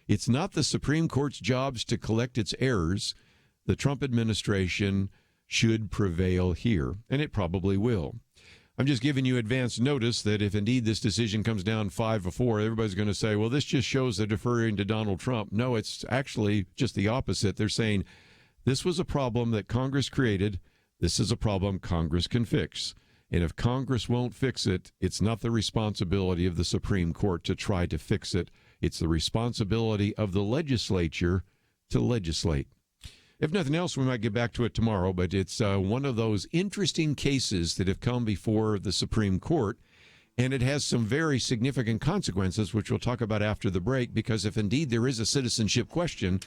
it's not the Supreme Court's jobs to collect its errors. The Trump administration should prevail here, and it probably will. I'm just giving you advance notice that if indeed this decision comes down 5-4, everybody's going to say, well, this just shows they're deferring to Donald Trump. No, it's actually just the opposite. They're saying this was a problem that Congress created. This is a problem Congress can fix. And if Congress won't fix it, it's not the responsibility of the Supreme Court to try to fix it. It's the responsibility of the legislature to legislate. If nothing else, we might get back to it tomorrow, but it's one of those interesting cases that have come before the Supreme Court, and it has some very significant consequences, which we'll talk about after the break, because if indeed there is a citizenship question,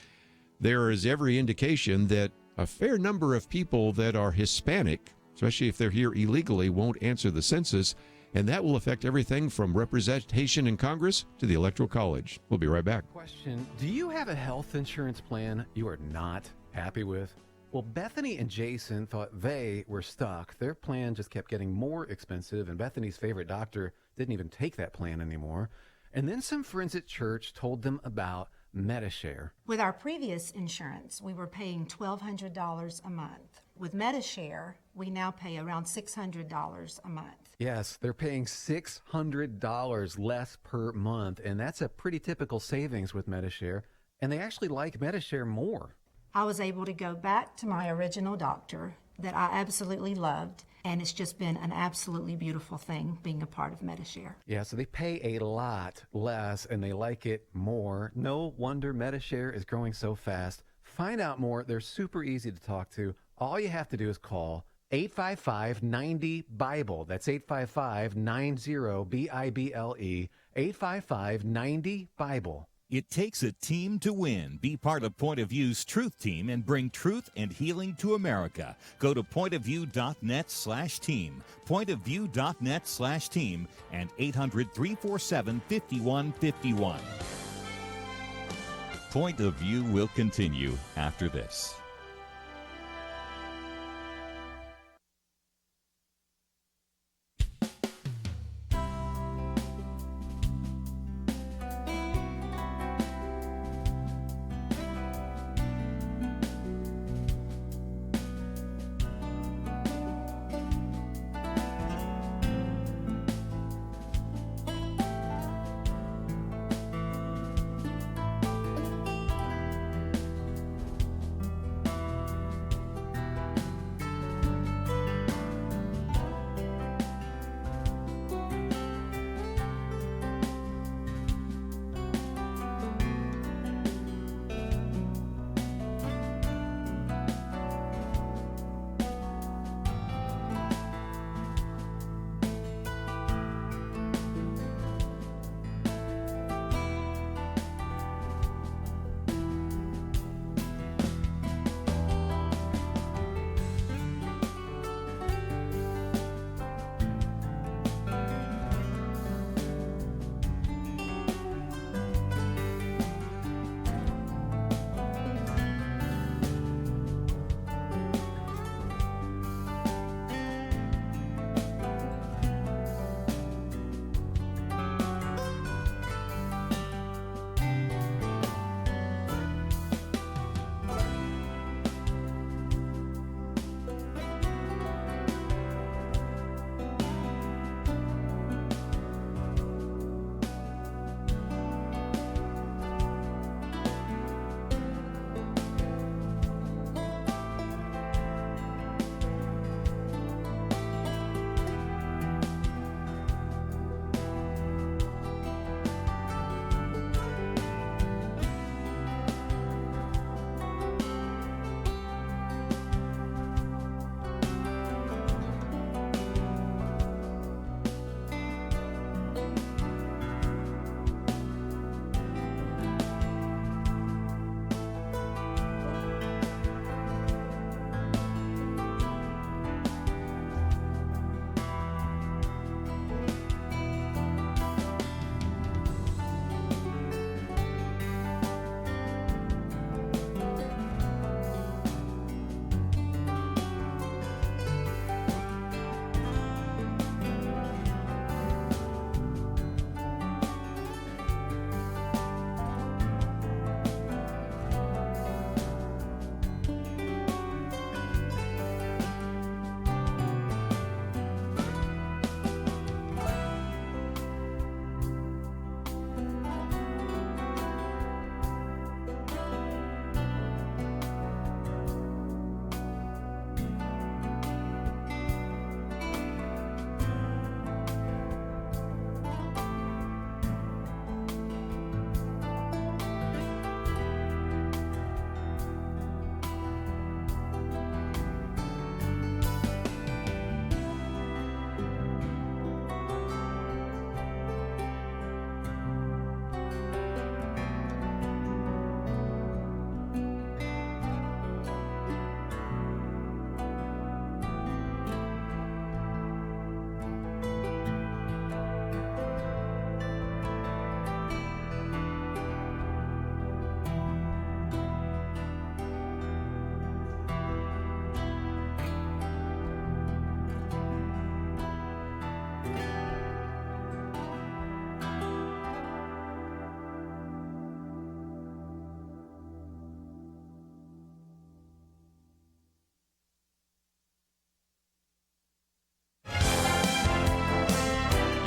there is every indication that a fair number of people that are Hispanic, especially if they're here illegally, won't answer the census, and that will affect everything from representation in Congress to the Electoral College. We'll be right back. Question, do you have a health insurance plan you are not happy with? Well, Bethany and Jason thought they were stuck. Their plan just kept getting more expensive, and Bethany's favorite doctor didn't even take that plan anymore. And then some friends at church told them about Medi-Share. With our previous insurance, we were paying $1,200 a month. With Medi-Share, we now pay around $600 a month. Yes, they're paying $600 less per month, and that's a pretty typical savings with Medi-Share. And they actually like Medi-Share more. I was able to go back to my original doctor that I absolutely loved, and it's just been an absolutely beautiful thing being a part of Medi-Share. Yeah, so they pay a lot less, and they like it more. No wonder Medi-Share is growing so fast. Find out more. They're super easy to talk to. All you have to do is call 855-90-BIBLE. That's 855-90-BIBLE. 855-90-BIBLE. It takes a team to win. Be part of Point of View's Truth Team and bring truth and healing to America. Go to pointofview.net/team, pointofview.net/team, and 800-347-5151. Point of View will continue after this.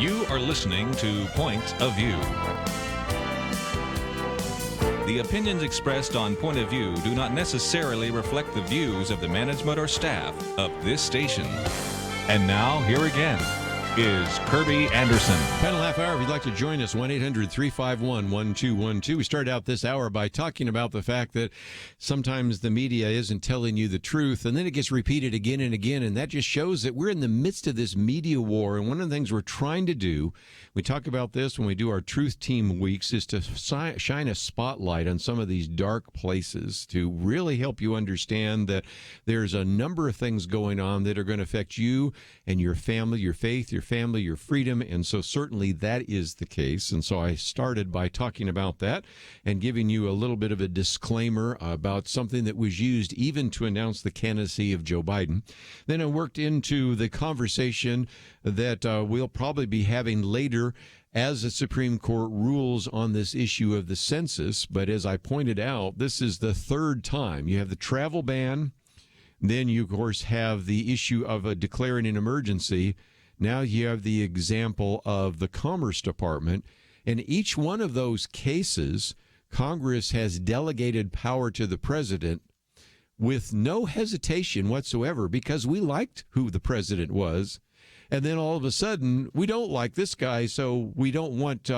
You are listening to Point of View. The opinions expressed on Point of View do not necessarily reflect the views of the management or staff of this station. And now, here again is Kerby Anderson. Final half hour, if you'd like to join us, 1-800-351-1212. We started out this hour by talking about the fact that sometimes the media isn't telling you the truth, and then it gets repeated again and again, and that just shows that we're in the midst of this media war. And one of the things we're trying to do, we talk about this when we do our Truth Team weeks, is to shine a spotlight on some of these dark places to really help you understand that there's a number of things going on that are going to affect you and your family, your faith, your family, your freedom, and so certainly that is the case. And so I started by talking about that and giving you a little bit of a disclaimer about something that was used even to announce the candidacy of Joe Biden. Then I worked into the conversation that we'll probably be having later as the Supreme Court rules on this issue of the census. But as I pointed out, this is the third time. You have the travel ban. Then you, of course, have the issue of declaring an emergency. Now you have the example of the Commerce Department. In each one of those cases, Congress has delegated power to the president with no hesitation whatsoever because we liked who the president was. And then all of a sudden, we don't like this guy, so we don't want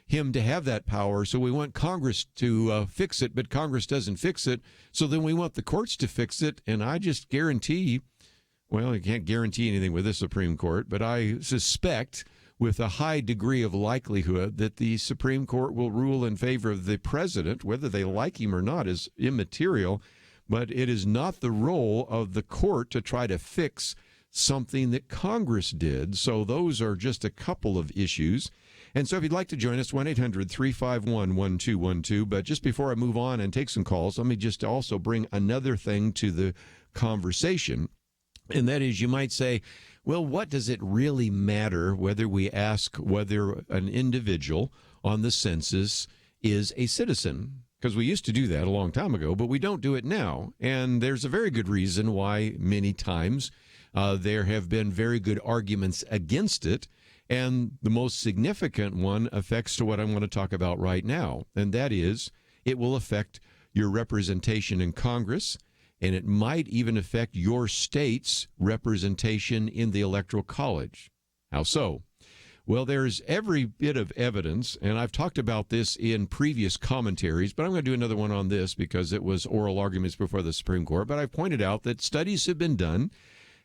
him to have that power. So we want Congress to fix it, but Congress doesn't fix it. So then we want the courts to fix it. And I just guarantee, well, I can't guarantee anything with the Supreme Court, but I suspect with a high degree of likelihood that the Supreme Court will rule in favor of the president. Whether they like him or not is immaterial, but it is not the role of the court to try to fix something that Congress did. So those are just a couple of issues. And so if you'd like to join us, 1-800-351-1212. But just before I move on and take some calls, let me just also bring another thing to the conversation. And that is, you might say, well, what does it really matter whether we ask whether an individual on the census is a citizen? Because we used to do that a long time ago, but we don't do it now. And there's a very good reason why many times there have been very good arguments against it. And the most significant one affects to what I want to talk about right now. And that is, it will affect your representation in Congress, and it might even affect your state's representation in the Electoral College. How so? Well, there's every bit of evidence, and I've talked about this in previous commentaries, but I'm going to do another one on this because it was oral arguments before the Supreme Court. But I've pointed out that studies have been done,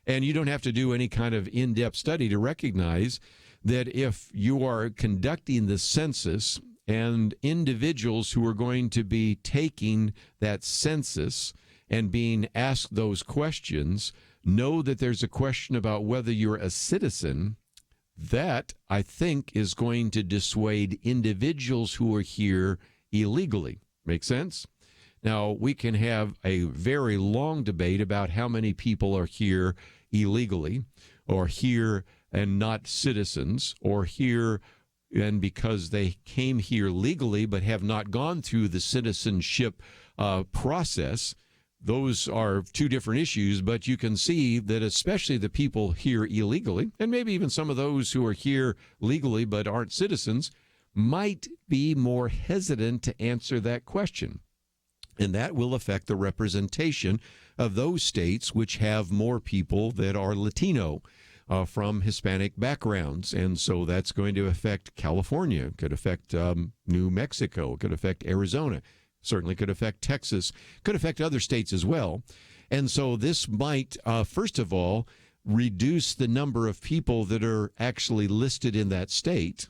and you don't have to do any kind of in-depth study to recognize that if you are conducting the census and individuals who are going to be taking that census and being asked those questions know that there's a question about whether you're a citizen, that, I think, is going to dissuade individuals who are here illegally. Make sense? Now, we can have a very long debate about how many people are here illegally, or here and not citizens, or here and because they came here legally but have not gone through the citizenship process. Those are two different issues, but you can see that especially the people here illegally, and maybe even some of those who are here legally but aren't citizens, might be more hesitant to answer that question. And that will affect the representation of those states which have more people that are Latino from Hispanic backgrounds. And so that's going to affect California, could affect New Mexico, could affect Arizona, certainly could affect Texas, could affect other states as well. And so this might, first of all, reduce the number of people that are actually listed in that state.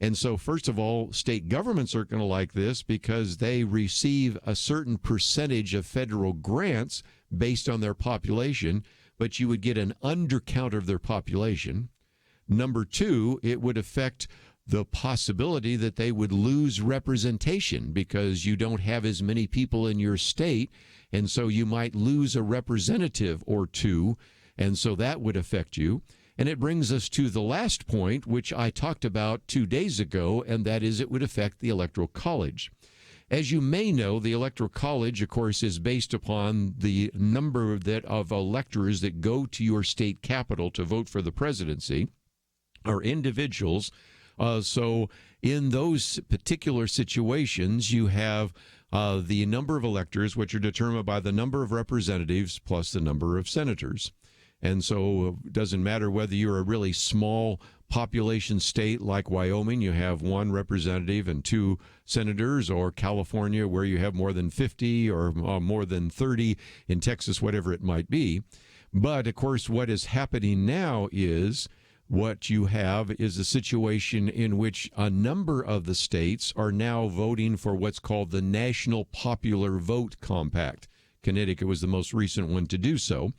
And so, first of all, state governments aren't going to like this because they receive a certain percentage of federal grants based on their population, but you would get an undercount of their population. Number two, it would affect the possibility that they would lose representation because you don't have as many people in your state, and so you might lose a representative or two, and so that would affect you. And it brings us to the last point, which I talked about 2 days ago, and that is it would affect the Electoral College. As you may know, the Electoral College, of course, is based upon the number of electors that go to your state capital to vote for the presidency. are individuals. So in those particular situations, you have the number of electors, which are determined by the number of representatives plus the number of senators. And so it doesn't matter whether you're a really small population state like Wyoming, you have one representative and 2 senators, or California, where you have more than 50 or more than 30, in Texas, whatever it might be. But, of course, what is happening now is what you have is a situation in which a number of the states are now voting for what's called the National Popular Vote Compact. Connecticut was the most recent one to do so.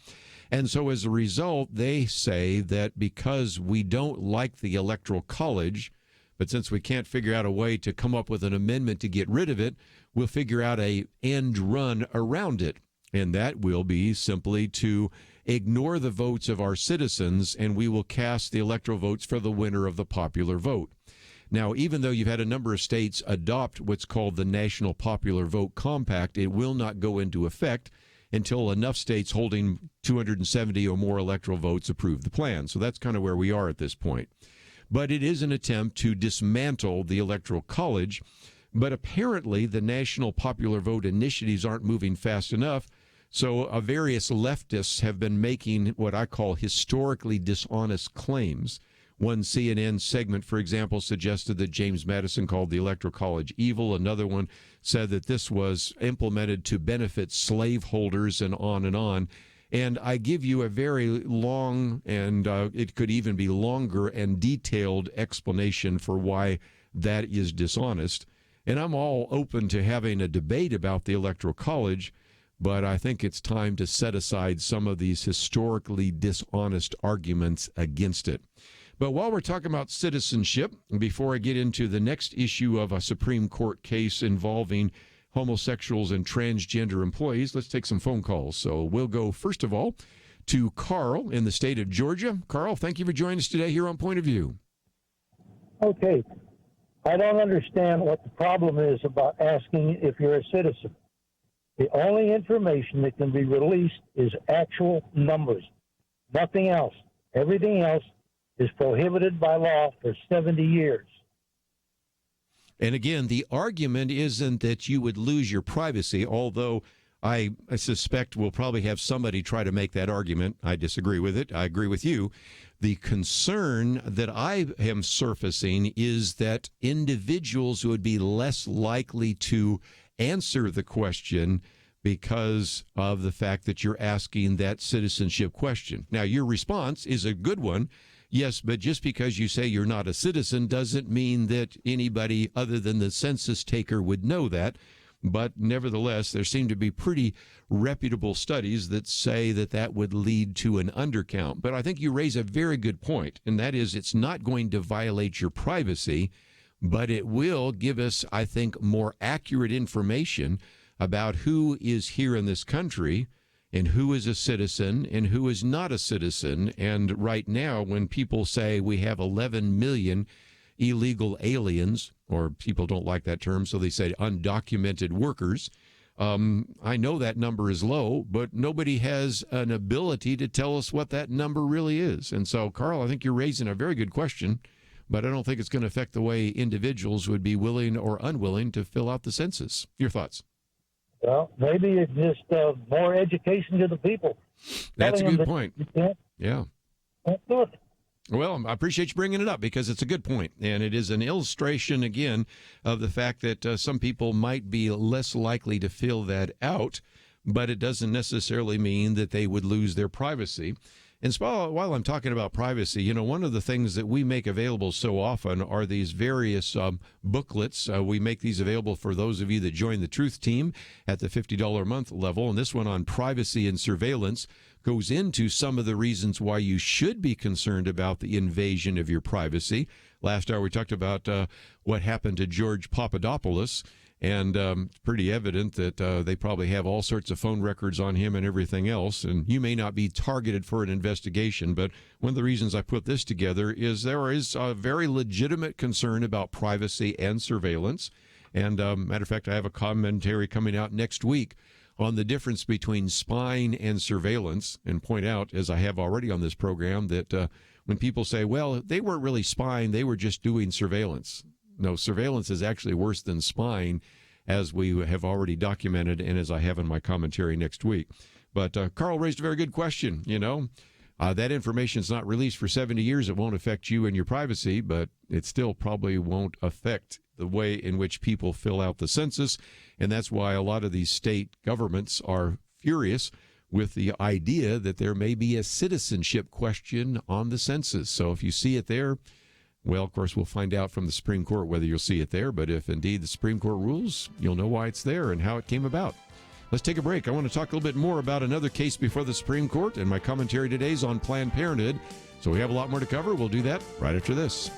And so as a result, they say that because we don't like the Electoral College, but since we can't figure out a way to come up with an amendment to get rid of it, we'll figure out a end run around it. And that will be simply to ignore the votes of our citizens, and we will cast the electoral votes for the winner of the popular vote. Now, even though you've had a number of states adopt what's called the National Popular Vote Compact, it will not go into effect until enough states holding 270 or more electoral votes approve the plan. So that's kind of where we are at this point. But it is an attempt to dismantle the Electoral College. But apparently the National Popular Vote initiatives aren't moving fast enough. So various leftists have been making what I call historically dishonest claims. One CNN segment, for example, suggested that James Madison called the Electoral College evil. Another one said that this was implemented to benefit slaveholders, and on and on. And I give you a very long, and it could even be longer and detailed explanation for why that is dishonest. And I'm all open to having a debate about the Electoral College, but I think it's time to set aside some of these historically dishonest arguments against it. But while we're talking about citizenship, before I get into the next issue of a Supreme Court case involving homosexuals and transgender employees, let's take some phone calls. So we'll go, first of all, to Carl in the state of Georgia. Carl, thank you for joining us today here on Point of View. Okay. I don't understand what the problem is about asking if you're a citizen. The only information that can be released is actual numbers, nothing else. Everything else is prohibited by law for 70 years. And again, the argument isn't that you would lose your privacy, although I suspect we'll probably have somebody try to make that argument. I disagree with it. I agree with you. The concern that I am surfacing is that individuals would be less likely to answer the question because of the fact that you're asking that citizenship question. Now, your response is a good one. Yes, but just because you say you're not a citizen doesn't mean that anybody other than the census taker would know that. But nevertheless, there seem to be pretty reputable studies that say that that would lead to an undercount. But I think you raise a very good point, and that is it's not going to violate your privacy, but it will give us, I think, more accurate information about who is here in this country and who is a citizen and who is not a citizen. And right now, when people say we have 11 million illegal aliens, or people don't like that term, so they say undocumented workers, I know that number is low, but nobody has an ability to tell us what that number really is. And so, Carl, I think you're raising a very good question, but I don't think it's going to affect the way individuals would be willing or unwilling to fill out the census. Your thoughts? Well, maybe it's just more education to the people. That's a good point. Yeah. Can't do it. Well, I appreciate you bringing it up because it's a good point, and it is an illustration, again, of the fact that some people might be less likely to fill that out, but it doesn't necessarily mean that they would lose their privacy. And while I'm talking about privacy, you know, one of the things that we make available so often are these various booklets. We make these available for those of you that join the Truth Team at the $50 a month level. And this one on privacy and surveillance goes into some of the reasons why you should be concerned about the invasion of your privacy. Last hour, we talked about what happened to George Papadopoulous. And it's pretty evident that they probably have all sorts of phone records on him and everything else. And you may not be targeted for an investigation, but one of the reasons I put this together is there is a very legitimate concern about privacy and surveillance. And matter of fact, I have a commentary coming out next week on the difference between spying and surveillance, and point out, as I have already on this program, that when people say, well, they weren't really spying, they were just doing surveillance. No, surveillance is actually worse than spying, as we have already documented and as I have in my commentary next week. But Carl raised a very good question. That information is not released for 70 years. It won't affect you and your privacy, but it still probably won't affect the way in which people fill out the census. And that's why a lot of these state governments are furious with the idea that there may be a citizenship question on the census. So if you see it there, well, of course, we'll find out from the Supreme Court whether you'll see it there. But if indeed the Supreme Court rules, you'll know why it's there and how it came about. Let's take a break. I want to talk a little bit more about another case before the Supreme Court, and my commentary today is on Planned Parenthood. So we have a lot more to cover. We'll do that right after this.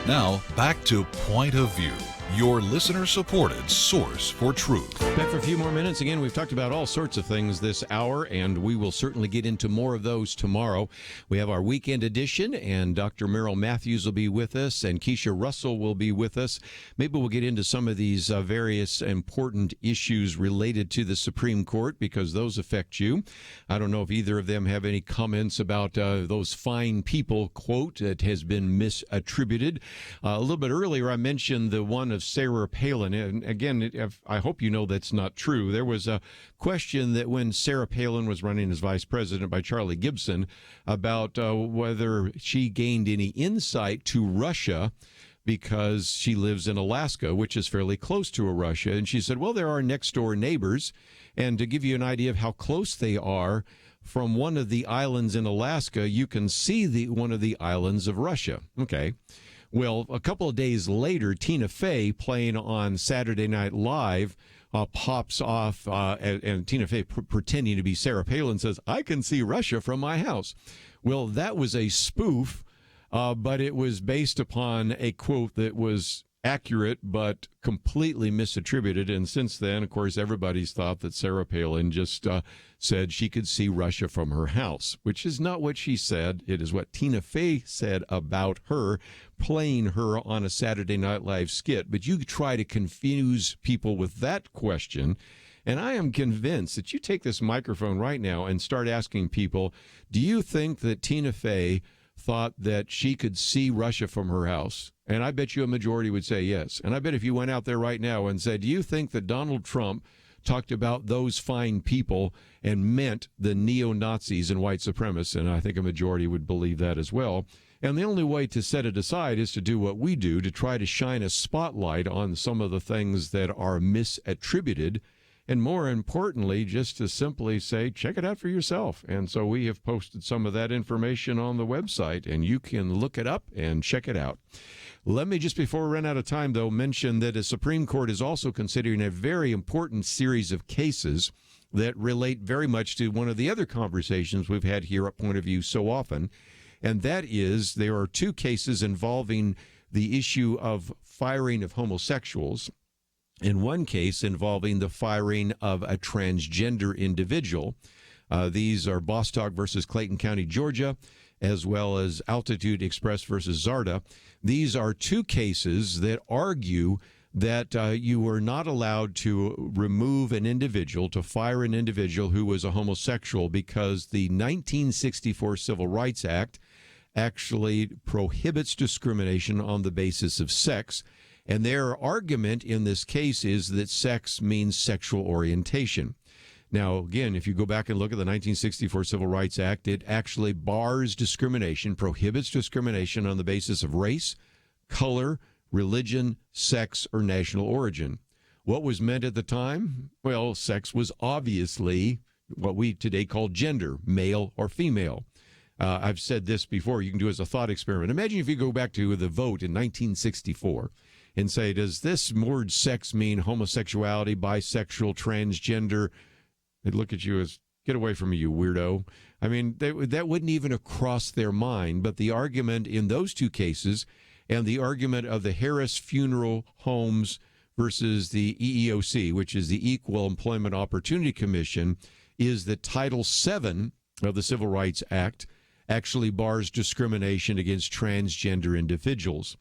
Now, back to Point of View, your listener-supported source for truth. Back for a few more minutes. Again, we've talked about all sorts of things this hour, and we will certainly get into more of those tomorrow. We have our weekend edition, and Dr. Merrill Matthews will be with us, and Keisha Russell will be with us. Maybe we'll get into some of these various important issues related to the Supreme Court, because those affect you. I don't know if either of them have any comments about those fine people quote that has been misattributed. A little bit earlier, I mentioned the one of Sarah Palin, and again, I hope you know that's not true. There was a question that when Sarah Palin was running as vice president by Charlie Gibson about whether she gained any insight to Russia because she lives in Alaska, which is fairly close to Russia. And she said, well, there are next door neighbors. And to give you an idea of how close they are, from one of the islands in Alaska, you can see one of the islands of Russia. Okay. Well, a couple of days later, Tina Fey, playing on Saturday Night Live, pops off, and Tina Fey pretending to be Sarah Palin says, "I can see Russia from my house." Well, that was a spoof, but it was based upon a quote that was accurate but completely misattributed. And since then, of course, everybody's thought that Sarah Palin just said she could see Russia from her house, which is not what she said. It is what Tina Fey said about her, playing her on a Saturday Night Live skit. But you try to confuse people with that question, and I am convinced that you take this microphone right now and start asking people, do you think that Tina Fey thought that she could see Russia from her house? And I bet you a majority would say yes. And I bet if you went out there right now and said, do you think that Donald Trump talked about those fine people and meant the neo-Nazis and white supremacists? And I think a majority would believe that as well. And the only way to set it aside is to do what we do, to try to shine a spotlight on some of the things that are misattributed. And more importantly, just to simply say, check it out for yourself. And so we have posted some of that information on the website, and you can look it up and check it out. Let me, just before we run out of time, though, mention that the Supreme Court is also considering a very important series of cases that relate very much to one of the other conversations we've had here at Point of View so often, and that is there are two cases involving the issue of firing of homosexuals, in one case involving the firing of a transgender individual. These are Bostock versus Clayton County, Georgia, as well as Altitude Express versus Zarda. These are two cases that argue that you were not allowed to remove an individual, to fire an individual who was a homosexual, because the 1964 Civil Rights Act actually prohibits discrimination on the basis of sex. And their argument in this case is that sex means sexual orientation. Now, again, if you go back and look at the 1964 Civil Rights Act, it actually bars discrimination, prohibits discrimination on the basis of race, color, religion, sex, or national origin. What was meant at the time? Well, sex was obviously what we today call gender, male or female. I've said this before. You can do it as a thought experiment. Imagine if you go back to the vote in 1964 and say, does this word sex mean homosexuality, bisexual, transgender? They'd look at you as, get away from me, you weirdo. I mean, that wouldn't even have crossed their mind. But the argument in those two cases and the argument of the Harris Funeral Homes versus the EEOC, which is the Equal Employment Opportunity Commission, is that Title VII of the Civil Rights Act actually bars discrimination against transgender individuals.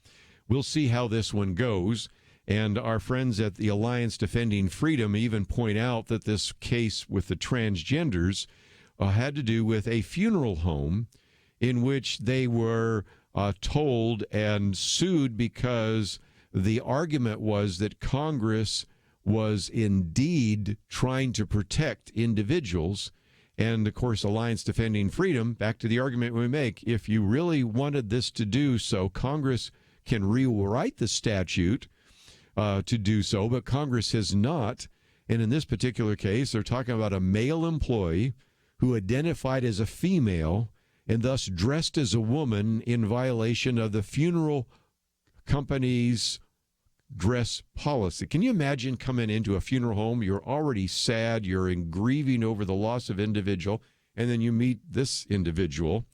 We'll see how this one goes. And our friends at the Alliance Defending Freedom even point out that this case with the transgenders had to do with a funeral home in which they were told and sued because the argument was that Congress was indeed trying to protect individuals. And, of course, Alliance Defending Freedom, back to the argument we make, if you really wanted this to do so, Congress can rewrite the statute to do so, but Congress has not. And in this particular case, they're talking about a male employee who identified as a female and thus dressed as a woman in violation of the funeral company's dress policy. Can you imagine coming into a funeral home? You're already sad, you're grieving over the loss of individual, and then you meet this individual.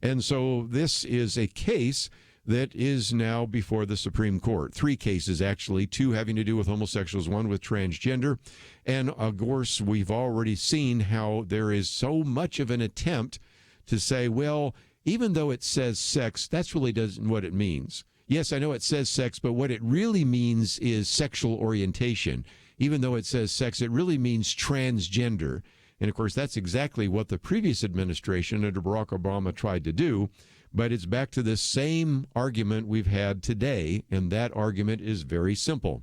And so this is a case that is now before the Supreme Court. Three cases, actually, two having to do with homosexuals, one with transgender. And, of course, we've already seen how there is so much of an attempt to say, well, even though it says sex, that's really doesn't what it means. Yes, I know it says sex, but what it really means is sexual orientation. Even though it says sex, it really means transgender. And, of course, that's exactly what the previous administration under Barack Obama tried to do. But it's back to the same argument we've had today, and that argument is very simple.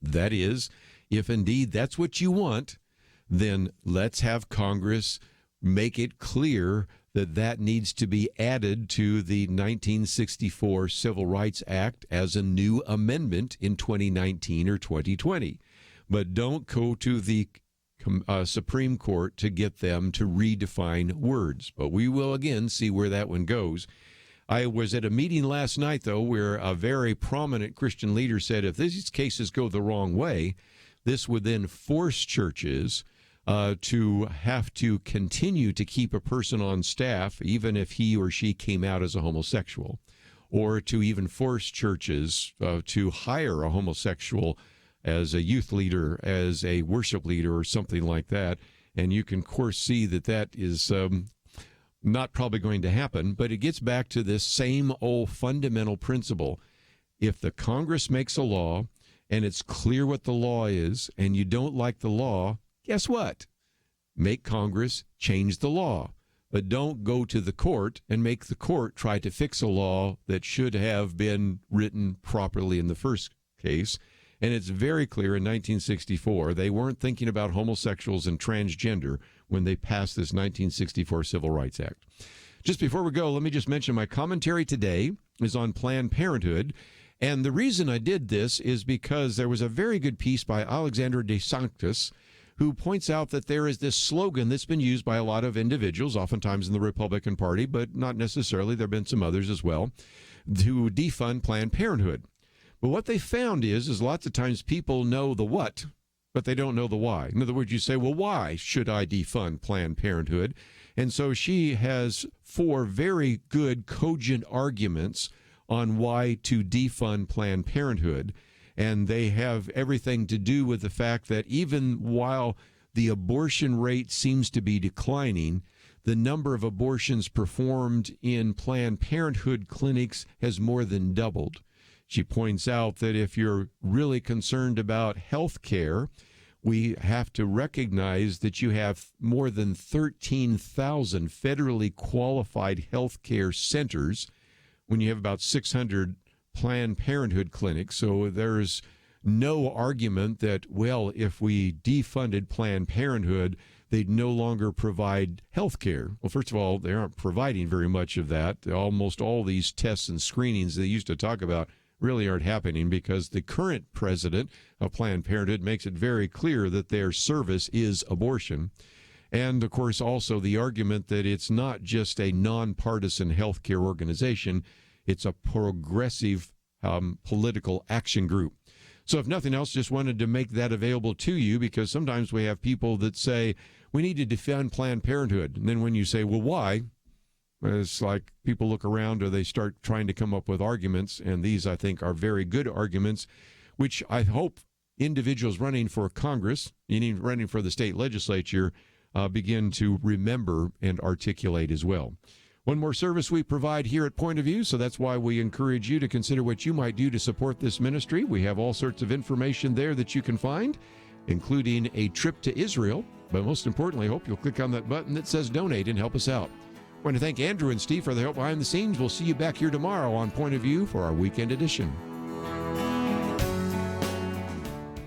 That is, if indeed that's what you want, then let's have Congress make it clear that that needs to be added to the 1964 Civil Rights Act as a new amendment in 2019 or 2020. But don't go to the Supreme Court to get them to redefine words. But we will again see where that one goes. I was at a meeting last night, though, where a very prominent Christian leader said if these cases go the wrong way, this would then force churches to have to continue to keep a person on staff, even if he or she came out as a homosexual, or to even force churches to hire a homosexual as a youth leader, as a worship leader, or something like that. And you can, of course, see that that is not probably going to happen, but it gets back to this same old fundamental principle. If the Congress makes a law and it's clear what the law is and you don't like the law, guess what? Make Congress change the law. But don't go to the court and make the court try to fix a law that should have been written properly in the first case. And it's very clear in 1964, they weren't thinking about homosexuals and transgender when they passed this 1964 Civil Rights Act. Just before we go, let me just mention my commentary today is on Planned Parenthood. And the reason I did this is because there was a very good piece by Alexander de Sanctis, who points out that there is this slogan that's been used by a lot of individuals, oftentimes in the Republican Party, but not necessarily. There have been some others as well, to defund Planned Parenthood. But what they found is lots of times people know the what, but they don't know the why. In other words, you say, well, why should I defund Planned Parenthood? And so she has 4 very good, cogent arguments on why to defund Planned Parenthood. And they have everything to do with the fact that even while the abortion rate seems to be declining, the number of abortions performed in Planned Parenthood clinics has more than doubled. She points out that if you're really concerned about health care, we have to recognize that you have more than 13,000 federally qualified health care centers when you have about 600 Planned Parenthood clinics. So there's no argument that, well, if we defunded Planned Parenthood, they'd no longer provide health care. Well, first of all, they aren't providing very much of that. Almost all these tests and screenings they used to talk about really aren't happening because the current president of Planned Parenthood makes it very clear that their service is abortion. And, of course, also the argument that it's not just a nonpartisan healthcare organization, it's a progressive political action group. So if nothing else, just wanted to make that available to you because sometimes we have people that say, we need to defend Planned Parenthood. And then when you say, well, why? It's like people look around or they start trying to come up with arguments, and these, I think, are very good arguments, which I hope individuals running for Congress, meaning running for the state legislature, begin to remember and articulate as well. One more service we provide here at Point of View, so that's why we encourage you to consider what you might do to support this ministry. We have all sorts of information there that you can find, including a trip to Israel. But most importantly, I hope you'll click on that button that says donate and help us out. I want to thank Andrew and Steve for their help behind the scenes. We'll see you back here tomorrow on Point of View for our weekend edition.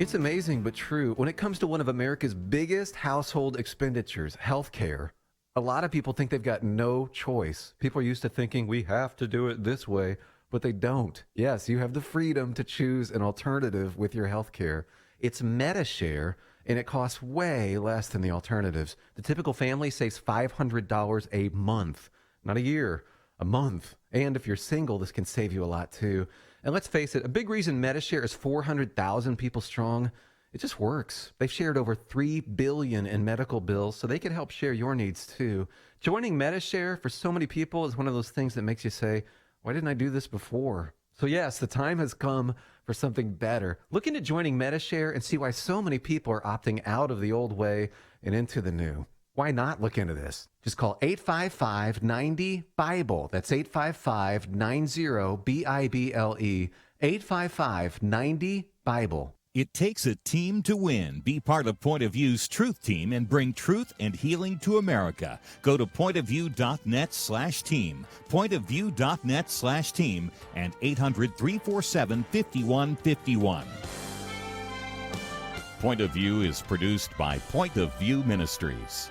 It's amazing but true. When it comes to one of America's biggest household expenditures, healthcare, a lot of people think they've got no choice. People are used to thinking we have to do it this way, but they don't. Yes, you have the freedom to choose an alternative with your healthcare. It's MediShare, and it costs way less than the alternatives. The typical family saves $500 a month, not a year, a month. And if you're single, this can save you a lot too. And let's face it, a big reason MediShare is 400,000 people strong, it just works. They've shared over $3 billion in medical bills, so they can help share your needs too. Joining MediShare for so many people is one of those things that makes you say, why didn't I do this before? So yes, the time has come for something better. Look into joining MediShare and see why so many people are opting out of the old way and into the new. Why not look into this? Just call 855-90-BIBLE. That's 855-90-BIBLE. 855-90-BIBLE. It takes a team to win. Be part of Point of View's Truth Team and bring truth and healing to America. Go to pointofview.net/team, pointofview.net/team, and 800-347-5151. Point of View is produced by Point of View Ministries.